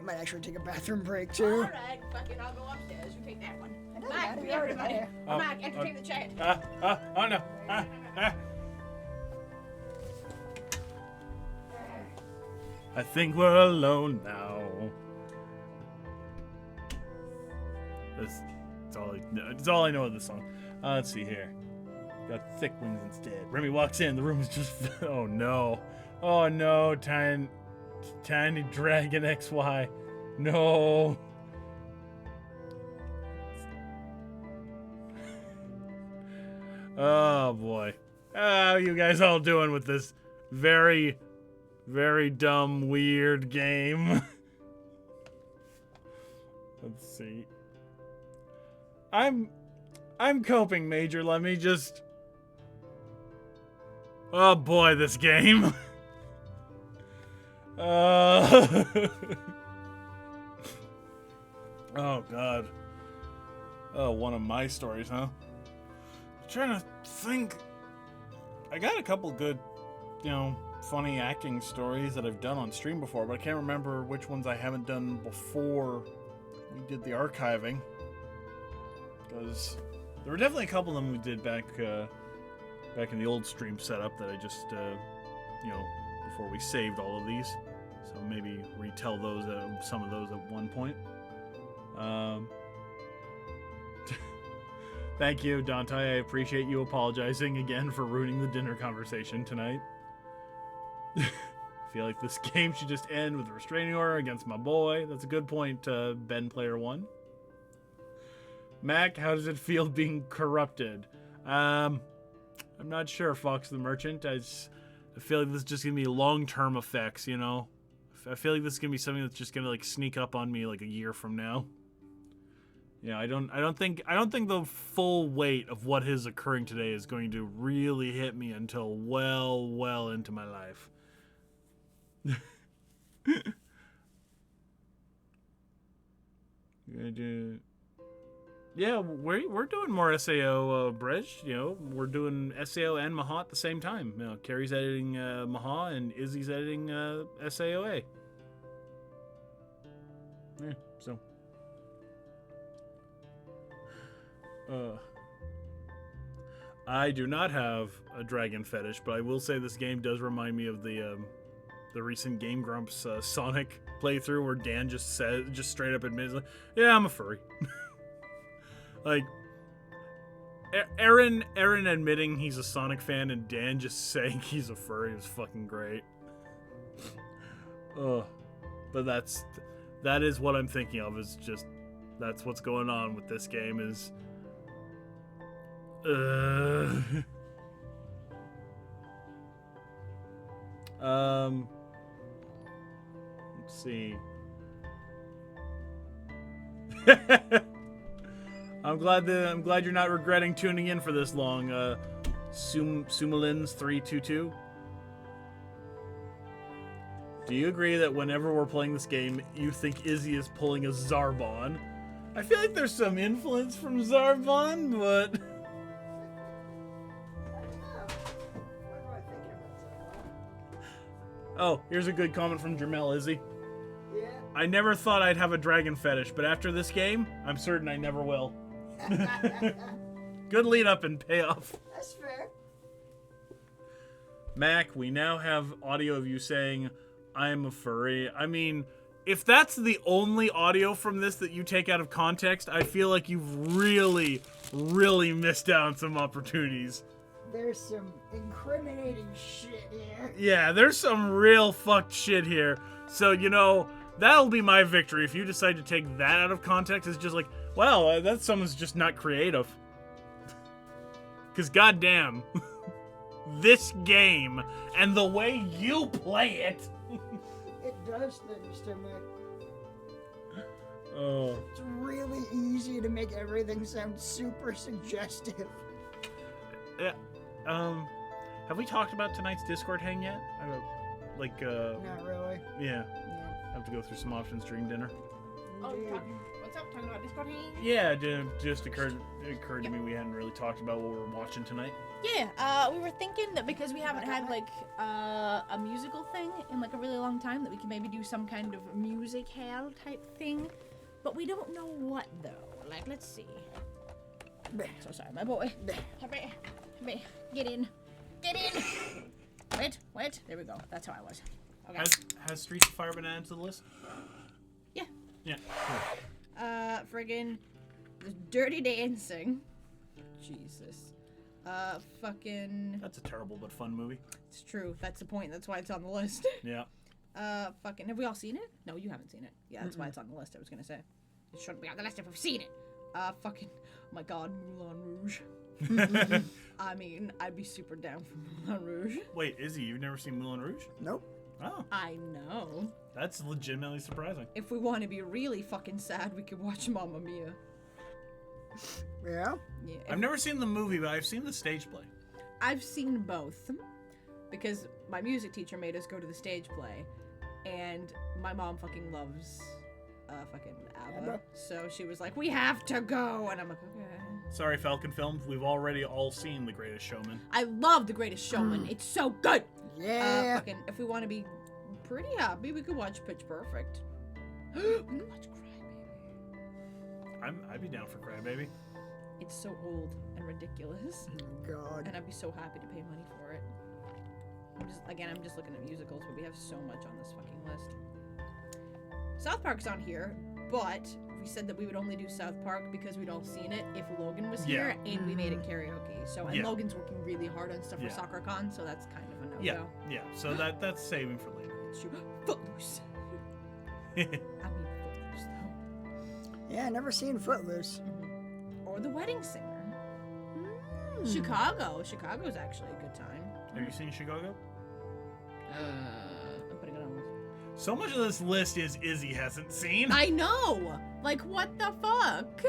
Might actually take a bathroom break too. Alright, fucking I'll go upstairs. You take that one. doesn't Back, matter, you're already everybody. there. Come back, entertain the chat. Oh no. I think we're alone now. That's all I know of this song. Let's see here. Got thick wings instead. Remy walks in. The room is just. Oh no. Oh no. Tiny dragon XY. No. Oh boy. How you guys all doing with this very, very dumb, weird game? Let's see. I'm coping, Major. Let me just. Oh boy, this game. Oh god. Oh, one of my stories, huh? I'm trying to think. I got a couple good, funny acting stories that I've done on stream before, but I can't remember which ones I haven't done before we did the archiving. Because there were definitely a couple of them we did back in the old stream setup that I just, before we saved all of these. So maybe retell those, some of those at one point. Thank you, Dante. I appreciate you apologizing again for ruining the dinner conversation tonight. I feel like this game should just end with a restraining order against my boy. That's a good point, Ben Player 1. Mac, how does it feel being corrupted? I'm not sure, Fox the Merchant. I feel like this is just gonna be long-term effects, I feel like this is gonna be something that's just gonna sneak up on me a year from now. Yeah, I don't think the full weight of what is occurring today is going to really hit me until well into my life. Yeah, we're doing more SAO, Brej. We're doing SAO and Maha at the same time. Carrie's editing Maha and Izzy's editing SAOA. Yeah, so. I do not have a dragon fetish, but I will say this game does remind me of the recent Game Grumps Sonic playthrough where Dan just straight up admits, yeah, I'm a furry. Aaron admitting he's a Sonic fan and Dan just saying he's a furry was fucking great. But that is what I'm thinking of. Is just that's what's going on with this game. Is let's see. I'm glad you're not regretting tuning in for this long, Sumalins322. Do you agree that whenever we're playing this game, you think Izzy is pulling a Zarbon? I feel like there's some influence from Zarbon, but... Oh, here's a good comment from Jermel, Izzy. Yeah. I never thought I'd have a dragon fetish, but after this game, I'm certain I never will. Good lead up and payoff. That's fair. Mac, we now have audio of you saying, I'm a furry. I mean, if that's the only audio from this that you take out of context, I feel like you've really, really missed out on some opportunities. There's some incriminating shit here. Yeah, there's some real fucked shit here. So, that'll be my victory. If you decide to take that out of context, it's just like, well, that someone's just not creative. Because goddamn, this game and the way you play it. It does things to me. Oh. It's really easy to make everything sound super suggestive. Yeah. Have we talked about tonight's Discord hang yet? Not really. Yeah. No. Have to go through some options during dinner. Oh, Indeed. what's up? Talking about Discord hanging? Yeah, it just occurred to me we hadn't really talked about what we're watching tonight. Yeah, we were thinking that because we haven't had a musical thing in a really long time, that we could maybe do some kind of musical type thing, but we don't know what though. Let's see. So sorry, my boy. Get in. Wait. There we go. That's how I was. Okay. Has Streets of Fire been added to the list? Yeah. Yeah. Friggin' Dirty Dancing. Jesus. Fucking. That's a terrible but fun movie. It's true. That's the point. That's why it's on the list. Yeah. Fucking. Have we all seen it? No, you haven't seen it. Yeah, that's why it's on the list. I was gonna say. It shouldn't be on the list if we've seen it. Fucking. Oh my God, Moulin Rouge. I mean, I'd be super down for Moulin Rouge. Wait, Izzy, you've never seen Moulin Rouge? Nope. Oh, I know. that's legitimately surprising. If we want to be really fucking sad, we could watch Mamma Mia. Yeah. Yeah. I've never seen the movie, but I've seen the stage play. I've seen both because my music teacher made us go to the stage play, and my mom fucking loves fucking ABBA. So she was like, "We have to go," and I'm like, "Okay." Sorry, Falcon Films, we've already all seen The Greatest Showman. I love The Greatest Showman. It's so good. Yeah. Fucking, if we want to be pretty happy, we could watch Pitch Perfect. We could watch Cry Baby. I'd be down for Crybaby. It's so old and ridiculous, Oh, God. and I'd be so happy to pay money for it. I'm just looking at musicals, but we have so much on this fucking list. South Park's on here, but we said that we would only do South Park because we'd all seen it if Logan was here, and we made it karaoke. So, and Yeah. Logan's working really hard on stuff Yeah. for SoccerCon, so that's kind of a no-go. Yeah. So that's saving for later. It's true. Footloose. I mean, Footloose, though. Yeah, never seen Footloose. Or The Wedding Singer. Chicago's actually a good time. Have you seen Chicago? I'm putting it on. So much of this list is Izzy hasn't seen. I know! Like, what the fuck?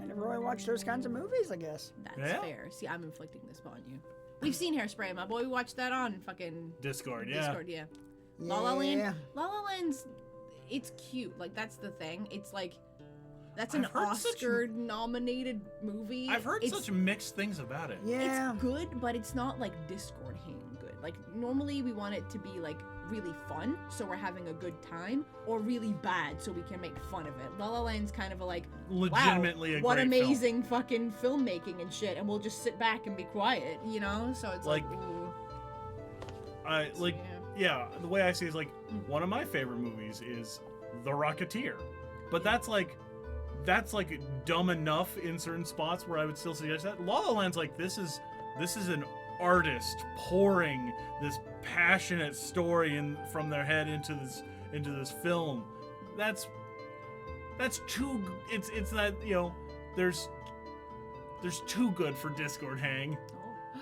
I never really watched those kinds of movies, I guess. That's Yeah. fair. See, I'm inflicting this upon you. We've seen Hairspray, my boy. We watched that on fucking Discord, yeah. Discord, yeah. Yeah. La La Land. La La Land's, it's cute. Like, that's the thing. It's like, that's an I've heard such- Oscar-nominated movie. I've heard It's- such mixed things about it. Yeah. It's good, but it's not like Discord hang good. Like, normally we want it to be like really fun, so we're having a good time, or really bad, so we can make fun of it. La La Land's kind of a like, Legitimately wow, a what great amazing fucking filmmaking and shit, and we'll just sit back and be quiet, you know? So it's like, Like, ooh. Yeah, the way I see it is like one of my favorite movies is The Rocketeer. But that's like dumb enough in certain spots where I would still suggest that. La La Land's like this is an artist pouring this passionate story from their head into this film. That's too it's that, you know, there's too good for Discord hang.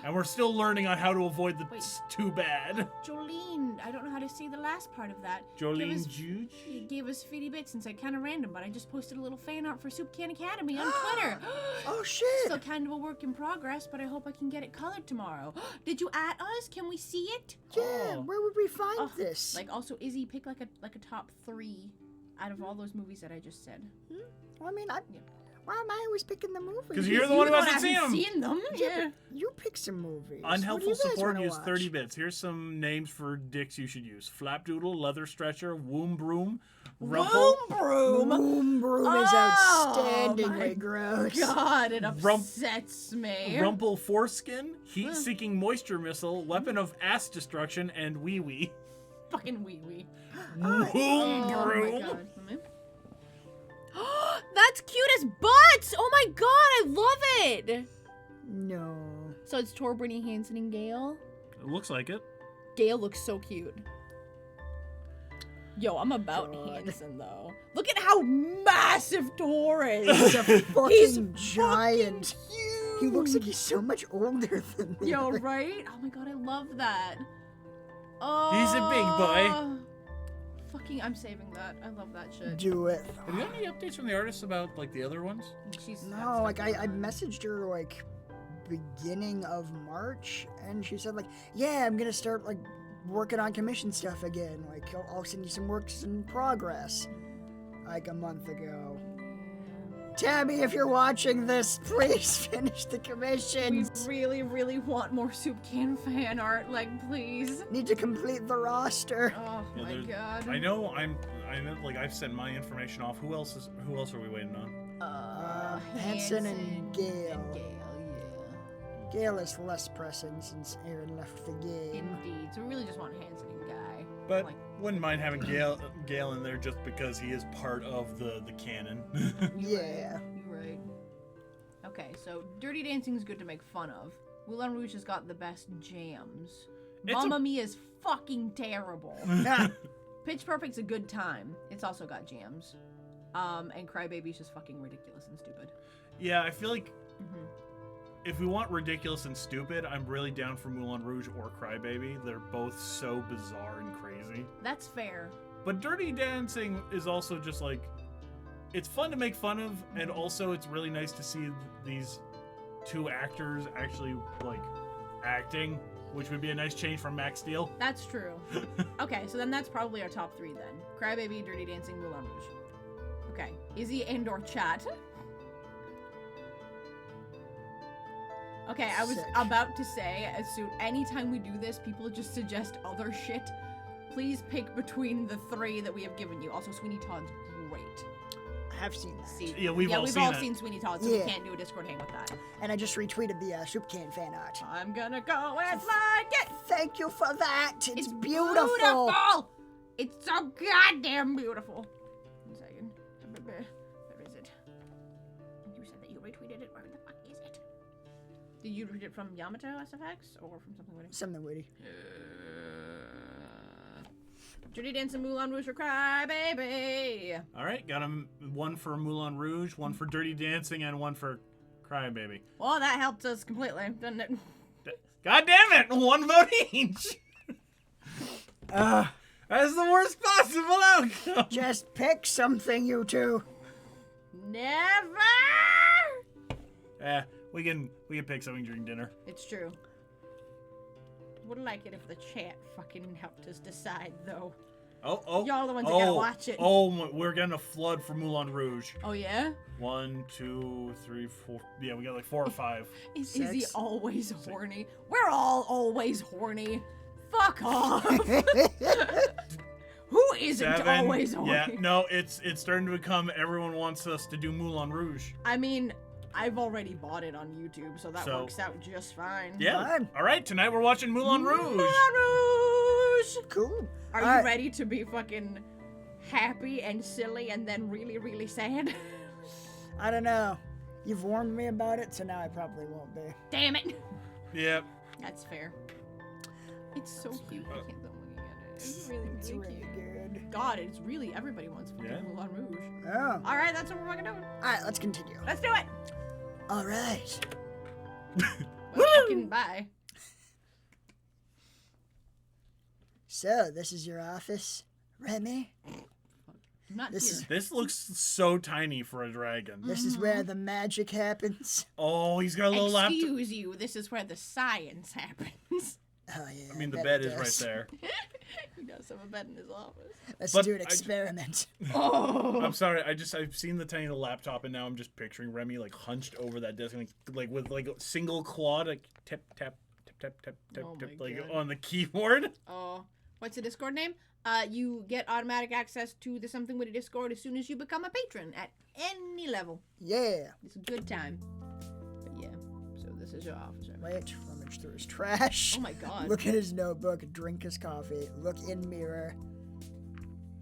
And we're still learning on how to avoid the Wait. too bad. Jolene, I don't know how to say the last part of that. Jolene Juge? You gave us 50 bits and said kind of random, but I just posted a little fan art for Soup Can Academy on Twitter. Oh, shit. Still kind of a work in progress, but I hope I can get it colored tomorrow. Did you add us? Can we see it? Yeah, Oh. where would we find Oh, this? Like, also, Izzy, pick like a top 3 out of all those movies that I just said. Well, I mean, Yeah. why am I always picking the movies? 'Cause you're the one who You hasn't haven't seen them. Yeah. You pick some movies. Unhelpful What do you guys support wanna use watch? 30 bits. Here's some names for dicks you should use. Flapdoodle, Leather Stretcher, Womb Broom, Rumple, Boom Broom is Oh, outstandingly my gross. God, it upsets me. Rumple Foreskin, Heat-Seeking Moisture Missile, Weapon of Ass Destruction, and Wee Wee. Fucking wee wee. Womb Oh my Broom. God. That's cute as butts! Oh my God, I love it! No. So it's Tor, Brittany, Hansen, and Gail. It looks like it. Gail looks so cute. Yo, I'm about God. Hansen though. Look at how massive Tor is. He's a fucking He's giant. fucking huge. He looks like he's so much older than me. Yo, right? Oh my God, I love that. Oh. He's a big boy. Fucking, I'm saving that. I love that shit. Do it. Have you got any updates from the artists about, like, the other ones? She's No, like I messaged her like beginning of March, and she said like, yeah, I'm gonna start like working on commission stuff again. Like I'll send you some works in progress. Like a month ago. Tabby, if you're watching this, please finish the We commissions. really, really want more Soup Can fan art. Like, please. Need to complete the roster. Oh Yeah, my there's- God. I know like I've sent my information off. Who else are we waiting on? Hansen and Gail. Gail, Gail is less pressing since Aaron left the yeah. game. Indeed. So we really just want Hansen and Guy. But Like, Wouldn't mind having Gale in there just because he is part of the canon. Yeah. You're right. Okay, so Dirty Dancing's good to make fun of. Moulin Rouge has got the best jams. Mamma Mia's fucking terrible. Pitch Perfect's a good time. It's also got jams. And Crybaby's just fucking ridiculous and stupid. Yeah, I feel like if we want ridiculous and stupid, I'm really down for Moulin Rouge or Crybaby. They're both so bizarre and crazy. That's fair. But Dirty Dancing is also just like, it's fun to make fun of, and also it's really nice to see these two actors actually like acting, which would be a nice change from Max Steel. That's true. Okay, so then that's probably our top 3 then. Crybaby, Dirty Dancing, Moulin Rouge. Okay, Izzy and or chat. Okay, I was about to say, anytime we do this, people just suggest other shit. Please pick between the 3 that we have given you. Also, Sweeney Todd's great. I have seen that. See, Yeah, we've all seen Sweeney Todd, so we can't do a Discord hang with that. And I just retweeted the soup can fan art. I'm gonna go and like it. Thank you for that. It's beautiful. Beautiful. It's so goddamn beautiful. 1 second. Where is it? You said that you retweeted it. Where the fuck is it? Did you read it from Yamato SFX or from something witty? Something witty. Dirty Dancing, Moulin Rouge, or Crybaby. All right, got him one for Moulin Rouge, one for Dirty Dancing, and one for Crybaby. Well, that helped us completely, didn't it? God damn it! 1 vote each. That's the worst possible outcome. Just pick something, you two. Never. We can pick something during dinner. It's true. Would like it if the chat fucking helped us decide, though. Oh. Y'all the ones that gotta watch it. Oh, we're getting a flood for Moulin Rouge. Oh, yeah? 1, 2, 3, 4. Yeah, we got like 4 or 5. Is he always horny? We're all always horny. Fuck off. Who isn't 7. always horny? Yeah, no, it's starting to become everyone wants us to do Moulin Rouge. I mean, I've already bought it on YouTube, so that works out just fine. Yeah. Fun. All right, tonight we're watching Moulin Rouge. Moulin Rouge! Cool. Are you ready to be fucking happy and silly and then really, really sad? I don't know. You've warned me about it, so now I probably won't be. Damn it. Yep. That's fair. It's so cute. I can't stop looking at it. It's really, It's really really cute. good. God, it's really everybody wants fucking Moulin Rouge. Oh. All right, that's what we're fucking doing. All right, let's continue. Let's do it. All right. Well, fucking bye. So, this is your office, Remy? I'm not This here. This looks so tiny for a dragon. This is where the magic happens? Oh, he's got a little laptop. Excuse you, this is where the science happens. Oh, yeah. I mean, the bet bed it is right does. there. He does have a bed in his office. Let's But do an I experiment. Oh! I'm sorry. I've seen the tiny little laptop, and now I'm just picturing Remy like hunched over that desk, and, like with like a single claw, like tap tap tap tap tap tap Oh tap, my like God. on the keyboard. Oh. What's the Discord name? You get automatic access to the Something Witty Discord as soon as you become a patron at any level. Yeah. It's a good time. But yeah, so this is your office. Right? Wait, rummage through his trash. Oh my God. Look at his notebook, drink his coffee, look in mirror,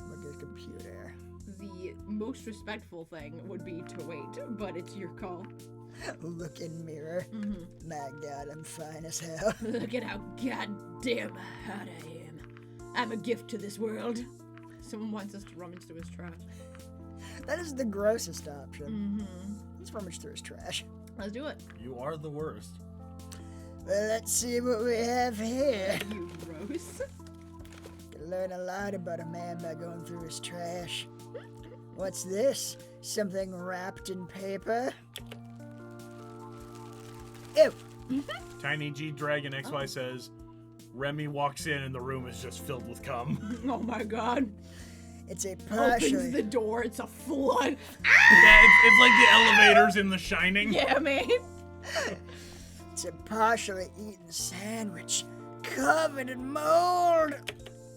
look at his computer. The most respectful thing would be to wait, but it's your call. Look in mirror. Mm-hmm. My God, I'm fine as hell. Look at how goddamn hot I am. I'm a gift to this world. Someone wants us to rummage through his trash. That is the grossest option. Mm-hmm. Let's rummage through his trash. Let's do it. You are the worst. Well, let's see what we have here. You gross. Can learn a lot about a man by going through his trash. What's this? Something wrapped in paper? Ew! Tiny G Dragon XY says, Remy walks in and the room is just filled with cum. Oh my God. It's a Opens partially... the door, it's a flood. Yeah, it's like the elevators in The Shining. Yeah, man. It's a partially eaten sandwich covered in mold.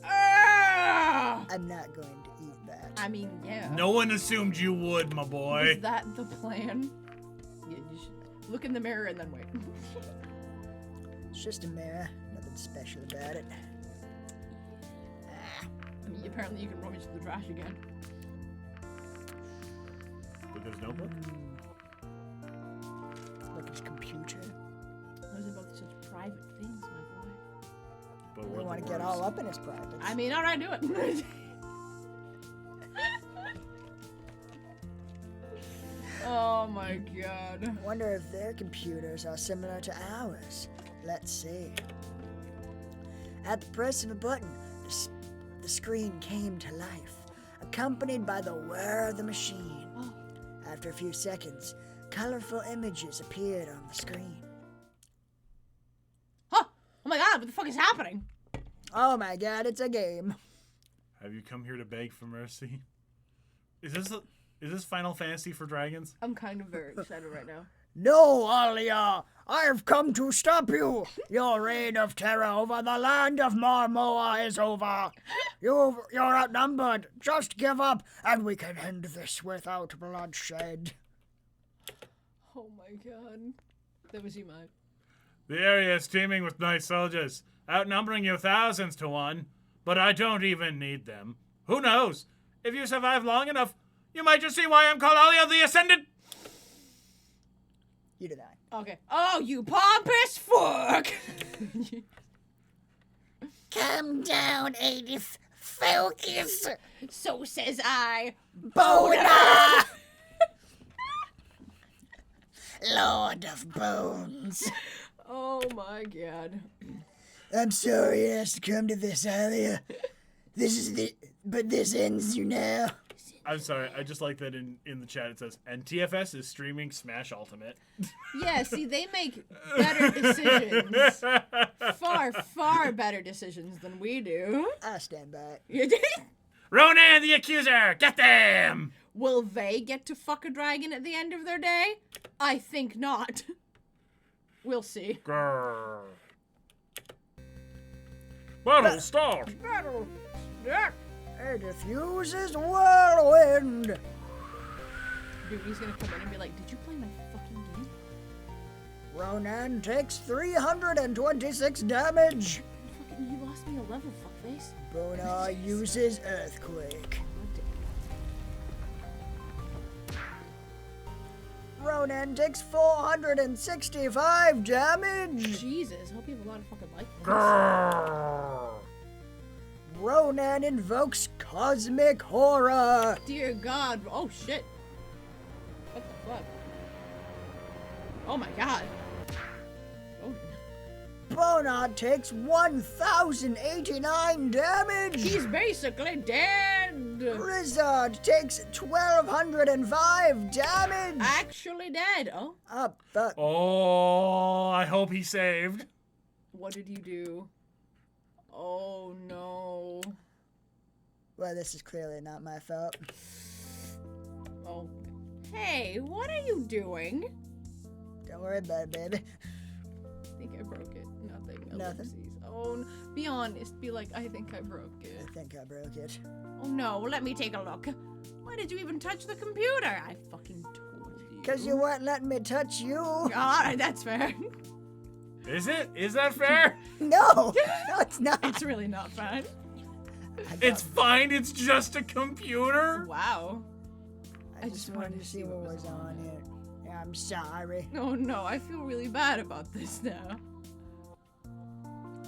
Ah! I'm not going to eat that. I mean, yeah. No one assumed you would, my boy. Is that the plan? Yeah, you should look in the mirror and then wait. It's just a mirror. Nothing special about it. I'm apparently you can rummage through the trash again. Because notebook? Look at his computer. Those are both such private things, my boy. But We want to get all up in his privates. I mean, alright, do it. Oh my god. Wonder if their computers are similar to ours. Let's see. At the press of a button, the screen came to life, accompanied by the whir of the machine. Oh. After a few seconds, colorful images appeared on the screen. Huh! Oh my god, what the fuck is happening? Oh my god, it's a game. Have you come here to beg for mercy? Is this Final Fantasy for dragons? I'm kind of very excited right now. No, Alia! I've come to stop you! Your reign of terror over the land of Marmoa is over! You're outnumbered! Just give up, and we can end this without bloodshed. Oh my god. That was you, Mike. The area is teeming with nice soldiers, outnumbering you thousands to one. But I don't even need them. Who knows? If you survive long enough, you might just see why I'm called Alia the Ascended! You did that. Okay. Oh, you pompous fuck! Calm down, Edith. Focus. So says I. Boner! Lord of Bones. Oh my god. I'm sorry it has to come to this, Alia. But this ends you now. I'm sorry, I just like that in the chat it says, and TFS is streaming Smash Ultimate. Yeah, see, they make better decisions. Far, far better decisions than we do. I stand by it. You did? Ronan the Accuser! Get them! Will they get to fuck a dragon at the end of their day? I think not. We'll see. Grrr. Battle start! Battle. Yeah. Edith uses whirlwind. Dude, he's gonna come in and be like, did you play my fucking game? Ronan takes 326 damage. Fucking, you lost me a level, fuckface. Bonar uses earthquake. Ronan takes 465 damage. Jesus, hope you have a lot of fucking life points. Grrr. Ronan invokes cosmic horror. Dear God. Oh, shit. What the fuck? Oh my god. Oh. Bonar takes 1,089 damage. He's basically dead. Grizzard takes 1,205 damage. Actually dead. Oh. Fuck. Oh, I hope he saved. What did you do? Oh no. Well, this is clearly not my fault. Oh. Hey, what are you doing? Don't worry about it, baby. I think I broke it. Nothing. Nothing? Ellipses. Oh, be honest. Be like, I think I broke it. I think I broke it. Oh no, let me take a look. Why did you even touch the computer? I fucking told you. Because you weren't letting me touch you. Alright, that's fair. Is it? Is that fair? No, no, it's not. It's really not fun. It's fine, it's just a computer. Wow. I just wanted to see what was on it. Yeah, I'm sorry. Oh no, I feel really bad about this now.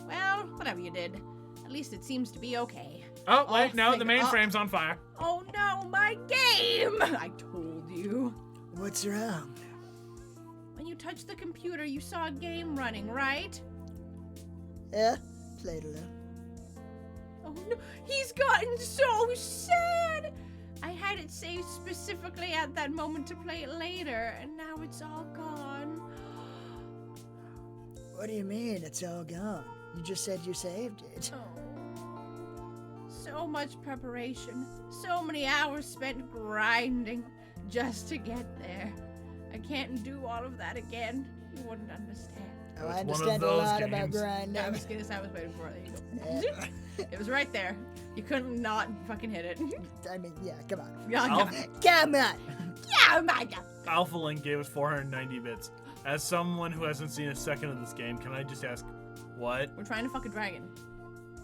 Well, whatever you did. At least it seems to be okay. Oh, wait, Oh, no, thank- the mainframe's on fire. Oh no, my game! I told you. What's wrong? When you touched the computer, you saw a game running, right? Yeah, played a little. Oh no, he's gotten so sad! I had it saved specifically at that moment to play it later, and now it's all gone. What do you mean it's all gone? You just said you saved it. Oh. So much preparation, so many hours spent grinding just to get there. I can't do all of that again. You wouldn't understand. Oh, It's I one of understand a those lot about games. grinding. I was waiting for it. There you go. It was right there. You couldn't not fucking hit it. I mean, yeah, come on. Yeah, Alpha, Come on. yeah, my God. Alpha Link gave us 490 bits. As someone who hasn't seen a second of this game, can I just ask, what? We're trying to fuck a dragon.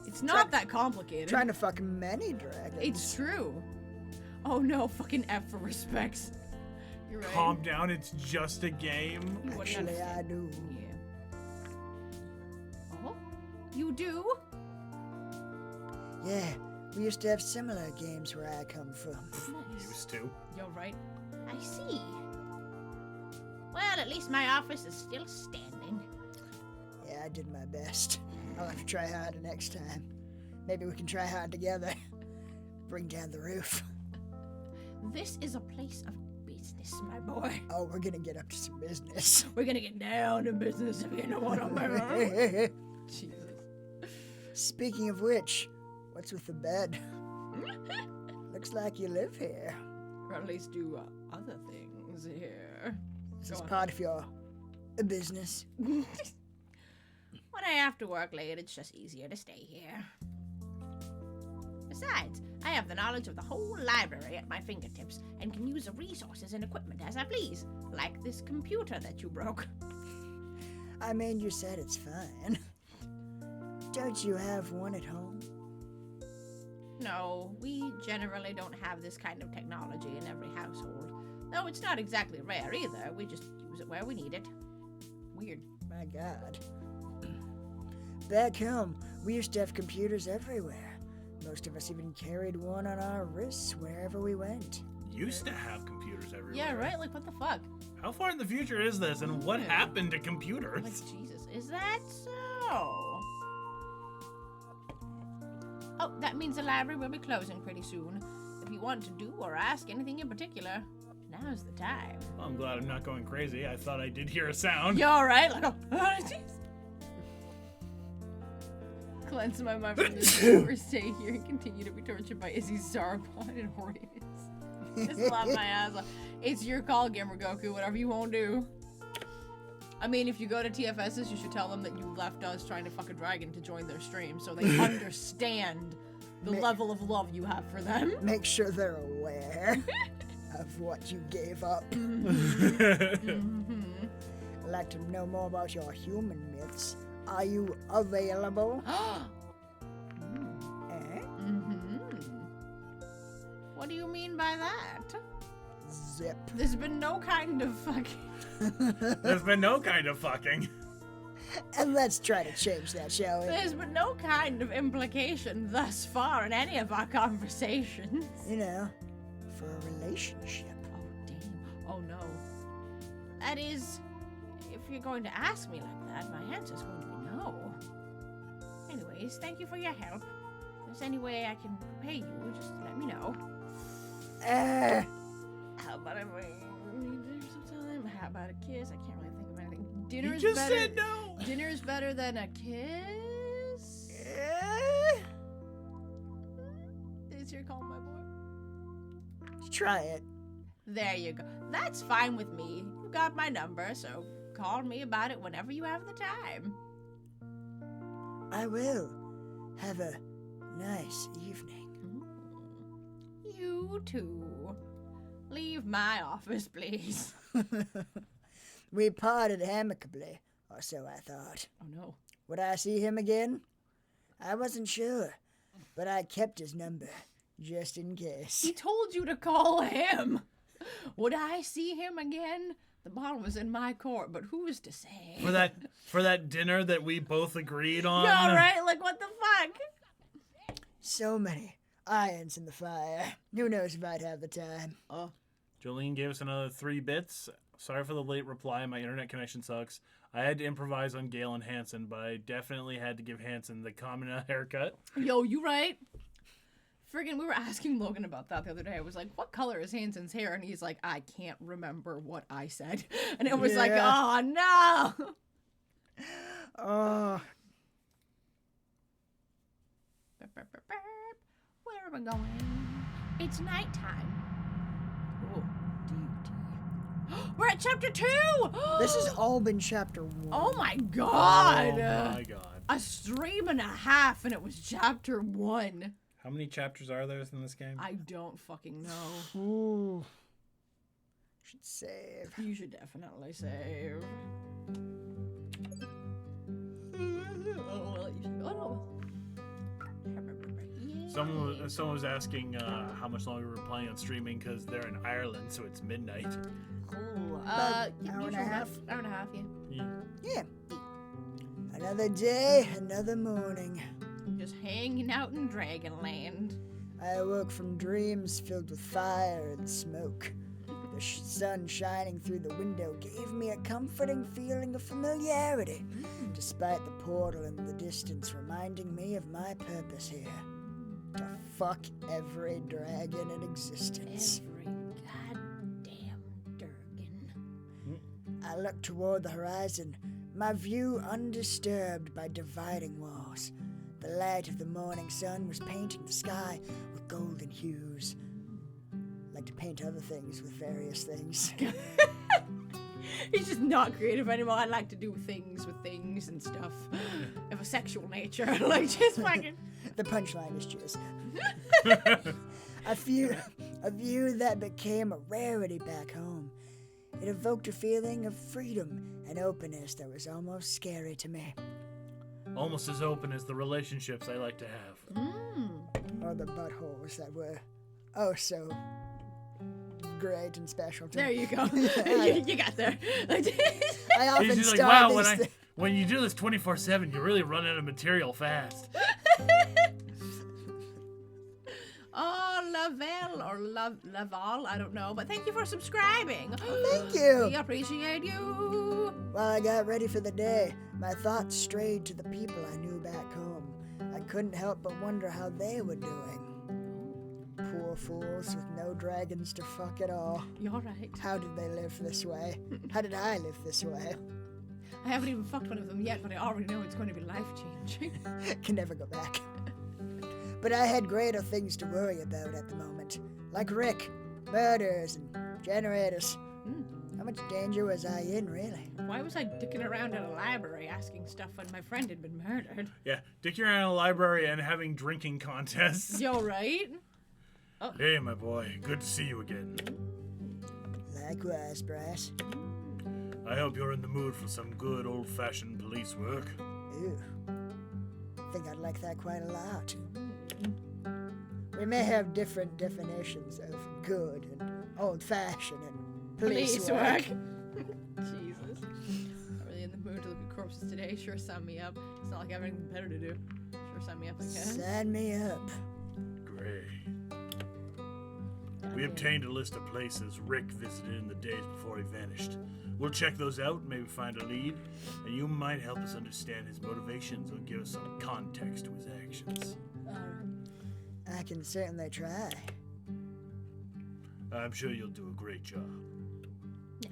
It's not that complicated. Trying to fuck many dragons. It's true. Oh no, fucking F for respects. You're right. Calm down, it's just a game. You wouldn't Actually, have- I do. Yeah. Oh? You do? Yeah, we used to have similar games where I come from. Nice. Used to. You're right. I see. Well, at least my office is still standing. Yeah, I did my best. I'll have to try harder next time. Maybe we can try hard together. Bring down the roof. This is a place of business, my boy. Oh, we're gonna get up to some business. We're gonna get down to business if you know what I mean. Jesus. Speaking of which, what's with the bed? Looks like you live here. Or at least do other things here. Is Go this on. part of your business? When I have to work late, it's just easier to stay here. Besides, I have the knowledge of the whole library at my fingertips and can use the resources and equipment as I please, like this computer that you broke. I mean, you said it's fine. Don't you have one at home? No, we generally don't have this kind of technology in every household. Though it's not exactly rare either, we just use it where we need it. Weird. My God. Back home, we used to have computers everywhere. Most of us even carried one on our wrists wherever we went. Used to have computers everywhere. Yeah, right? Like, what the fuck? How far in the future is this, and what Yeah. happened to computers? Like, Jesus, is that so? Oh, that means the library will be closing pretty soon. If you want to do or ask anything in particular, now's the time. Well, I'm glad I'm not going crazy. I thought I did hear a sound. You alright? Like, oh, jeez. Cleanse my mind from this or stay here and continue to be tortured by Izzy's Zarpon and Horus. Just laugh my ass off. It's your call, Gamer Goku, whatever you won't do. I mean, if you go to TFS's, you should tell them that you left us trying to fuck a dragon to join their stream so they understand the level of love you have for them. Make sure they're aware of what you gave up. Mm-hmm. I'd like to know more about your human myths. Are you available? Mm-hmm. What do you mean by that? Zip. There's been no kind of fucking... There's been no kind of fucking. And let's try to change that, shall we? There's been no kind of implication thus far in any of our conversations. You know, for a relationship. Oh, damn. Oh, no. That is... If you're going to ask me like that, my answer's going to be no. Anyways, thank you for your help. If there's any way I can repay you, just let me know. How about a sometime? How about a kiss? I can't really think of anything. You Dinner's just better. said no. Dinner's better than a kiss. Is your call, my boy? Try it. There you go. That's fine with me. You got my number, so call me about it whenever you have the time. I will. Have a nice evening. You too. Leave my office, please. We parted amicably, or so I thought. Oh no. Would I see him again? I wasn't sure, but I kept his number, just in case. He told you to call him. Would I see him again? The ball was in my court, but who's to say? For that dinner that we both agreed on. Yeah, right? Like, what the fuck? So many irons in the fire. Who knows if I'd have the time. Oh. Jolene gave us another 3 bits. Sorry for the late reply. My internet connection sucks. I had to improvise on Gale and Hanson, but I definitely had to give Hanson the common haircut. Yo, you right? Friggin', we were asking Logan about that the other day. I was like, what color is Hanson's hair? And he's like, I can't remember what I said. And it was like, oh, no. Oh, Where are we going? It's nighttime. Oh, duty. We're at chapter 2! this has all been chapter 1. Oh my god! Oh my god. A stream and a half, and it was chapter 1. How many chapters are there in this game? I don't fucking know. Ooh. Should save. You should definitely save. Oh, well, you should. Oh, no. Someone was asking how much longer we were planning on streaming because they're in Ireland, so it's midnight. Cool. About hour and a half. Hour and a half, yeah. Yeah. Another day, another morning. Just hanging out in Dragonland. I awoke from dreams filled with fire and smoke. The sun shining through the window gave me a comforting feeling of familiarity, despite the portal in the distance reminding me of my purpose here. To fuck every dragon in existence. Every goddamn Durgan. I looked toward the horizon, my view undisturbed by dividing walls. The light of the morning sun was painting the sky with golden hues. Like to paint other things with various things. He's just not creative anymore. I like to do things with things and stuff of a sexual nature. Like, just fucking... The punchline is just... a view that became a rarity back home. It evoked a feeling of freedom and openness that was almost scary to me. Almost as open as the relationships I like to have. Or the buttholes that were oh so great and special to There me. you go. you got there. I often He's just like, start wow, these when you do this 24/7, you really run out of material fast. Oh, Lavelle or Laval, I don't know, but thank you for subscribing. Thank you. We appreciate you. While I got ready for the day, my thoughts strayed to the people I knew back home. I couldn't help but wonder how they were doing. Poor fools with no dragons to fuck at all. You're right. How did they live this way? How did I live this way? I haven't even fucked one of them yet, but I already know it's going to be life-changing. Can never go back. But I had greater things to worry about at the moment. Like Rick, murders, and generators. How much danger was I in, really? Why was I dicking around in a library asking stuff when my friend had been murdered? Yeah, dicking around in a library and having drinking contests. You're right. Hey, my boy, good to see you again. Likewise, Brass. I hope you're in the mood for some good old-fashioned police work. Ew. I think I'd like that quite a lot. We may have different definitions of good and old-fashioned and police work. Jesus. Not really in the mood to look at corpses today. Sure, sign me up. It's not like I have anything better to do. Sure, sign me up again. Sign me up. Great. We obtained a list of places Rick visited in the days before he vanished. We'll check those out and maybe find a lead, and you might help us understand his motivations or give us some context to his actions. I can certainly try. I'm sure you'll do a great job.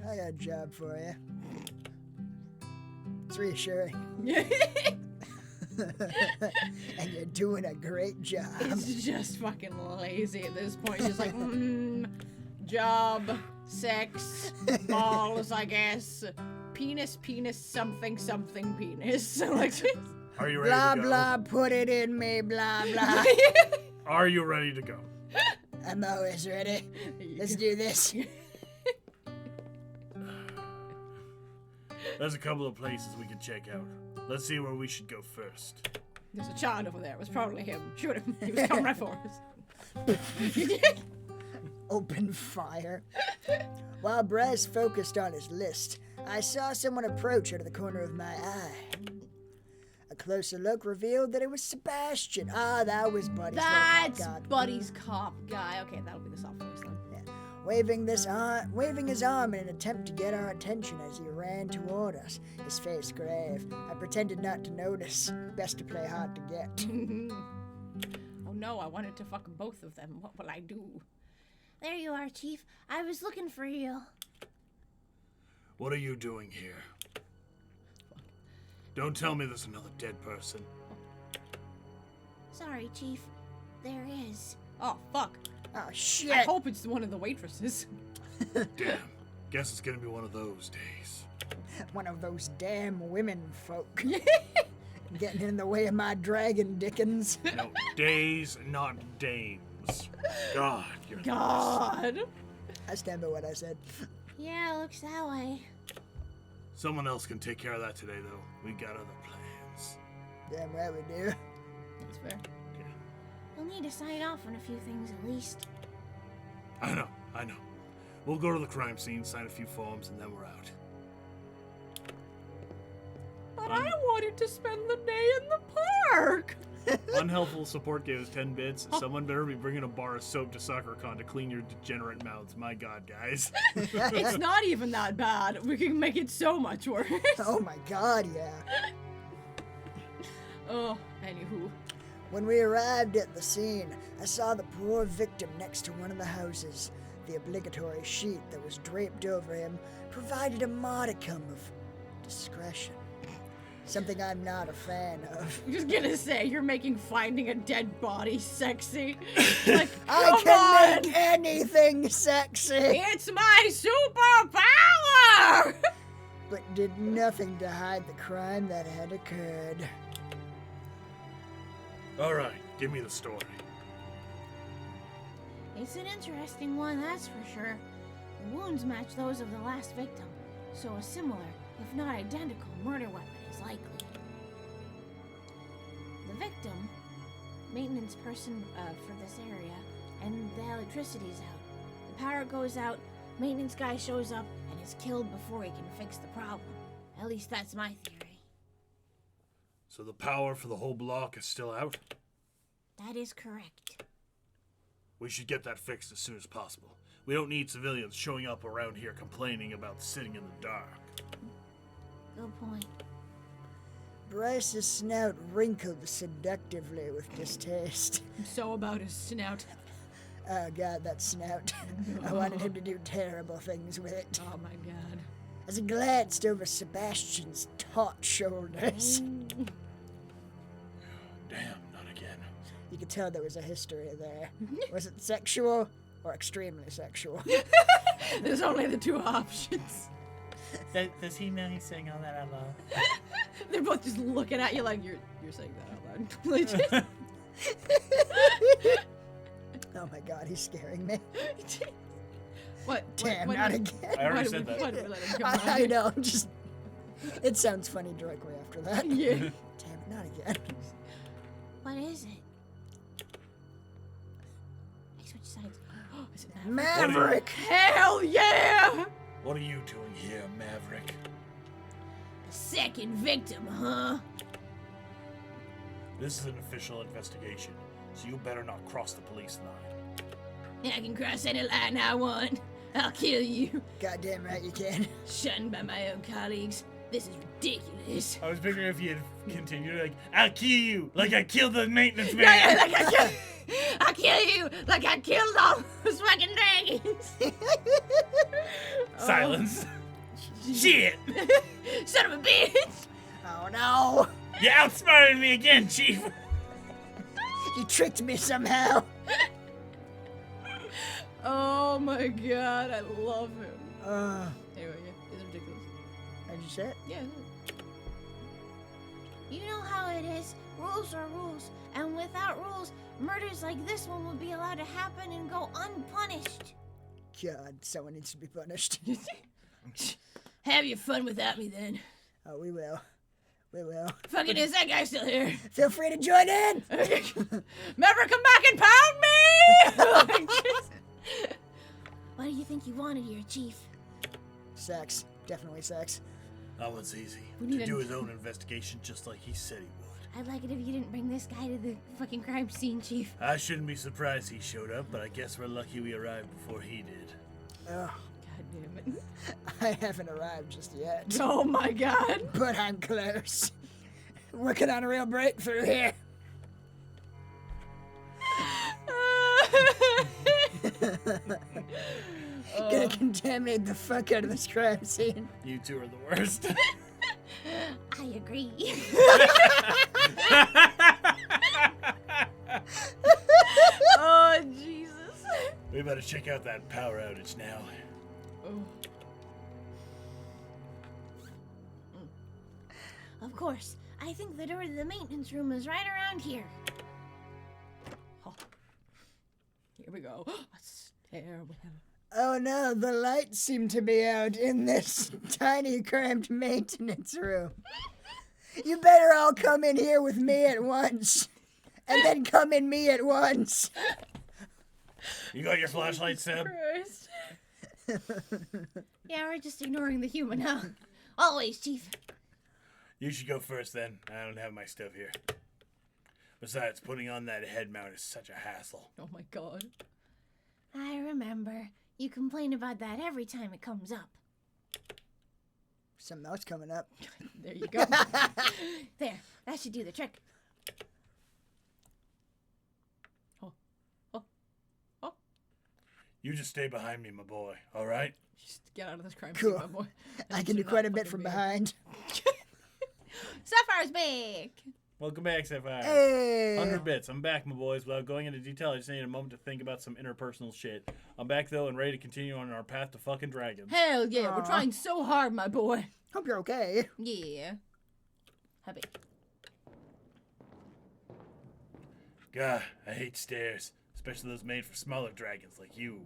I got a job for you. It's reassuring. And you're doing a great job. It's just fucking lazy at this point. Just like, job, sex, balls, I guess. Penis, something, penis. Like, Are you ready Blah, to go? blah, put it in me, blah, blah. Are you ready to go? I'm always ready. Let's do this. There's a couple of places we can check out. Let's see where we should go first. There's a child over there. It was probably him. Shoot him. He was coming right for us. Open fire. While Brez focused on his list, I saw someone approach out of the corner of my eye. A closer look revealed that it was Sebastian. Ah, that was Buddy's little cop That's god. Buddy's cop guy. Okay, that'll be the soft voice then. Waving his arm in an attempt to get our attention as he ran toward us, his face grave. I pretended not to notice. Best to play hard to get. Oh no, I wanted to fuck both of them. What will I do? There you are, Chief. I was looking for you. What are you doing here? Don't tell me there's another dead person. Sorry, Chief. There is. Oh, fuck. Oh, shit. I hope it's one of the waitresses. Damn. Guess it's gonna be one of those days. One of those damn women folk. Getting in the way of my dragon dickens. No, days, not dames. God, you're the God. I stand by what I said. Yeah, looks that way. best. Someone else can take care of that today, though. We got other plans. Damn right we do. That's fair. You'll need to sign off on a few things at least. I know. We'll go to the crime scene, sign a few forms, and then we're out. But I wanted to spend the day in the park. Unhelpful support gave us 10 bits. Someone better be bringing a bar of soap to SoccerCon to clean your degenerate mouths. My God, guys. It's not even that bad. We can make it so much worse. Oh my god, yeah. Oh, anywho. When we arrived at the scene, I saw the poor victim next to one of the houses. The obligatory sheet that was draped over him provided a modicum of discretion. Something I'm not a fan of. I'm just gonna say, you're making finding a dead body sexy. Like, I come can on! make anything sexy! It's my superpower! But did nothing to hide the crime that had occurred. All right, give me the story. It's an interesting one, that's for sure. The wounds match those of the last victim, so a similar, if not identical, murder weapon is likely. The victim, maintenance person for this area, and the electricity's out. The power goes out, maintenance guy shows up, and is killed before he can fix the problem. At least that's my theory. So the power for the whole block is still out? That is correct. We should get that fixed as soon as possible. We don't need civilians showing up around here complaining about sitting in the dark. Good point. Bryce's snout wrinkled seductively with distaste. I'm so about his snout. Oh god, that snout. I wanted him to do terrible things with it. Oh my god. As he glanced over Sebastian's taut shoulders, Damn, not again. you could tell there was a history there. Was it sexual or extremely sexual? There's only the two options. Does he know he's saying all that out loud? They're both just looking at you like you're saying that out loud. Like, Oh my god, he's scaring me. what? Damn, what, not what, again. I already what, said that. What, let him come I around? know, just... It sounds funny directly after that. Yeah. Damn, not again. What is it? I switch sides. Is it Maverick! Hell yeah! What are you doing here, Maverick? A second victim, huh? This is an official investigation, so you better not cross the police line. I can cross any line I want. I'll kill you. Goddamn right you can. Shunned by my own colleagues. This is ridiculous. I was picturing if he had continued, like, I'll kill you, like I killed the maintenance man. Yeah, like I'll kill you like I killed all those fucking dragons. Silence. Shit! Son of a bitch. Oh no! You outsmarted me again, Chief. You tricked me somehow. Oh my god, I love him. Anyway, yeah, it's ridiculous. how'd you say it? Yeah. You know how it is. Rules are rules. And without rules, murders like this one will be allowed to happen and go unpunished. God, someone needs to be punished. Have your fun without me then. Oh, we will. We will. Fucking is that guy still here? Feel free to join in! Maverick, come back and pound me! What do you think you wanted here, Chief? Sex. Definitely sex. That one's easy. We To need do a- his own investigation just like he said he would. I'd like it if you didn't bring this guy to the fucking crime scene, Chief. I shouldn't be surprised he showed up, but I guess we're lucky we arrived before he did. Ugh, God damn it. I haven't arrived just yet. Oh my god. But I'm close. Working on a real breakthrough here. Gonna contaminate the fuck out of this crime scene. You two are the worst. I agree. Oh, Jesus. We better check out that power outage now. Oh. Of course. I think the door to the maintenance room is right around here. Oh. Here we go. That's terrible. Oh no, the lights seem to be out in this tiny cramped maintenance room. You better all come in here with me at once. and then come in me at once. You got your flashlight, Seb? Christ. Yeah, we're just ignoring the human, huh? Always, Chief. You should go first then. I don't have my stuff here. Besides, putting on that head mount is such a hassle. Oh my god. I remember. You complain about that every time it comes up. Something else coming up. There you go. There, that should do the trick. You just stay behind me, my boy, alright? Just get out of this crime Cool. scene, my boy. I can do quite a bit from behind. Sapphire's back. Welcome back, Sapphire. Hey! 100 bits. I'm back, my boys. Without going into detail, I just need a moment to think about some interpersonal shit. I'm back, though, and ready to continue on our path to fucking dragons. Hell yeah, we're Aw. trying so hard, my boy. Hope you're okay. Yeah. Happy. God, I hate stairs. Especially those made for smaller dragons like you.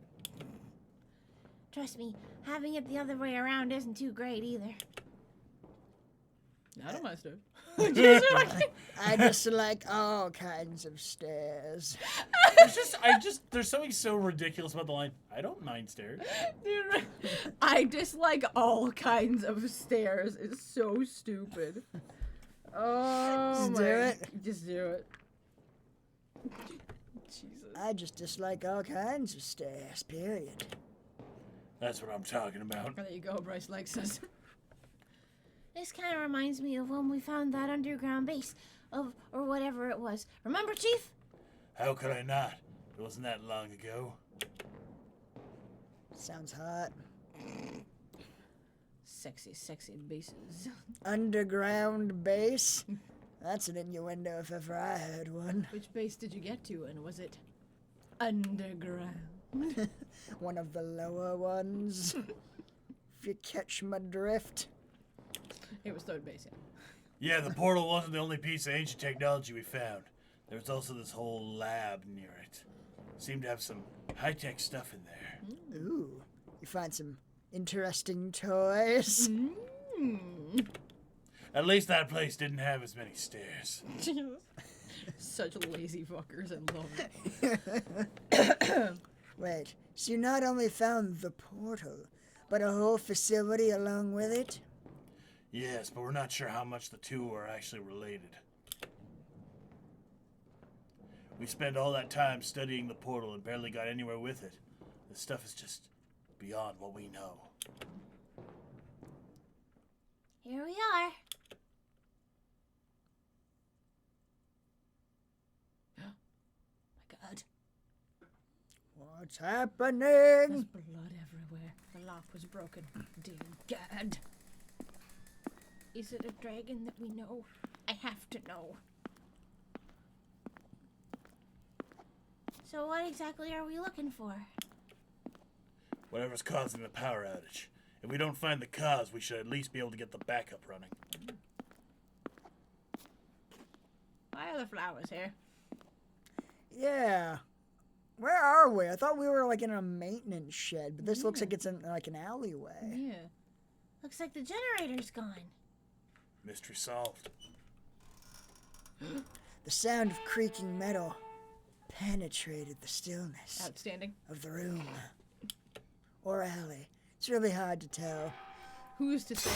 Trust me, having it the other way around isn't too great either. I don't mind stuff. I just like all kinds of stairs. There's something so ridiculous about the line, I don't mind stairs. Dude, I dislike all kinds of stairs. It's so stupid. Oh Just my. do it. Just do it. Jesus. I just dislike all kinds of stairs, period. That's what I'm talking about. There you go, Bryce likes us. This kind of reminds me of when we found that underground base or whatever it was. Remember, Chief? How could I not? It wasn't that long ago. Sounds hot. Sexy, sexy bases. Underground base? That's an innuendo if ever I heard one. Which base did you get to, and was it underground? One of the lower ones. If you catch my drift. It was third base, yeah. Yeah, the portal wasn't the only piece of ancient technology we found. There was also this whole lab near it. Seemed to have some high-tech stuff in there. Ooh. You find some interesting toys. At least that place didn't have as many stairs. Such lazy fuckers, I love it. Wait, so you not only found the portal, but a whole facility along with it? Yes, but we're not sure how much the two are actually related. We spent all that time studying the portal and barely got anywhere with it. This stuff is just beyond what we know. Here we are. My God. What's happening? There's blood everywhere. The lock was broken. Dear God. Is it a dragon that we know? I have to know. So what exactly are we looking for? Whatever's causing the power outage. If we don't find the cause, we should at least be able to get the backup running. Why are the flowers here? Yeah. Where are we? I thought we were like in a maintenance shed, but this looks like it's in like an alleyway. Yeah. Looks like the generator's gone. Mystery solved. The sound of creaking metal penetrated the stillness Outstanding. of the room. Or alley. It's really hard to tell. Who's to say?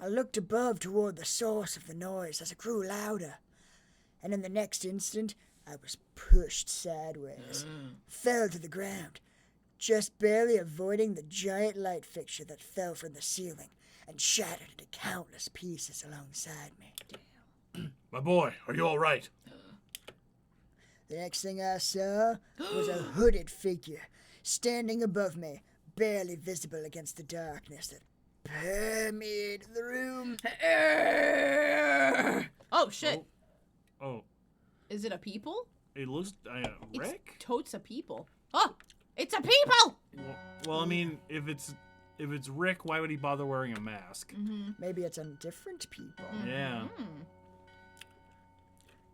I looked above toward the source of the noise as it grew louder, and in the next instant, I was pushed sideways, fell to the ground, just barely avoiding the giant light fixture that fell from the ceiling and shattered into countless pieces alongside me. My boy, are you alright? The next thing I saw was a hooded figure standing above me, barely visible against the darkness that permeated the room. Oh shit! Oh, Is it a people? it looks... Rick? It's totes a people. Oh, it's a people. Well, I mean, if it's Rick, why would he bother wearing a mask? Maybe it's on different people. Yeah.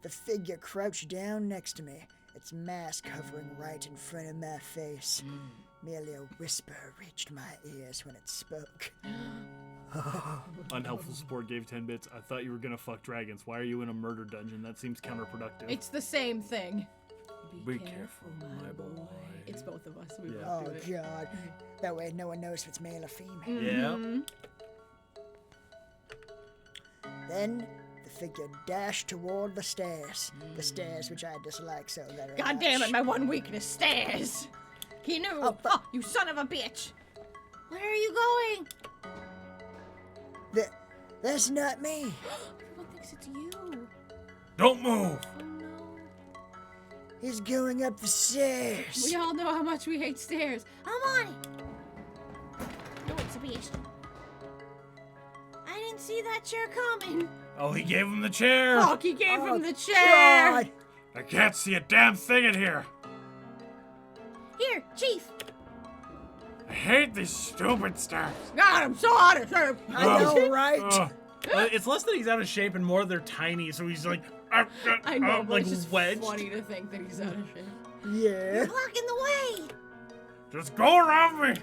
The figure crouched down next to me, its mask hovering right in front of my face. Merely a whisper reached my ears when it spoke. Unhelpful support gave 10 bits. I thought you were gonna fuck dragons. Why are you in a murder dungeon? That seems counterproductive. It's the same thing. Be careful, my boy. It's both of us. We both Oh, do it. God. That way no one knows if it's male or female. Mm-hmm. Yeah. Then the figure dashed toward the stairs. The stairs which I dislike so very much. God damn it, my one weakness, stairs. He knew. Oh, Oh, you son of a bitch. Where are you going? That's not me. Everyone thinks it's you. Don't move! Oh no. He's going up the stairs. We all know how much we hate stairs. I'm on it. No, it's a beast. I didn't see that chair coming. Oh, he gave him the chair! Fuck, he gave Oh, him the chair. God. I can't see a damn thing in here! Here, Chief. I hate these stupid stairs! God, I'm so out of shape. I know, right? Ugh. It's less that he's out of shape and more they're tiny, so he's like, I know, but like it's just wedged. funny to think that he's out of shape. Yeah. Blocking the way. Just go around me!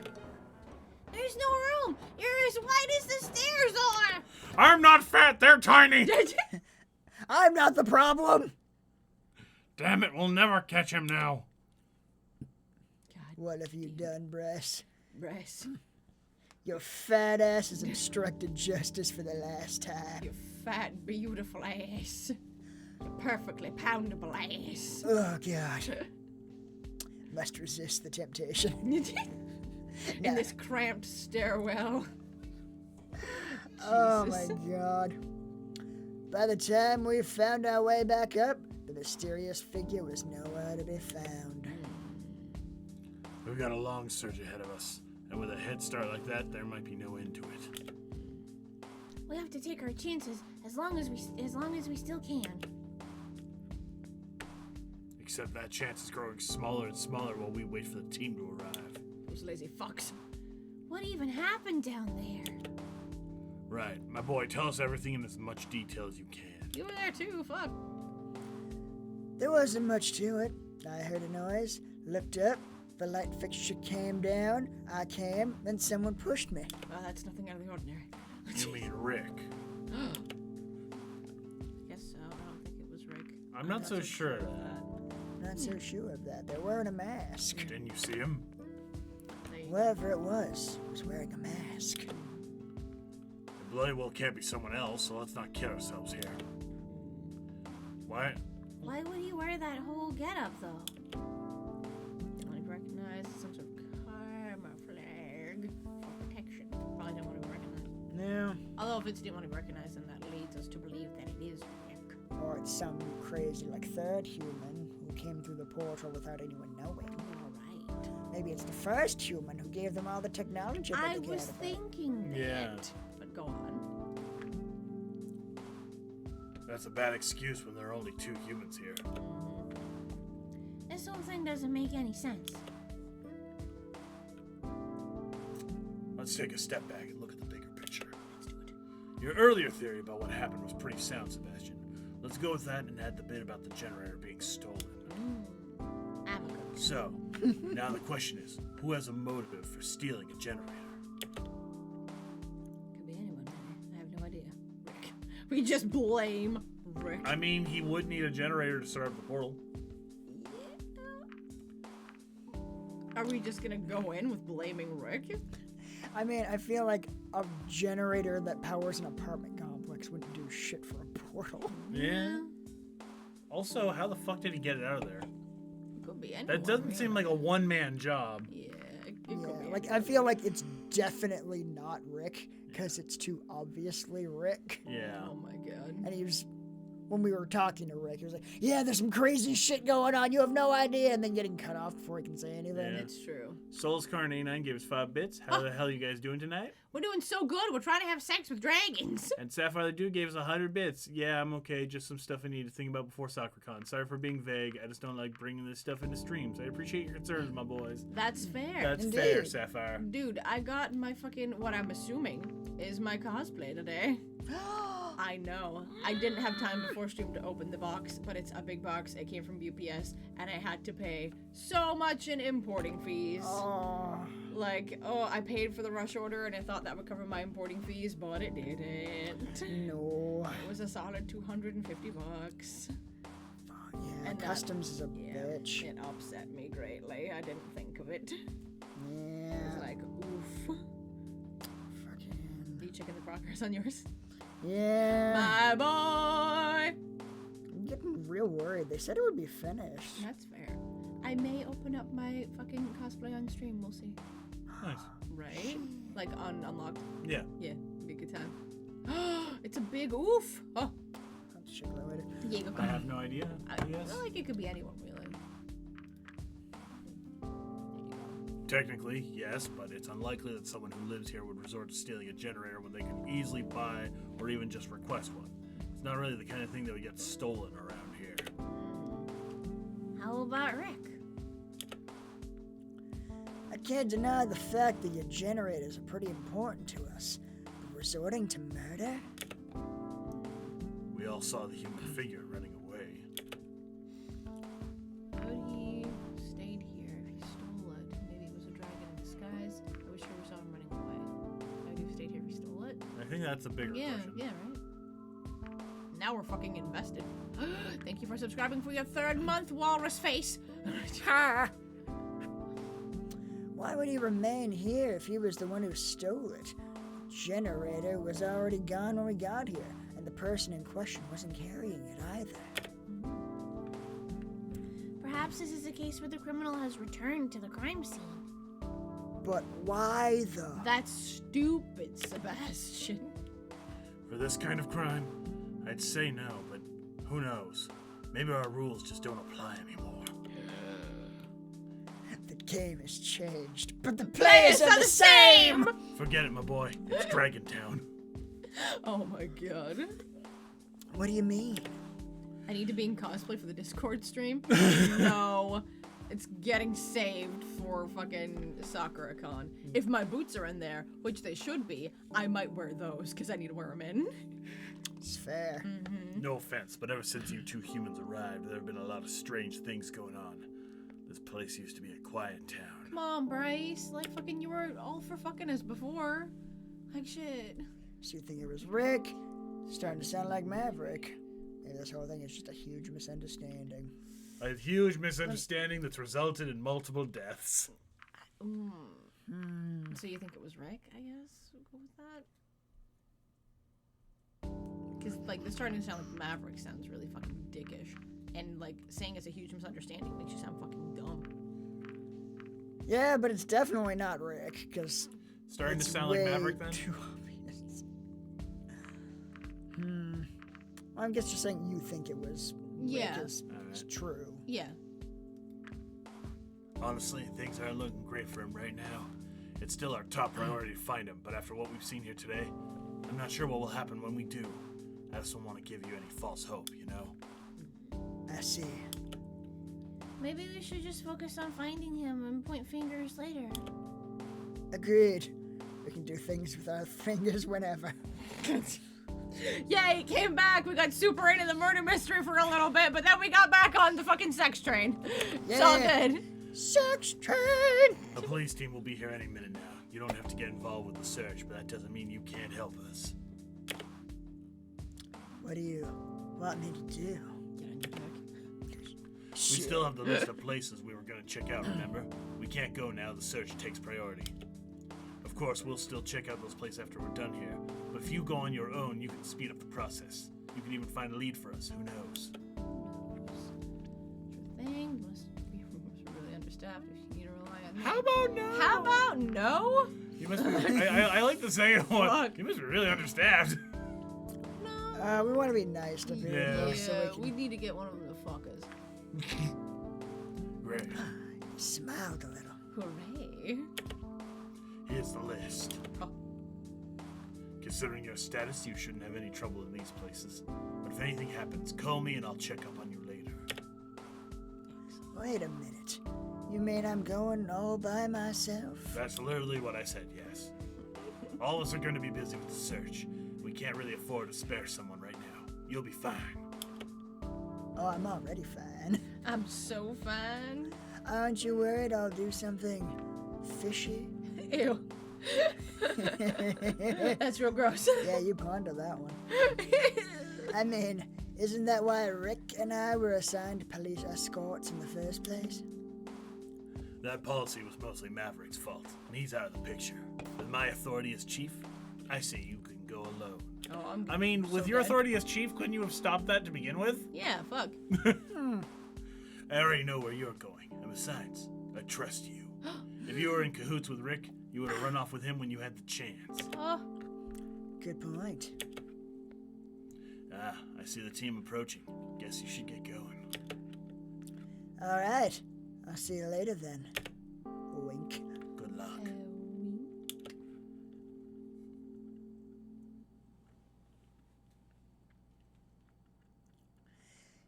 There's no room. You're as wide as the stairs are. I'm not fat, they're tiny! I'm not the problem. Damn it, we'll never catch him now. What have you done, Bress? Bress, Your fat ass has obstructed justice for the last time. you fat, beautiful ass. Perfectly poundable ass. Oh, God. Must resist the temptation. In this cramped stairwell. Oh, Jesus. my God. By the time we found our way back up, the mysterious figure was nowhere to be found. We've got a long search ahead of us, and with a head start like that, there might be no end to it. We have to take our chances as long as we still can. Except that chance is growing smaller and smaller while we wait for the team to arrive. Those lazy fucks. What even happened down there? Right, my boy, tell us everything in as much detail as you can. You were there too, fuck. There wasn't much to it. I heard a noise, looked up, the light fixture came down, I came, then someone pushed me. Well, that's nothing out of the ordinary. You mean Rick? Guess so. I don't think it was Rick. I'm not so sure. Not so sure of that. They're wearing a mask. Didn't you see him? Whoever it was wearing a mask. It bloody well can't be someone else, so let's not kid ourselves here. Why? Why would he wear that whole getup though? Didn't want to recognize some sort of karma flag for protection. Probably didn't want to recognize. No. Although if it's didn't want to recognize, then that leads us to believe that it is Rick. Or it's some crazy, third human who came through the portal without anyone knowing. All right. Maybe it's the first human who gave them all the technology that I they was cared about. thinking that. Yeah. But go on. That's a bad excuse when there are only 2 humans here. This whole thing doesn't make any sense. Let's take a step back and look at the bigger picture. Let's do it. Your earlier theory about what happened was pretty sound, Sebastian. Let's go with that and add the bit about the generator being stolen. Amico. So, now the question is, who has a motive for stealing a generator? Could be anyone, really. I have no idea. Rick. We just blame Rick. I mean, he would need a generator to start up the portal. Are we just gonna go in with blaming Rick? I mean, I feel like a generator that powers an apartment complex wouldn't do shit for a portal. Yeah. Also, how the fuck did he get it out of there? Could be anyone. That doesn't seem like a one-man job. Yeah, it could be. I feel like it's definitely not Rick, because it's too obviously Rick. Yeah. Oh my god. And he was, when we were talking to Rick, he was like, yeah, there's some crazy shit going on, you have no idea, and then getting cut off before he can say anything. Yeah. It's true. Souls Carnine gave us 5 bits. How the hell are you guys doing tonight? We're doing so good. We're trying to have sex with dragons. And Sapphire the Dude gave us 100 bits. Yeah, I'm okay. Just some stuff I need to think about before SoccerCon. Sorry for being vague. I just don't like bringing this stuff into streams. I appreciate your concerns, my boys. That's fair. That's Indeed. fair, Sapphire. Dude, I got my fucking, what I'm assuming is my cosplay today. I know. I didn't have time before stream to open the box, but it's a big box. It came from UPS, and I had to pay so much in importing fees. Oh. Like, I paid for the rush order, and I thought that would cover my importing fees, but it didn't. No. It was a solid $250. Yeah, And that- customs is a bitch. It upset me greatly. I didn't think of it. It Yeah. was like, oof. Fucking. Are you checking the progress on yours? Yeah. My boy! I'm getting real worried. They said it would be finished. That's fair. I may open up my fucking cosplay on stream. We'll see. Nice. Right? Like unlocked. Yeah. Yeah, it'd be a good time. It's a big oof. Oh, I'm just checking that later. yeah, go I have no idea. I Yes. feel like it could be anyone, really. Technically, yes, but it's unlikely that someone who lives here would resort to stealing a generator when they could easily buy or even just request one. It's not really the kind of thing that would get stolen around here. How about Rick? I can't deny the fact that your generators are pretty important to us. But resorting to murder? We all saw the human figure running away. How would he stayed here if he stole it? Maybe it was a dragon in disguise. I wish we saw him running away. How would he have stayed here if he stole it? I think that's a bigger question. Yeah, right? Now we're fucking invested. Thank you for subscribing for your 3rd month, Walrus Face. Why would he remain here if he was the one who stole it? The generator was already gone when we got here, and the person in question wasn't carrying it either. Perhaps this is a case where the criminal has returned to the crime scene. But why though? That's stupid, Sebastian. For this kind of crime, I'd say no, but who knows? Maybe our rules just don't apply anymore. The game has changed, but the players are the same! Forget it, my boy. It's Dragon Town. Oh my god. What do you mean? I need to be in cosplay for the Discord stream. No. It's getting saved for fucking Sakura-con. If my boots are in there, which they should be, I might wear those because I need to wear them in. It's fair. No offense, but ever since you two humans arrived, there have been a lot of strange things going on. This place used to be a quiet town. Come on, Bryce. Like, fucking, you were all for fucking us before. Like, shit. So you think it was Rick? Starting to sound like Maverick. Maybe this whole thing is just a huge misunderstanding. A huge misunderstanding that's resulted in multiple deaths. So you think it was Rick, I guess? We'll go with that. Because, like, this starting to sound like Maverick sounds really fucking dickish. And, like, saying it's a huge misunderstanding makes you sound fucking dumb. Yeah, but it's definitely not Rick, because Starting to it's sound like way Maverick then? too obvious. Well, I guess you're saying you think it was Yeah. Rick is true. Yeah. Honestly, things aren't looking great for him right now. It's still our top priority to find him, but after what we've seen here today, I'm not sure what will happen when we do. I just don't want to give you any false hope, you know? I see. Maybe we should just focus on finding him and point fingers later. Agreed. We can do things with our fingers whenever. Yay, it came back. We got super into the murder mystery for a little bit, but then we got back on the fucking sex train. It's all Yeah. good. Sex train! The police team will be here any minute now. You don't have to get involved with the search, but that doesn't mean you can't help us. What do you want me to do? Get on your back. We still have the list of places we were going to check out, remember? We can't go now. The search takes priority. Of course, we'll still check out those places after we're done here, but if you go on your own, you can speed up the process. You can even find a lead for us. Who knows? Sure thing. Must be really understaffed if you need to rely on me. How about no? How about no? You must be, I like the second one. Fuck. You must be really understaffed. No. We want to be nice to people, Yeah. so we need to get one of them to fuck us. Great. he smiled a little. Hooray. Here's the list. Oh. Considering your status, you shouldn't have any trouble in these places. But if anything happens, call me and I'll check up on you later. Wait a minute. You mean I'm going all by myself? That's literally what I said, yes. All of us are going to be busy with the search. We can't really afford to spare someone right now. You'll be fine. Oh, I'm already fine. I'm so fine. Aren't you worried I'll do something fishy? Ew. That's real gross. Yeah, you ponder that one. I mean, isn't that why Rick and I were assigned police escorts in the first place? That policy was mostly Maverick's fault, and he's out of the picture. With my authority as chief, I say you can go alone. Oh, I mean, with your authority as chief, couldn't you have stopped that to begin with? Yeah, fuck. I already know where you're going, and besides, I trust you. If you were in cahoots with Rick, you would have run off with him when you had the chance. Oh. Good point. Ah, I see the team approaching. Guess you should get going. All right. I'll see you later then. Wink. Good luck.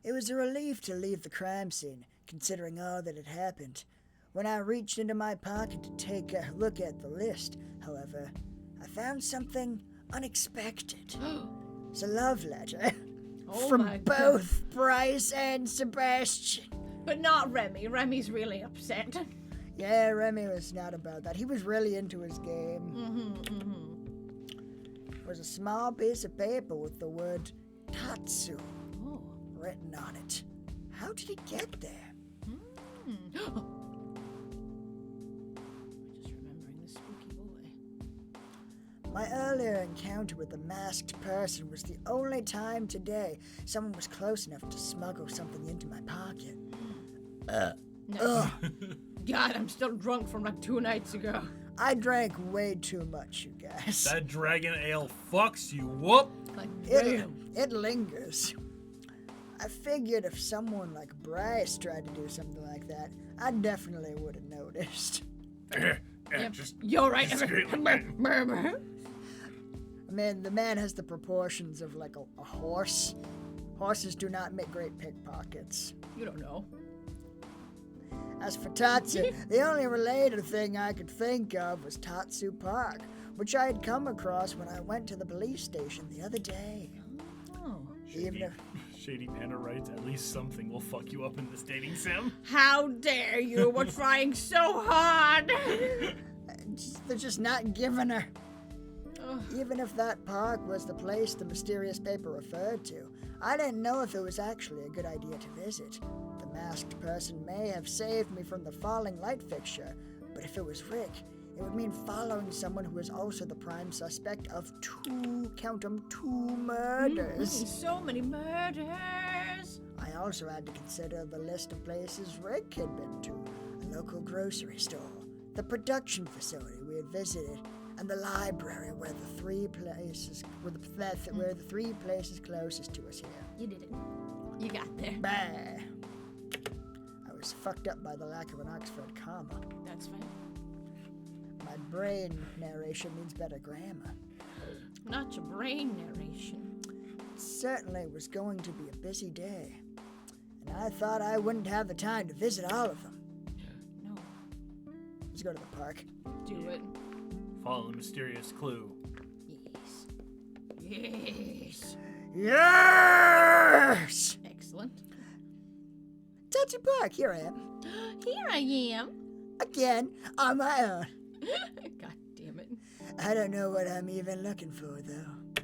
It was a relief to leave the crime scene, considering all that had happened. When I reached into my pocket to take a look at the list, however, I found something unexpected. It's a love letter Oh from my both Bryce and Sebastian. But not Remy. Remy's really upset. Yeah, Remy was not about that. He was really into his game. It was a small piece of paper with the word Tatsu Oh. written on it. How did it get there? Just remembering the spooky boy. My earlier encounter with the masked person was the only time today someone was close enough to smuggle something into my pocket. No. God, I'm still drunk from like 2 nights ago. I drank way too much, you guys. That dragon ale fucks you. Whoop! Like, It, damn. it lingers. I figured if someone like Bryce tried to do something like that, I definitely would have noticed. Just You're right. discreetly. I mean, the man has the proportions of like a horse. Horses do not make great pickpockets. You don't know. As for Tatsu, the only related thing I could think of was Tatsu Park, which I had come across when I went to the police station the other day. Oh. Even if Shady Panda writes, at least something will fuck you up in this dating sim. How dare you? We're trying so hard. they're just not giving her. Ugh. Even if that park was the place the mysterious paper referred to, I didn't know if it was actually a good idea to visit. The masked person may have saved me from the falling light fixture, but if it was Rick, it would mean following someone who is also the prime suspect of 2, count 'em, 2 murders. So many murders. I also had to consider the list of places Rick had been to, a local grocery store, the production facility we had visited, and the library where the 3 places closest to us here. You did it. You got there. Bah. I was fucked up by the lack of an Oxford comma. That's fine. My brain narration needs better grammar. Not your brain narration. It certainly was going to be a busy day, and I thought I wouldn't have the time to visit all of them. No. Let's go to the park. Do it. Follow the mysterious clue. Yes. Yes! Excellent. Tatsu Park, here I am. Here I am. Again, on my own. God damn it. I don't know what I'm even looking for, though.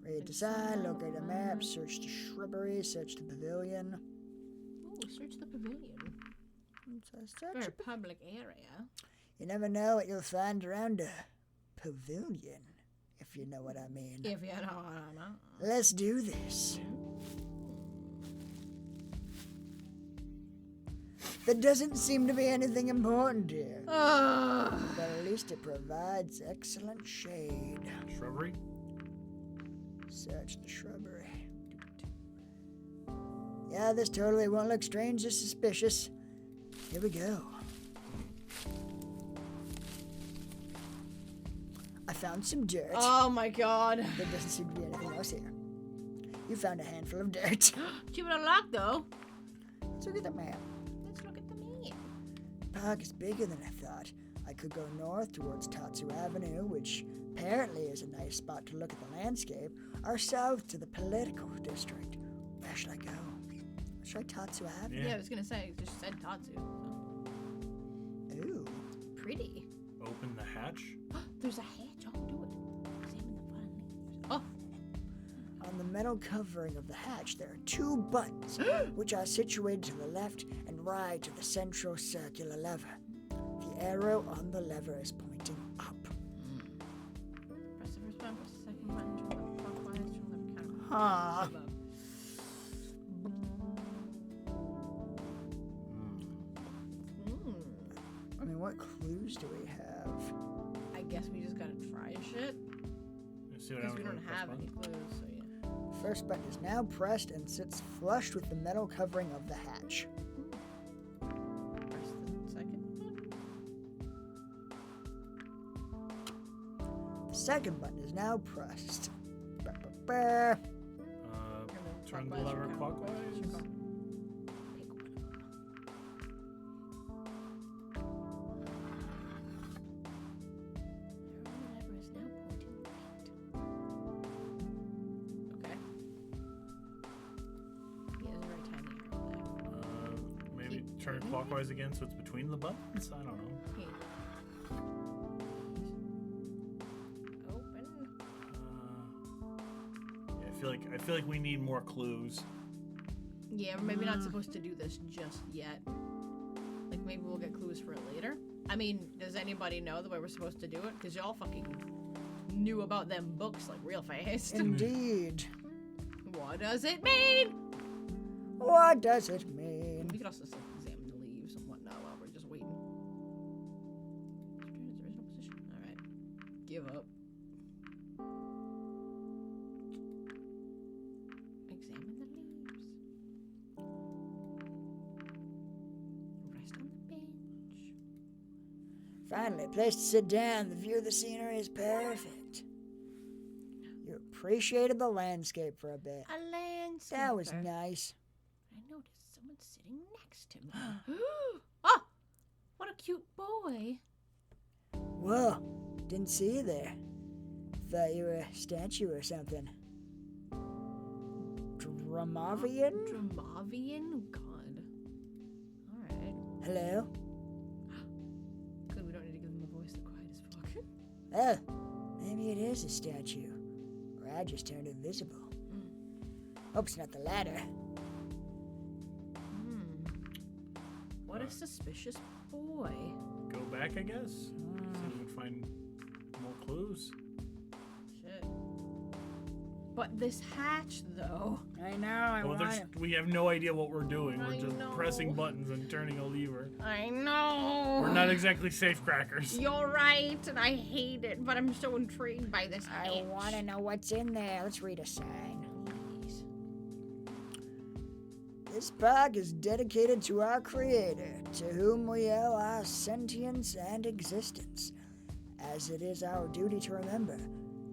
Read the sign, locate a map, search the shrubbery, search the pavilion. Ooh, search the pavilion. Search For a a- public area. You never know what you'll find around a pavilion, if you know what I mean. If you know what I know. Let's do this. There doesn't seem to be anything important here, Oh. but at least it provides excellent shade. Shrubbery? Search the shrubbery. Yeah, this totally won't look strange or suspicious. Here we go. I found some dirt. Oh my god. There doesn't seem to be anything else here. You found a handful of dirt. Keep it unlocked though. Let's look at the map. Let's look at the map. The park is bigger than I thought. I could go north towards Tatsu Avenue, which apparently is a nice spot to look at the landscape, are south to the political district. Where should I go? Should I Tatsu Avenue? Yeah, I was gonna say, just said Tatsu. So. Ooh. Pretty. Open the hatch. There's a hatch. Oh, do it. Examine the front leaves. Oh. On the metal covering of the hatch, there are 2 buttons, which are situated to the left and right of the central circular lever. The arrow on the lever is pointing up. Press the first button, press the second button, turn left clockwise, turn left counterclockwise. Huh. I mean, what clues do we have? I guess we just gotta try shit. See what Because we happens don't when I have press any button? clues, so yeah. First button is now pressed and sits flush with the metal covering of the hatch. Press the second button. The second button is now pressed. Ba, ba, ba. Turn the Clockwise or lever counterclockwise? clockwise. Your call. Pick one of them. The lever is now pointing right. Okay. Yeah, there's a very tiny arrow there. Maybe Keep turn it turning clockwise again so it's between the buttons? I don't know. Okay. Open. Yeah, I feel like we need more clues. Yeah, we're maybe not supposed to do this just yet. Like, maybe we'll get clues for it later. I mean, does anybody know the way we're supposed to do it? Because y'all fucking knew about them books, like, real fast. Indeed. What does it mean? What does it mean? We could also just, like, examine the leaves and whatnot while we're just waiting. Return to its original position. Alright. Give up. Examine the leaves. Rest on the bench. Finally, a place to sit down. The view of the scenery is perfect. You appreciated the landscape for a bit. A landscaper. That was nice. I noticed someone sitting next to me. Oh! What a cute boy. Whoa, didn't see you there. Thought you were a statue or something. Dramavian? Dramavian? Oh, God. Alright. Hello? Good, we don't need to give him a voice the quiet as fuck. Oh, maybe it is a statue. Or I just turned invisible. Hope it's not the latter. What a suspicious boy. Go back, I guess. See if we can find more clues. Shit. But this hatch, though. I know, I Well, want it. we have no idea what we're doing. We're I just know. pressing buttons and turning a lever. I know. We're not exactly safe crackers. You're right, and I hate it, but I'm so intrigued by this hatch. I want to know what's in there. Let's read a sign. Please. This park is dedicated to our Creator, to whom we owe our sentience and existence. As it is our duty to remember,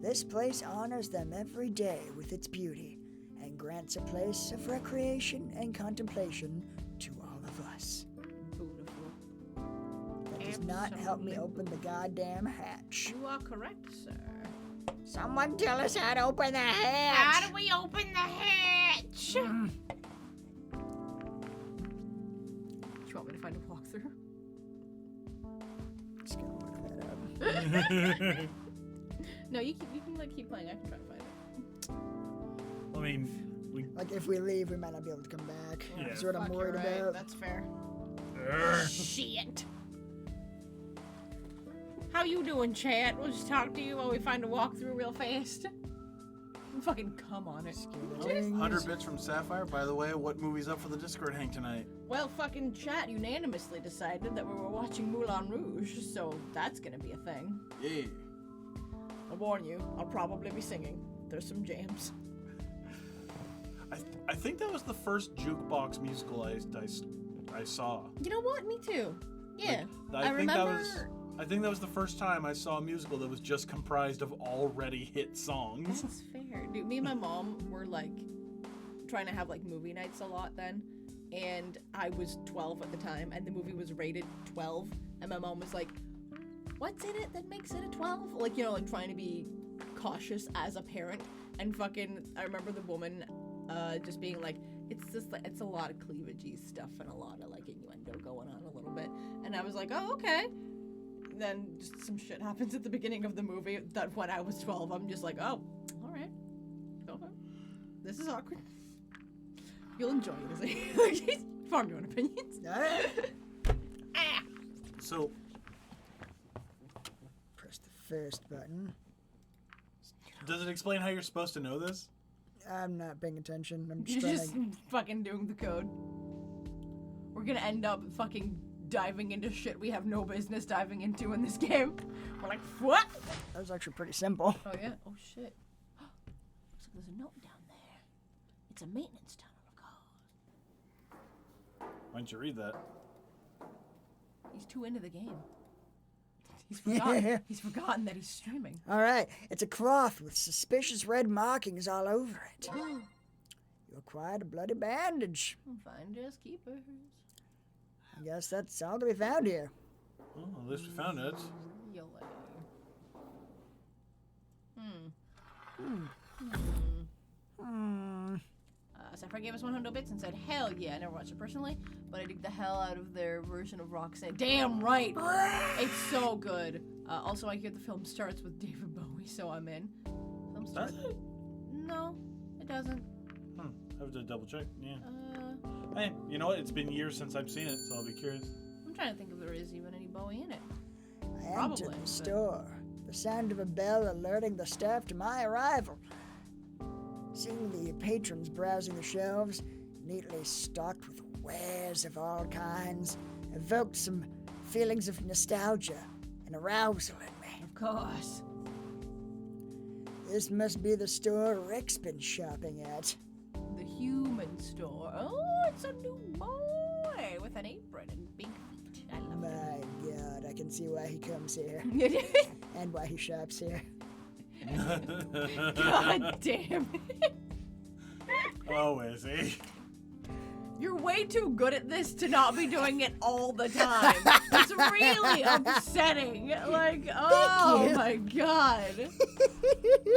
this place honors them every day with its beauty and grants a place of recreation and contemplation to all of us. Beautiful. That does not help me open the goddamn hatch. You are correct, sir. Someone tell us how to open the hatch! How do we open the hatch? Do you want me to find a walkthrough? Just gonna look that up. No, you can like keep playing. I can try to find it. I mean, we. Like, if we leave, we might not be able to come back. Yeah. That's what I'm Fuck, worried you're right. about. That's fair. Urgh. Shit. How you doing, chat? We'll just talk to you while we find a walkthrough real fast. Fucking come on it. 100 bits from Sapphire. By the way, what movie's up for the Discord hang tonight? Well, fucking chat unanimously decided that we were watching Moulin Rouge, so that's gonna be a thing. Yeah. I'll warn you, I'll probably be singing. There's some jams. I think that was the first jukebox musical I saw. You know what? Me too. Yeah. Like, I remember. I think that was the first time I saw a musical that was just comprised of already hit songs. That's fair. Dude, me and my mom were like trying to have like movie nights a lot then. And I was 12 at the time, and the movie was rated 12. And my mom was like, what's in it that makes it a 12? Like, you know, like trying to be cautious as a parent. And fucking, I remember the woman just being like, it's just like, it's a lot of cleavagey stuff and a lot of like innuendo going on a little bit. And I was like, oh, okay. Then just some shit happens at the beginning of the movie that when I was 12, I'm just like, oh, all right. Okay. This is awkward. You'll enjoy it as a form your own opinions. So, Press the first button. does it explain how you're supposed to know this? I'm not paying attention. I'm just You're trying just to... fucking doing the code. We're gonna end up fucking diving into shit we have no business diving into in this game. We're like, what? That was actually pretty simple. Oh yeah? Oh shit. Looks like there's a note down there. It's a maintenance tunnel of course. Why don't you read that? He's too into the game. He's forgotten. He's forgotten that he's streaming. All right, it's a cloth with suspicious red markings all over it. You acquired a bloody bandage. Finders keepers. I guess that's all to be found here. Oh, at least we found it. Really? Sapphire gave us 100 bits and said, hell yeah. I never watched it personally, but I dig the hell out of their version of Roxanne. Damn right! It's so good. Also, I hear the film starts with David Bowie, so I'm in. Film starts. Does it? No, it doesn't. I have to double check. Yeah. Hey, you know what? It's been years since I've seen it, so I'll be curious. I'm trying to think if there is even any Bowie in it. I Probably, entered the but- store. The sound of a bell alerting the staff to my arrival. Seeing the patrons browsing the shelves, neatly stocked with wares of all kinds, evoked some feelings of nostalgia and arousal in me. Of course. This must be the store Rick's been shopping at. The human store. Oh, it's a new boy with an apron and big feet. I love My God, I can see why he comes here it. and why he shops here. God damn it. Oh, is he? You're way too good at this to not be doing it all the time. It's really upsetting. Like, oh you. my god.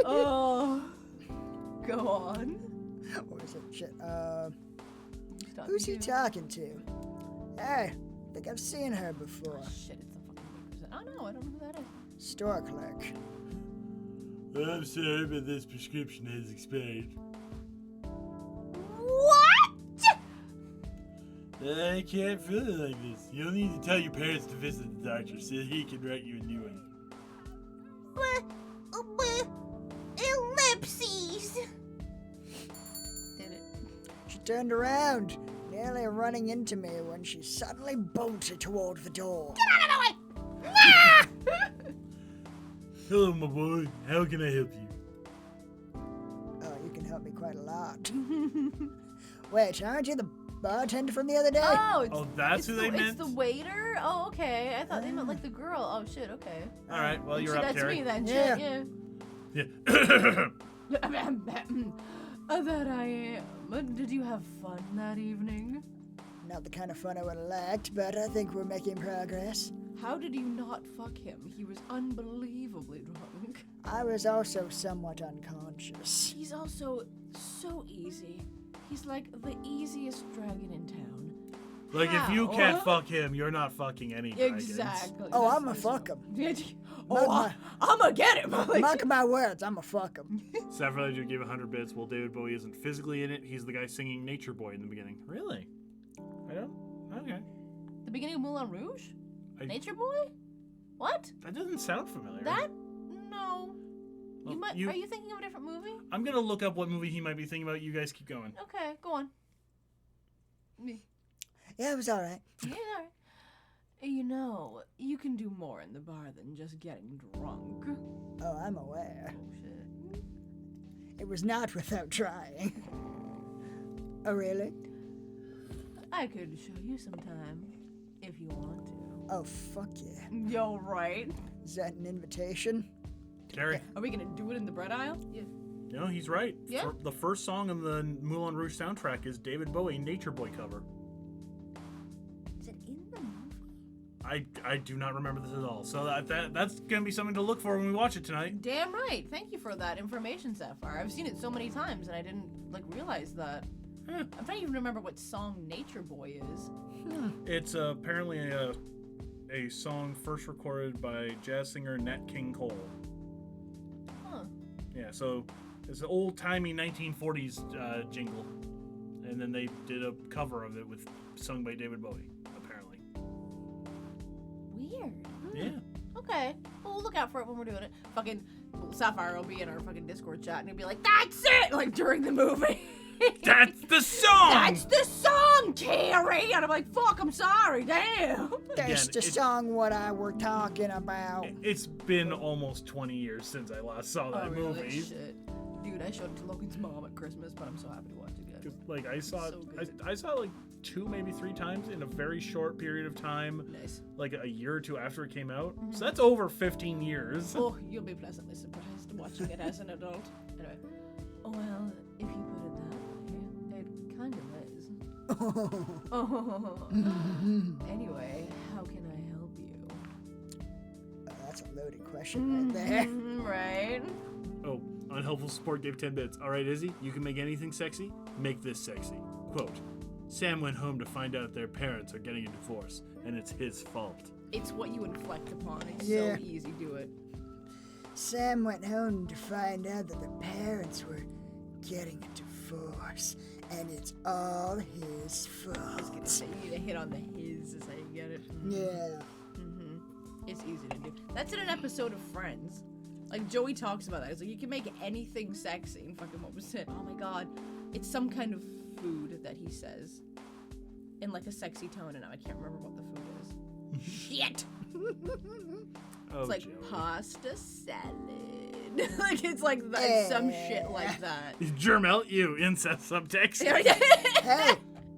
Oh. Go on. What was it? Shit. Stop Who's he you. talking to? Hey, I think I've seen her before. Oh, shit, it's the fucking 100%. Oh no, I don't know who that is. Store clerk. I'm sorry, but this prescription has expired. What? I can't feel it like this. You'll need to tell your parents to visit the doctor so he can write you a new one. Ellipses. Did it. She turned around, nearly running into me when she suddenly bolted toward the door. Hello, my boy. How can I help you? Oh, you can help me quite a lot. Wait, aren't you the bartender from the other day? Oh, it's, Oh, that's it's who the, they It's meant? the waiter? Oh, okay. I thought they meant like the girl. Oh, shit, okay. All right, well, you're Shit, up, that's Terry. me then. Yeah. Shit, Yeah. yeah. That I am. Did you have fun that evening? Not the kind of fun I would have liked, but I think we're making progress. How did you not fuck him? He was unbelievably drunk. I was also somewhat unconscious. He's also so easy. He's like the easiest dragon in town. Like, if you How? can't fuck him, you're not fucking any dragons. Exactly. Oh, That's I'ma what fuck him. Oh, I'ma get him. Like, Mark my words, I'ma fuck him. Saffron you gave 100 bits. Well, David Bowie isn't physically in it. He's the guy singing Nature Boy in the beginning. Really? I don't. Okay. the beginning of Moulin Rouge? I- Nature Boy? What? That doesn't sound familiar. That? No. Well, You might. you- Are you thinking of a different movie? I'm gonna look up what movie he might be thinking about. You guys keep going. Okay, go on. Me. Yeah, it was alright. Yeah, all right. You know, you can do more in the bar than just getting drunk. Oh, I'm aware. Oh shit. It was not without trying. Oh, really? I could show you sometime if you want to. Oh, fuck yeah. Yo, right. Is that an invitation? Terry. Are we gonna do it in the bread aisle? Yeah. No, he's right. Yeah? The first song on the Moulin Rouge soundtrack is David Bowie Nature Boy cover. Is it in the movie? I do not remember this at all. So that's gonna be something to look for when we watch it tonight. Damn right. Thank you for that information, Sapphire. I've seen it so many times and I didn't realize that. I'm trying to even remember what song Nature Boy is. It's apparently a song first recorded by jazz singer Nat King Cole. Huh. Yeah, so it's an old-timey 1940s jingle. And then they did a cover of it sung by David Bowie, apparently. Weird. Yeah. Okay. Well, we'll look out for it when we're doing it. Fucking Sapphire will be in our fucking Discord chat and he'll be like, "That's it!" Like during the movie. That's the song! That's the song, Terry! And I'm like, fuck, I'm sorry, damn. That's the song what I were talking about. It's been almost 20 years since I last saw that really? movie. Shit. Dude, I showed it to Logan's mom at Christmas, but I'm so happy to watch it again. Like I saw So good. I saw it like 2, maybe 3 times in a very short period of time. Nice. Like a year or 2 after it came out. So that's over 15 years. Oh, you'll be pleasantly surprised watching it as an adult. Anyway. Oh, well, if you put it that way, it kind of is. Anyway, how can I help you? That's a loaded question right there. Right? Oh, unhelpful support gave 10 bits. All right, Izzy, you can make anything sexy? Make this sexy. Quote, Sam went home to find out their parents are getting a divorce, and it's his fault. It's what you inflect upon. It's Yeah. so easy. Do it. Sam went home to find out that the parents were getting a divorce, and it's all his I was gonna fault. say, you need to hit on the his is how you get it. Yeah. It's easy to do. That's in an episode of Friends. Like, Joey talks about that. It's like, you can make anything sexy. And fucking, what was it? Oh my god. It's some kind of food that he says. In like a sexy tone, and I can't remember what the food is. Shit! Oh, It's like Joey. pasta salad. Like, it's like that, some shit like that. Jermel, you incest subtext. Hey,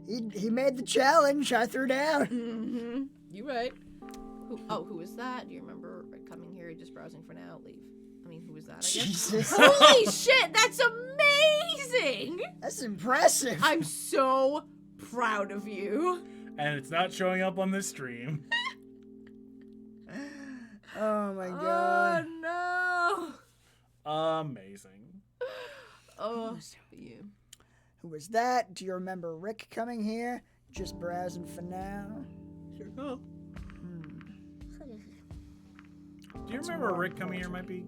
he made the challenge. I threw down. Mm-hmm. You right. Who is that? Do you remember coming here, just browsing for now? Leave. I mean, who was that? I guess. Jesus. Holy shit, that's amazing! That's impressive. I'm so proud of you. And it's not showing up on this stream. Oh my god. Oh Amazing. no. Oh, you. Who was that? Do you remember Rick coming here? Just browsing for now. Sure. Oh. Do you remember Rick coming here might be?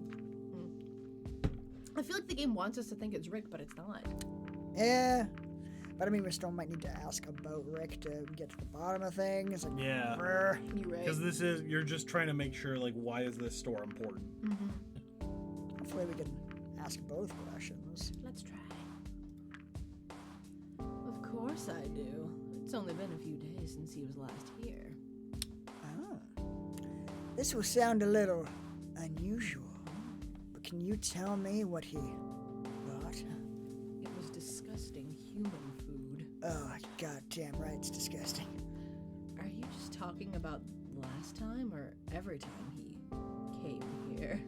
I feel like the game wants us to think it's Rick, but it's not. Yeah. But I mean, we still might need to ask about Rick to get to the bottom of things. Like, Yeah. brr. You right. Because you're just trying to make sure, like, why is this store important? Hopefully we can ask both questions. Let's try. Of course I do. It's only been a few days since he was last here. Oh. This will sound a little unusual, but can you tell me what he bought? It was disgusting human food. Oh, goddamn right, it's disgusting. Are you just talking about last time or every time he came here?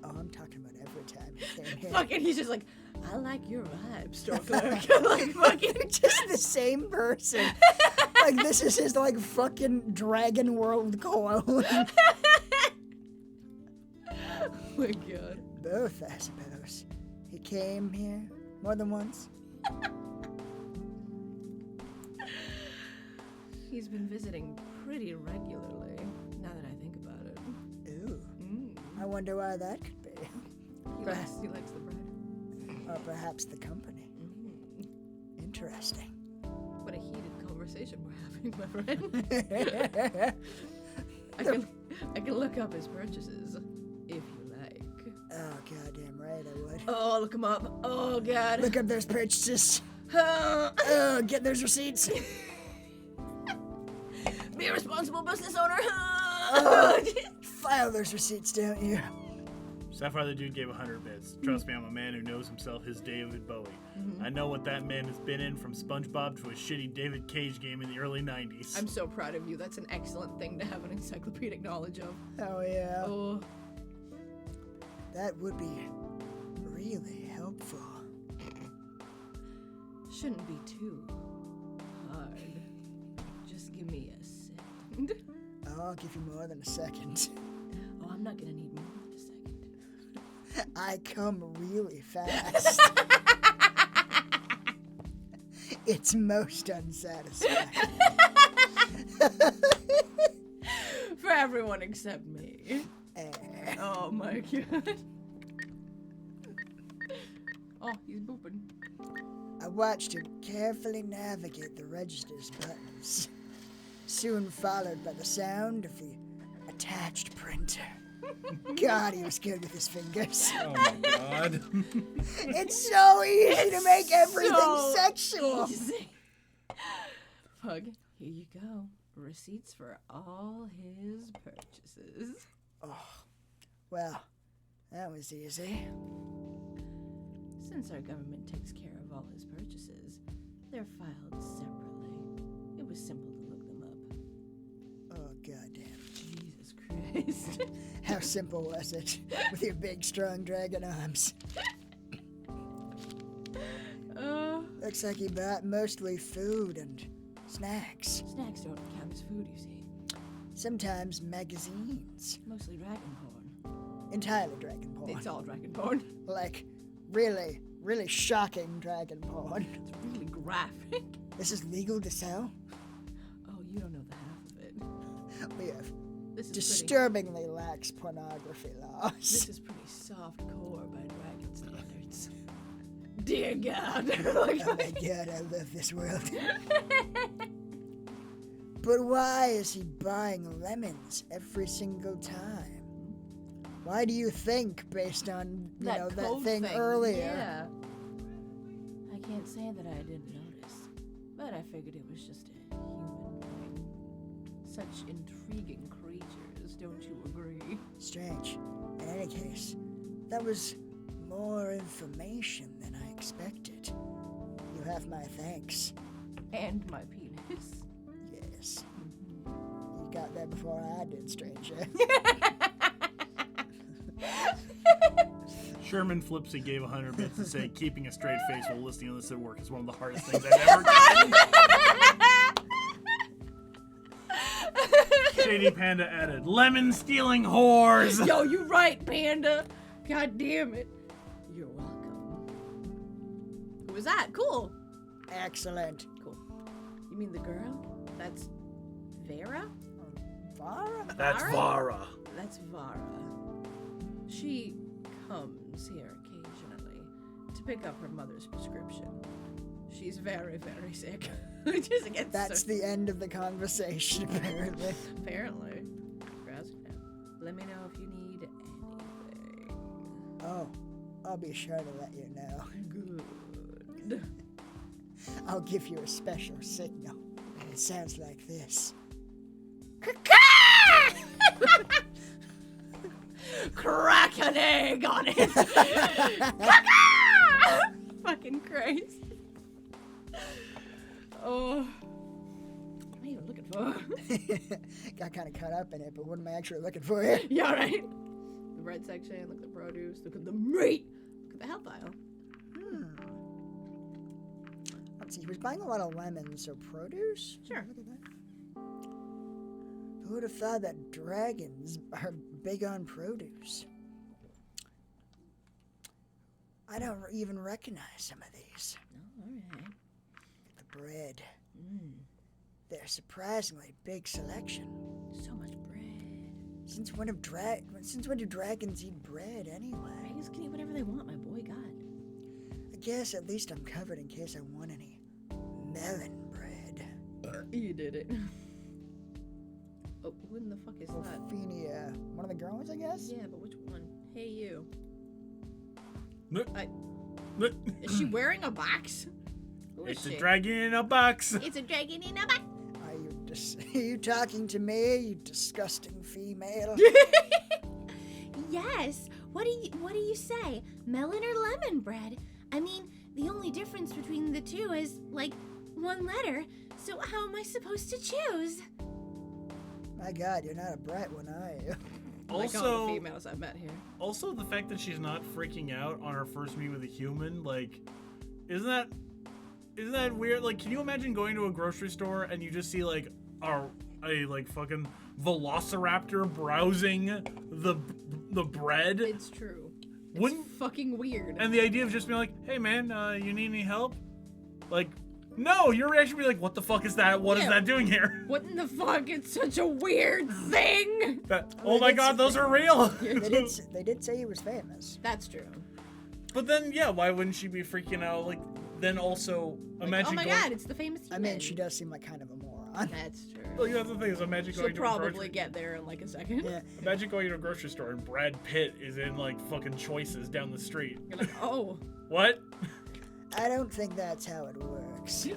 Oh, I'm talking about every time he came here. Fucking, he's just like, I like your vibe, store clerk. Like, fucking. Just the same person. Like, this is his, like, fucking Dragon World clone. Oh my god. Both, I suppose. He came here more than once. He's been visiting pretty regularly, now that I think about it. Ooh. I wonder why that could be. He likes the bread. Or perhaps the company. Interesting. What a heated conversation we're having, my friend. I can look up his purchases, if you like. Oh, goddamn right I would. Oh, look him up. Oh, God. Look up those purchases. Oh, Get those receipts. be a responsible business owner. File those receipts, don't you? Sapphire the Dude gave 100 bits. Trust me, I'm a man who knows himself his David Bowie. I know what that man has been in, from SpongeBob to a shitty David Cage game in the early 90s. I'm so proud of you. That's an excellent thing to have an encyclopedic knowledge of. Oh, yeah. Oh, That would be really helpful. shouldn't be too hard. Just give me a second. I'll give you more than a second. Oh, I'm not gonna need more than a second. I come really fast. It's most unsatisfying. For everyone except me. Oh my god. Oh, he's booping. I watched him carefully navigate the register's buttons, soon followed by the sound of the attached printer. God, he was good with his fingers. Oh my god. It's so easy to make everything sexual. Easy. Pug, here you go. Receipts for all his purchases. Oh, well, that was easy. Since our government takes care of all his purchases, they're filed separately. It was simple to look them up. Oh, goddamn. Jesus Christ. How simple was it with your big, strong dragon arms? Looks like he bought mostly food and snacks. Snacks don't count as food, you see. Sometimes magazines. Mostly dragon porn. Entirely dragon porn. It's all dragon porn. Like, really, really shocking dragon porn. It's really graphic. This is legal to sell? Oh, you don't know the half of it. We have This is disturbingly lax pornography laws. This is pretty soft core by dragon standards. Dear God. Oh my god, I love this world. But why is he buying lemons every single time? Why do you think, based on, that code thing earlier? Yeah. I can't say that I didn't notice, but I figured it was just a human thing. Such intriguing creatures, don't you agree? Strange. In any case, that was more information than I expected. You have my thanks. And my penis. Yes. You got there before I did, stranger. Sherman Flipsy gave 100 bits to say keeping a straight face while listening to this at work is one of the hardest things I've ever done. Shady Panda added, lemon stealing whores. Yo, you right, Panda. God damn it. You're welcome. Who was that? Cool. Excellent. Cool. You mean the girl? That's Vera? Vara? That's Vara. That's Vara. She comes here occasionally to pick up her mother's prescription. She's very, very sick. Just gets That's the end of the conversation, apparently. Apparently. Let me know if you need anything. Oh, I'll be sure to let you know. Good. I'll give you a special signal. It sounds like this. Crack an egg on it. Fucking Christ. Oh. What are you looking for? Got kind of caught up in it, but what am I actually looking for here? Yeah, right. The bread section, look at the produce, look at the meat, look at the health aisle. Let's see, he was buying a lot of lemons, so produce? Sure. Look at that. Who would have thought that dragons are big on produce? I don't even recognize some of these. Oh, alright. The bread. They're surprisingly big selection. So much bread. Since when do dragons eat bread anyway? Dragons can eat whatever they want, my boy, God. I guess at least I'm covered in case I want any melon bread. You did it. Oh, who in the fuck is that? Ophelia. One of the girls, I guess? Yeah, but which one? Hey, you. Look. I- Look. Is she wearing a box? Who is It's she? a dragon in a box. It's a dragon in a box. Are you talking to me, you disgusting female? Yes. What do you say? Melon or lemon bread? I mean, the only difference between the two is like one letter. So how am I supposed to choose? My God, you're not a bright one, are you? Like all the females I've met here. Also, the fact that she's not freaking out on her first meet with a human, like, isn't that weird? Like, can you imagine going to a grocery store and you just see like a like fucking velociraptor browsing the bread. It's true. It's Wouldn't- fucking weird. And the idea of just being like, hey man, you need any help? Like, no, your reaction would be like, what the fuck is that? What is Yeah. that doing here? What in the fuck? It's such a weird thing. Oh my god, those are real. They did say he was famous. That's true. But then, yeah, why wouldn't she be freaking out? Like, then also imagine oh my going. god, it's the famous I human. mean, she does seem like kind of a moron. That's true. Like, that's the thing is, imagine She'll going to a probably grocery. get there in like a second. Yeah. Imagine going to a grocery store and Brad Pitt is in like fucking Choices down the street. You're like, oh. What? I don't think that's how it works.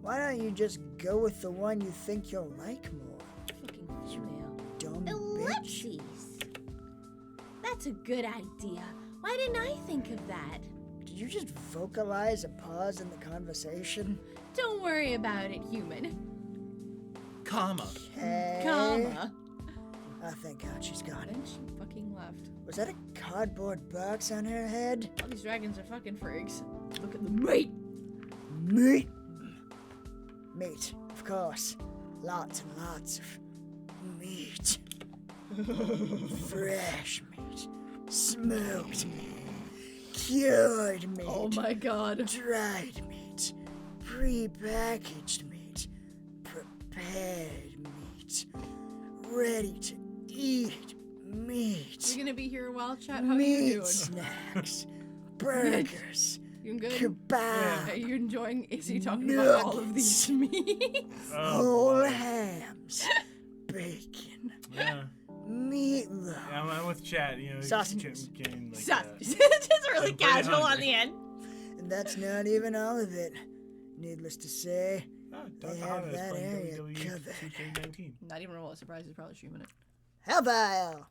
Why don't you just go with the one you think you'll like more? Fucking female. Dumb bitch. Ellipses. That's a good idea. Why didn't I think of that? Did you just vocalize a pause in the conversation? Don't worry about it, human. Comma. Hey. Comma. Oh, thank God she's gone. And she fucking left. Was that a cardboard box on her head? All these dragons are fucking freaks. Look at the meat. Meat. Meat, of course. Lots and lots of meat. Fresh meat. Smoked meat. Cured meat. Oh my god. Dried meat. Pre-packaged meat. Prepared meat. Ready to eat meat. You're gonna be here a while, chat? How are meat you doing? snacks. Burgers. You good? Kebab. Are you enjoying Izzy talking about all of these meats? Whole hams. Bacon. Yeah. Meatloaf. I'm with chat, you know. Sausages. Getting, like, Just really I'm pretty casual on hungry. the end. And that's not even all of it. Needless to say, Dr. have Hava is that playing area WWE covered. 2K19. Not even a roll of surprise is probably streaming it. Health aisle.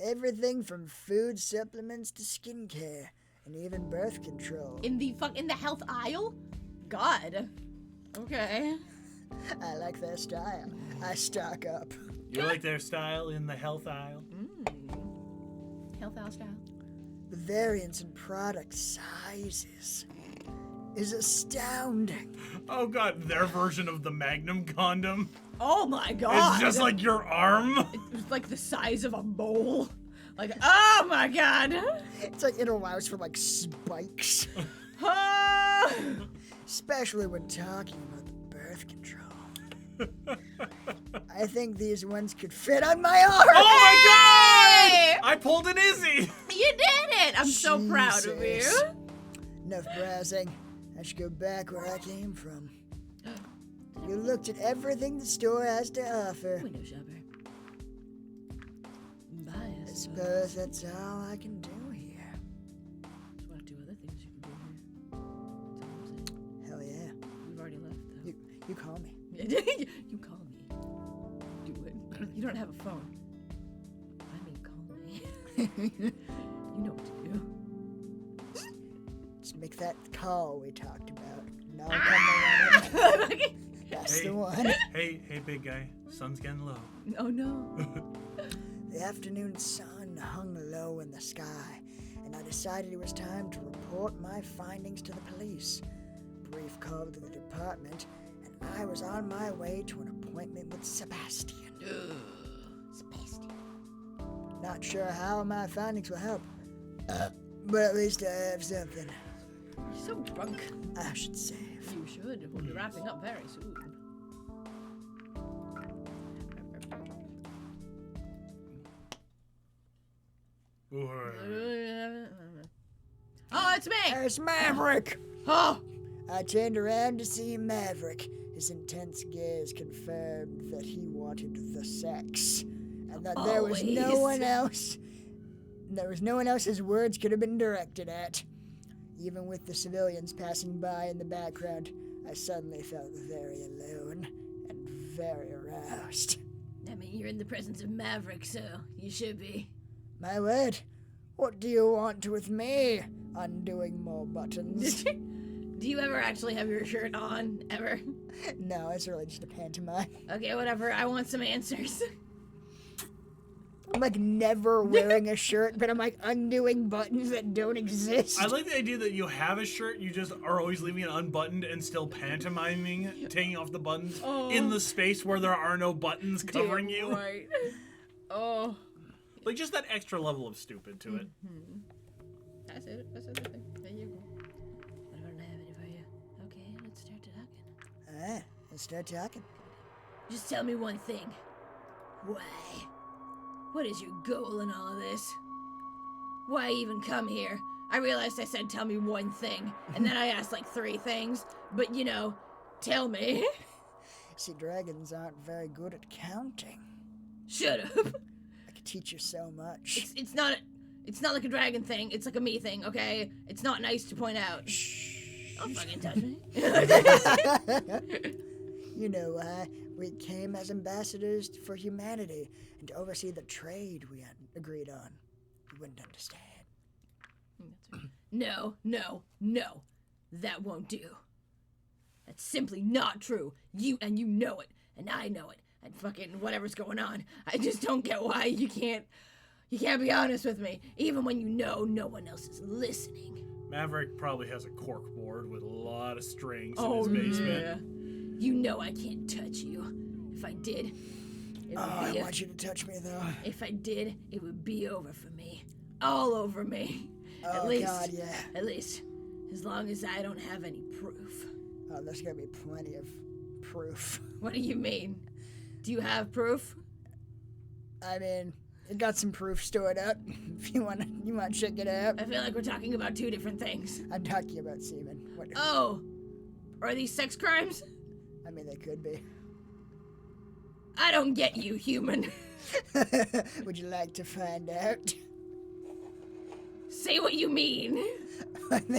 Everything from food supplements to skincare, and even birth control. In the health aisle? God. Okay. I like their style. I stock up. You like their style in the health aisle? Health aisle style. The variance in product sizes is astounding. Oh god, their version of the Magnum condom. Oh my god. It's just like your arm. It was like the size of a bowl. Like, oh my god. It's like it allows for like spikes, Ah! especially when talking about the birth control. I think these ones could fit on my arm. Oh my Hey! god! I pulled an Izzy! You did it! I'm so proud of you. Jesus. Enough browsing. I should go back where I came from. You looked at everything the store has to offer. Window shopper. I Bias. suppose that's all I can do here. There's one or two other things you can do here. That's all I'm saying. Hell yeah. We've already left, though. You call me. You call me. Do it. You don't have a phone. I mean, call me. You know what to do. Just make that call we talked about. Now Ah! come running. That's Hey. the one. Hey, big guy. Sun's getting low. Oh no. The afternoon sun hung low in the sky, and I decided it was time to report my findings to the police. Brief call to the department, and I was on my way to an appointment with Sebastian. Sebastian. Not sure how my findings will help, but at least I have something You're so drunk. I should save. You should. We'll be wrapping up very soon. Oh, it's me! There's Maverick! Oh! I turned around to see Maverick. His intense gaze confirmed that he wanted the sex, and that there was no Always. one else. There was no one else his words could have been directed at. Even with the civilians passing by in the background, I suddenly felt very alone and very aroused. I mean, you're in the presence of Maverick, so you should be. My word, what do you want with me? Undoing more buttons. Do you ever actually have your shirt on? Ever? No, it's really just a pantomime. Okay, whatever. I want some answers. I'm like never wearing a shirt, but I'm like undoing buttons that don't exist. I like the idea that you have a shirt, you just are always leaving it unbuttoned and still pantomiming, taking off the buttons in the space where there are no buttons covering you. Right. Oh. Like just that extra level of stupid to it. That's it. That's everything. There you go. What about I have it for you? Okay, let's start talking. Let's start talking. Just tell me one thing. Why? What is your goal in all of this? Why even come here? I realized I said tell me one thing, and then I asked like 3 things, but you know, tell me. See, dragons aren't very good at counting. Shut up. I could teach you so much. It's not like a dragon thing, it's like a me thing, okay? It's not nice to point out. Shh. Don't fucking touch me. You know why? We came as ambassadors for humanity and to oversee the trade we had agreed on. You wouldn't understand. No. That won't do. That's simply not true. You know it, and I know it, and fucking whatever's going on. I just don't get why you can't be honest with me, even when you know no one else is listening. Maverick probably has a cork board with a lot of strings in his basement. Yeah. You know I can't touch you. If I did, I want you to touch me, though. If I did, it would be over for me. All over me. Oh, God, yeah. At least, as long as I don't have any proof. Oh, there's gonna be plenty of proof. What do you mean? Do you have proof? I mean, I got some proof stored up. If you want to check it out. I feel like we're talking about 2 different things. I'm talking about semen. What? Oh, are these sex crimes? I mean, they could be. I don't get you, human. Would you like to find out? Say what you mean.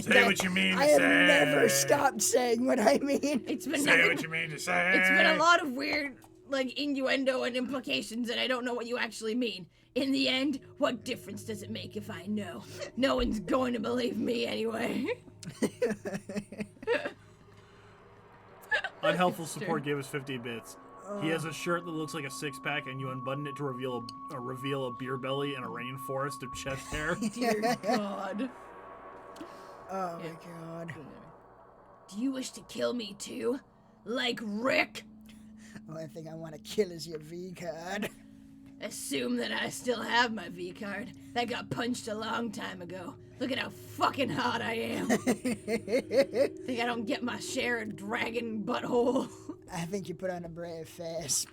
Say what you mean to I say. have never stopped saying what I mean. It's been Say what you mean to say. It's been a lot of weird, like, innuendo and implications, and I don't know what you actually mean. In the end, what difference does it make if I know? No one's going to believe me anyway. Unhelpful support gave us 50 bits. He has a shirt that looks like a 6-pack, and you unbutton it to reveal a beer belly and a rainforest of chest hair. Dear God. Oh my God. Do you wish to kill me too? Like Rick? The only thing I want to kill is your V card. Assume that I still have my V card. That got punched a long time ago. Look at how fucking hot I am. Think I don't get my share of dragon butthole? I think you put on a brave face,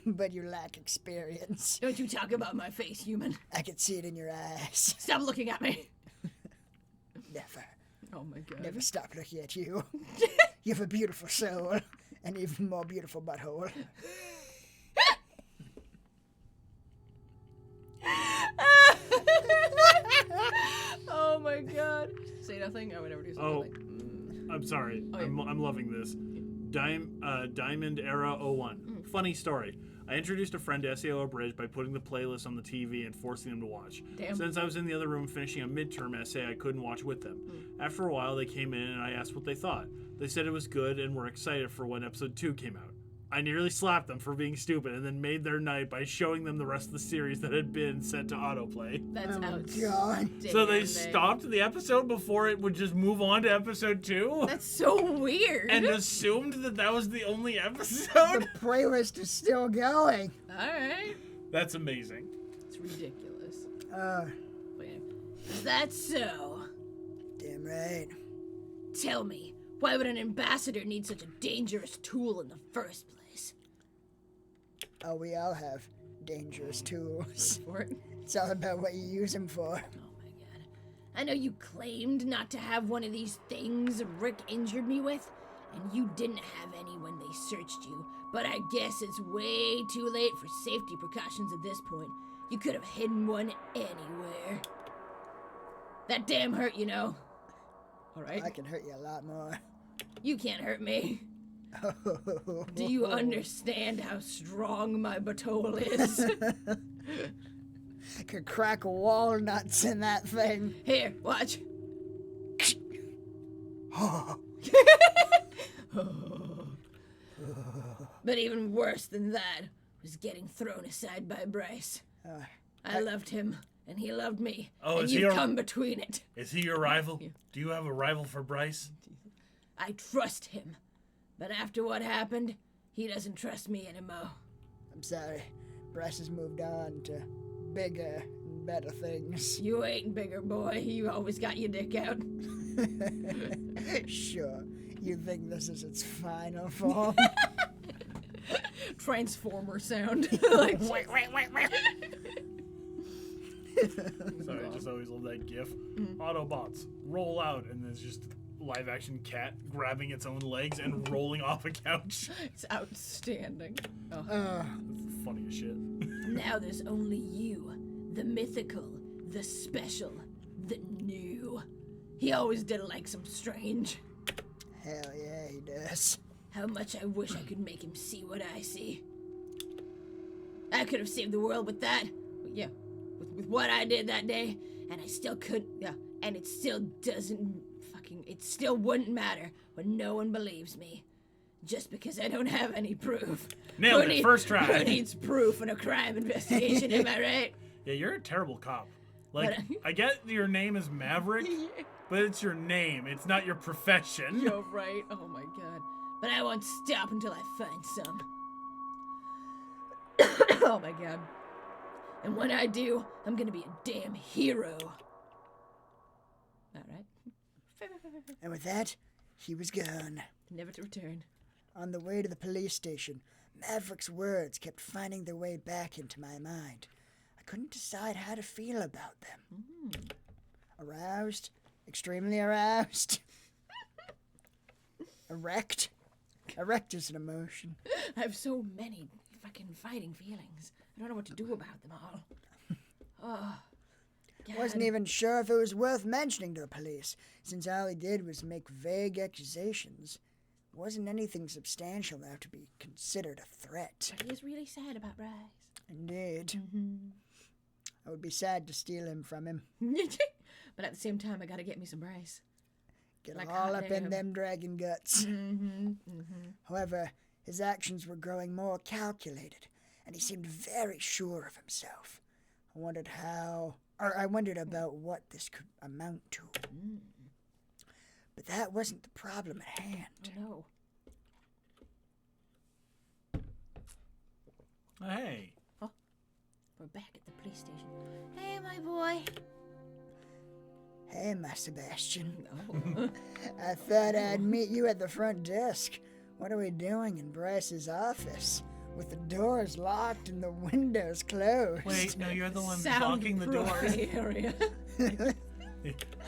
but you lack experience. Don't you talk about my face, human. I can see it in your eyes. Stop looking at me. Never. Oh my God. Never stop looking at you. You have a beautiful soul, and even more beautiful butthole. Oh my God. Say nothing. I would never do something Oh, like. I'm sorry. Oh, yeah. I'm loving this. Diamond Era 01. Funny story. I introduced a friend to SEO Bridge by putting the playlist on the TV and forcing them to watch. Damn. Since I was in the other room finishing a midterm essay, I couldn't watch with them. After a while, they came in and I asked what they thought. They said it was good and were excited for when episode 2 came out. I nearly slapped them for being stupid and then made their night by showing them the rest of the series that had been sent to autoplay. That's out. God. So they stopped the episode before it would just move on to episode 2? That's so weird. And assumed that was the only episode? The playlist is still going. All right. That's amazing. It's ridiculous. Wait. Is that so? Damn right. Tell me, why would an ambassador need such a dangerous tool in the first place? Oh, we all have dangerous tools. For it. It's all about what you use them for. Oh my God. I know you claimed not to have one of these things Rick injured me with, and you didn't have any when they searched you, but I guess it's way too late for safety precautions at this point. You could have hidden one anywhere. That damn hurt, you know. All right. I can hurt you a lot more. You can't hurt me. Do you understand how strong my butthole is? Could crack walnuts in that thing. Here, watch. But even worse than that was getting thrown aside by Bryce. I loved him, and he loved me. Oh, and is he you've a- come between it. Is he your rival? Do you have a rival for Bryce? I trust him. But after what happened, he doesn't trust me anymore. I'm sorry. Bryce has moved on to bigger and better things. You ain't bigger, boy. You always got your dick out. Sure. You think this is its final form? Transformer sound. Like, Sorry, I just always love that gif. Autobots roll out, and there's just a live action cat grabbing its own legs and rolling off a couch. it's outstanding. Oh. That's the funniest shit. Now there's only you. The mythical, the special, the new. He always did like some strange. Hell yeah, he does. How much I wish I could make him see what I see. I could have saved the world with that. Yeah, with what I did that day, and I still couldn't. Yeah, and it still doesn't it still wouldn't matter when no one believes me. Just because I don't have any proof. Nailed it, first try. Who needs proof in a crime investigation, am I right? Yeah, you're a terrible cop. Like, But- I get your name is Maverick, but it's your name. It's not your profession. You're right. Oh my god. But I won't stop until I find some. Oh my god. And when I do, I'm gonna be a damn hero. Alright. And with that, he was gone. Never to return. On the way to the police station, Maverick's words kept finding their way back into my mind. I couldn't decide how to feel about them. Aroused, extremely aroused. Erect. Erect is an emotion. I have so many fucking fighting feelings. I don't know what to do about them all. Oh. God. Wasn't even sure if it was worth mentioning to the police, since all he did was make vague accusations. It wasn't anything substantial enough to be considered a threat. But he is really sad about Bryce. Indeed. I would be sad to steal him from him. But at the same time, I gotta get me some Bryce. Get Like all hot up in damn. them dragon guts. However, his actions were growing more calculated, and he seemed very sure of himself. I wondered about what this could amount to. But that wasn't the problem at hand. Oh, no. Hey. We're back at the police station. Hey, my boy. Hey, my Sebastian. Oh. I thought I'd meet you at the front desk. What are we doing in Bryce's office? With the doors locked and the windows closed. Wait, no, you're the one Sound locking the doors. area.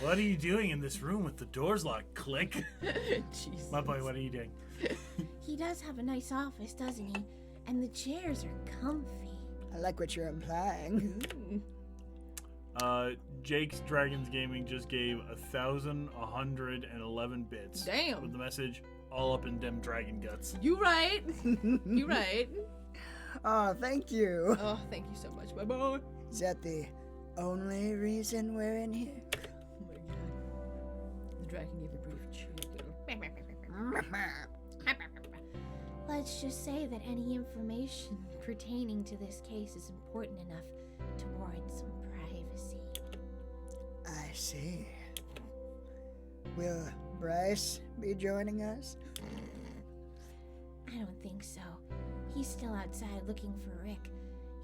What are you doing in this room with the doors locked? Click. Jesus. My boy, what are you doing? He does have a nice office, doesn't he? And the chairs are comfy. I like what you're implying. Jake's Dragons Gaming just gave 1,111 bits. Damn. With the message, all up in them dragon guts. You right. You right. Oh, thank you. Oh, thank you so much, my boy. Is that the only reason we're in here? Oh my god. The dragon gave a brief cheer. Let's just say that any information pertaining to this case is important enough to warrant some privacy. I see. Will Bryce be joining us? I don't think so. He's still outside looking for Rick.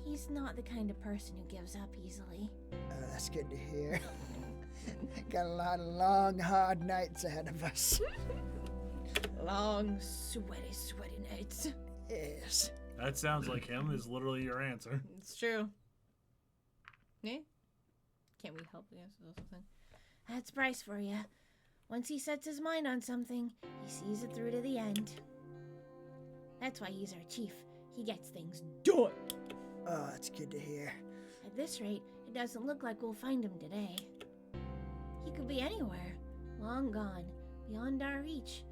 He's not the kind of person who gives up easily. Oh, that's good to hear. Got a lot of long, hard nights ahead of us. Long, sweaty nights. Yes. That sounds like him is literally your answer. It's true. Yeah? Can't we help? Yes, that's the thing. That's Bryce for you. Once he sets his mind on something, he sees it through to the end. That's why he's our chief. He gets things done. Oh, that's good to hear. At this rate, it doesn't look like we'll find him today. He could be anywhere. Long gone. Beyond our reach.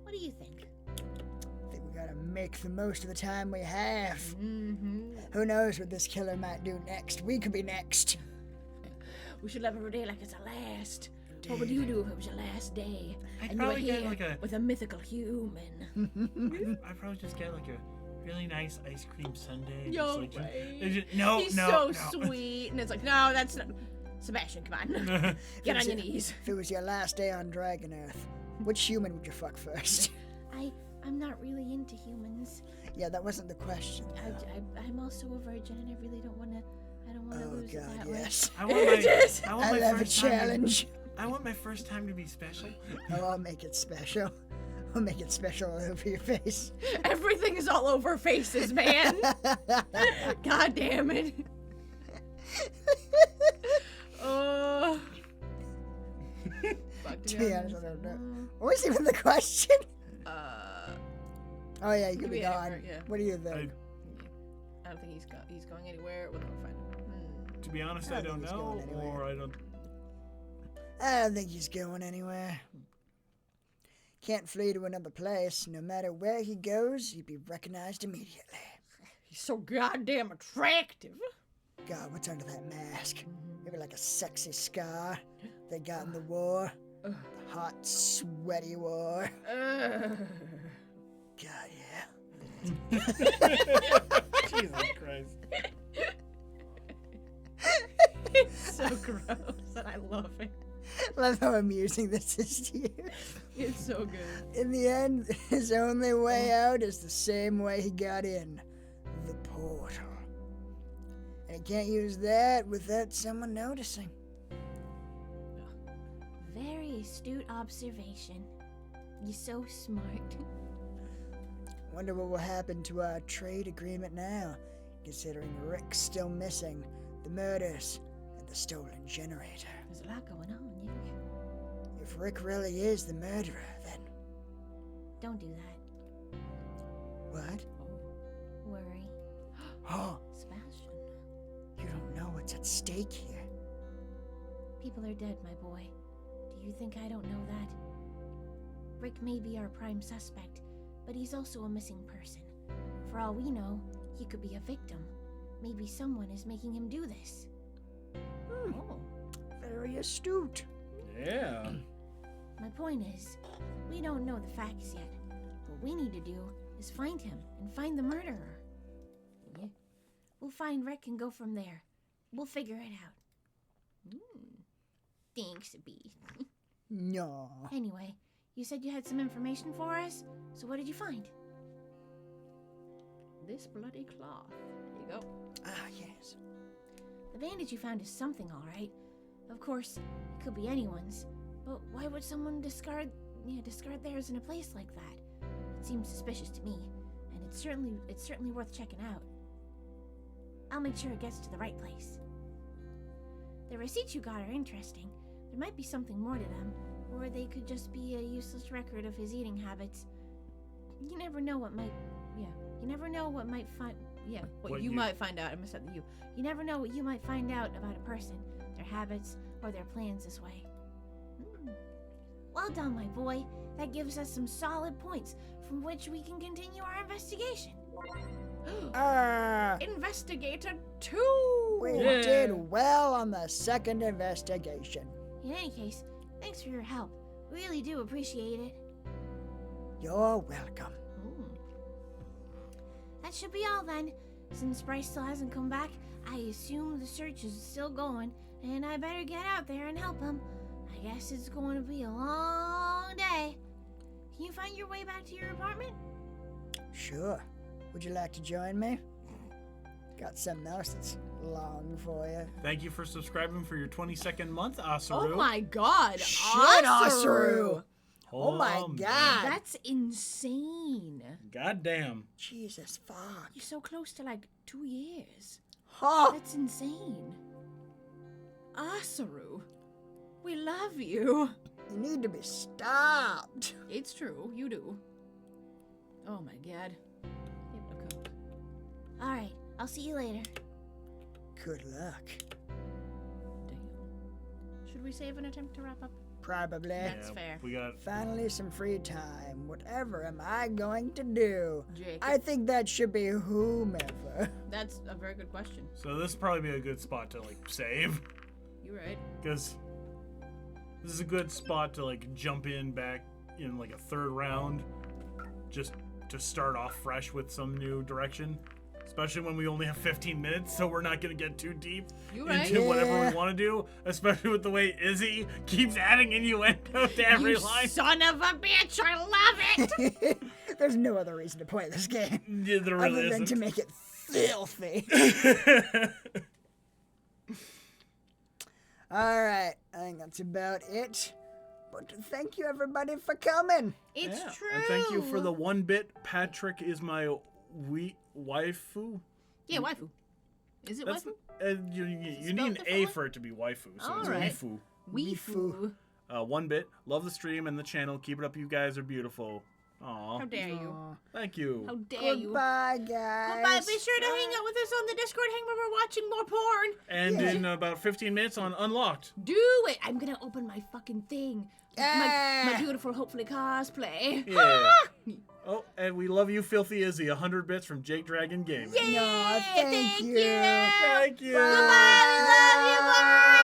What do you think? I think we gotta make the most of the time we have. Mm-hmm. Who knows what this killer might do next? We could be next. We should live every day like it's our last. What would you do if it was your last day? I'd And you were probably get here like a- with a mythical human. I'd probably just get like a really nice ice cream sundae. No Just way. it's just- no, He's no, so no. sweet, and it's like, no, that's not. Sebastian, come on, get on your knees. If it was your last day on Dragon Earth, which human would you fuck first? I'm not really into humans. Yeah, that wasn't the question. I'm also a virgin, and I really don't want to. I don't want to Oh lose it god, that way. yes. I want my, I want I my love a first time to- challenge. I want my first time to be special. Oh, I'll make it special. I'll make it special all over your face. Everything is all over faces, man. God damn it. Fuck, To be honest, I don't know. What was even the question? Oh yeah, you could Could be be gone. anywhere, yeah. What do you think? I don't think he's going anywhere. We'll never find him. To be honest, I I don't don't think he's know, going anywhere. or I don't. I don't think he's going anywhere. Can't flee to another place. No matter where he goes, he'd be recognized immediately. He's so goddamn attractive. God, what's under that mask? Maybe like a sexy scar they got in the war. The hot, sweaty war. God, yeah. Jesus Christ. It's so gross, and I love it. Love how amusing this is to you. It's so good. In the end, his only way out is the same way he got in. The portal. And he can't use that without someone noticing. Very astute observation. You're so smart. Wonder what will happen to our trade agreement now, considering Rick's still missing, the murders, and the stolen generator. There's a lot going on, yeah. If Rick really is the murderer, then Don't do that. what? Worry. Oh, Sebastian. you don't know what's at stake here. People are dead, my boy. Do you think I don't know that? Rick may be our prime suspect, but he's also a missing person. For all we know, he could be a victim. Maybe someone is making him do this. Oh. Very astute. Yeah. My point is, we don't know the facts yet. What we need to do is find him and find the murderer. Yeah. We'll find Rick and go from there. We'll figure it out. Thanks, B. No. Anyway, you said you had some information for us, so what did you find? This bloody cloth. There you go. Ah, yes. The bandage you found is something, all right. Of course, it could be anyone's, but why would someone discard theirs in a place like that? It seems suspicious to me, and it's certainly worth checking out. I'll make sure it gets to the right place. The receipts you got are interesting. There might be something more to them, or they could just be a useless record of his eating habits. You never know what might. You never know what might find. Yeah, what What you you- might find out. I missed out the you. You never know what you might find out about a person, their habits, or their plans this way. Well done, my boy. That gives us some solid points from which we can continue our investigation. Investigator 2! We Yeah. did well on the second investigation. In any case, thanks for your help. Really do appreciate it. You're welcome. That should be all then. Since Bryce still hasn't come back, I assume the search is still going, and I better get out there and help him. I guess it's going to be a long day. Can you find your way back to your apartment? Sure. Would you like to join me? Got something else that's long for you. Thank you for subscribing for your 22nd month, Asaru. Oh my god! Shit, Asaru! Oh my man. God. That's insane. Goddamn. Jesus fuck. You're so close to like 2 years. Huh. That's insane. Asaru, we love you. You need to be stopped. It's true, you do. Oh my god. Okay. All right, I'll see you later. Good luck. Damn. Should we save and attempt to wrap up? Probably. That's fair. We got. Finally, some free time. Whatever am I going to do? Jake. I think that should be whomever. That's a very good question. So this would probably be a good spot to like save, You're right. because this is a good spot to like jump in back in like a third round, just to start off fresh with some new direction. Especially when we only have 15 minutes, so we're not going to get too deep into whatever we want to do. Especially with the way Izzy keeps adding innuendo to every line. Son of a bitch, I love it! There's no other reason to play this game Yeah, there really other than isn't. to make it filthy. All right, I think that's about it. But thank you, everybody, for coming. It's Yeah, true. And thank you for the 1 bit. Patrick is my waifu. Yeah, waifu. Is it That's waifu? you need an Spelled A differently? for it to be waifu, so it's Alright. waifu. Waifu. 1 bit. Love the stream and the channel. Keep it up. You guys are beautiful. Aw. How dare you? Thank you. How dare you? Goodbye, guys. Goodbye. Be sure to hang out with us on the Discord. Hang where we're watching more porn. And in about 15 minutes on Unlocked. Do it. I'm gonna open my fucking thing. My Yeah. beautiful, hopefully cosplay. Yeah. Oh, and we love you, Filthy Izzy. 100 bits from Jake Dragon Gaming. Yay! No, thank you. Thank you. Bye. Love you. Bye.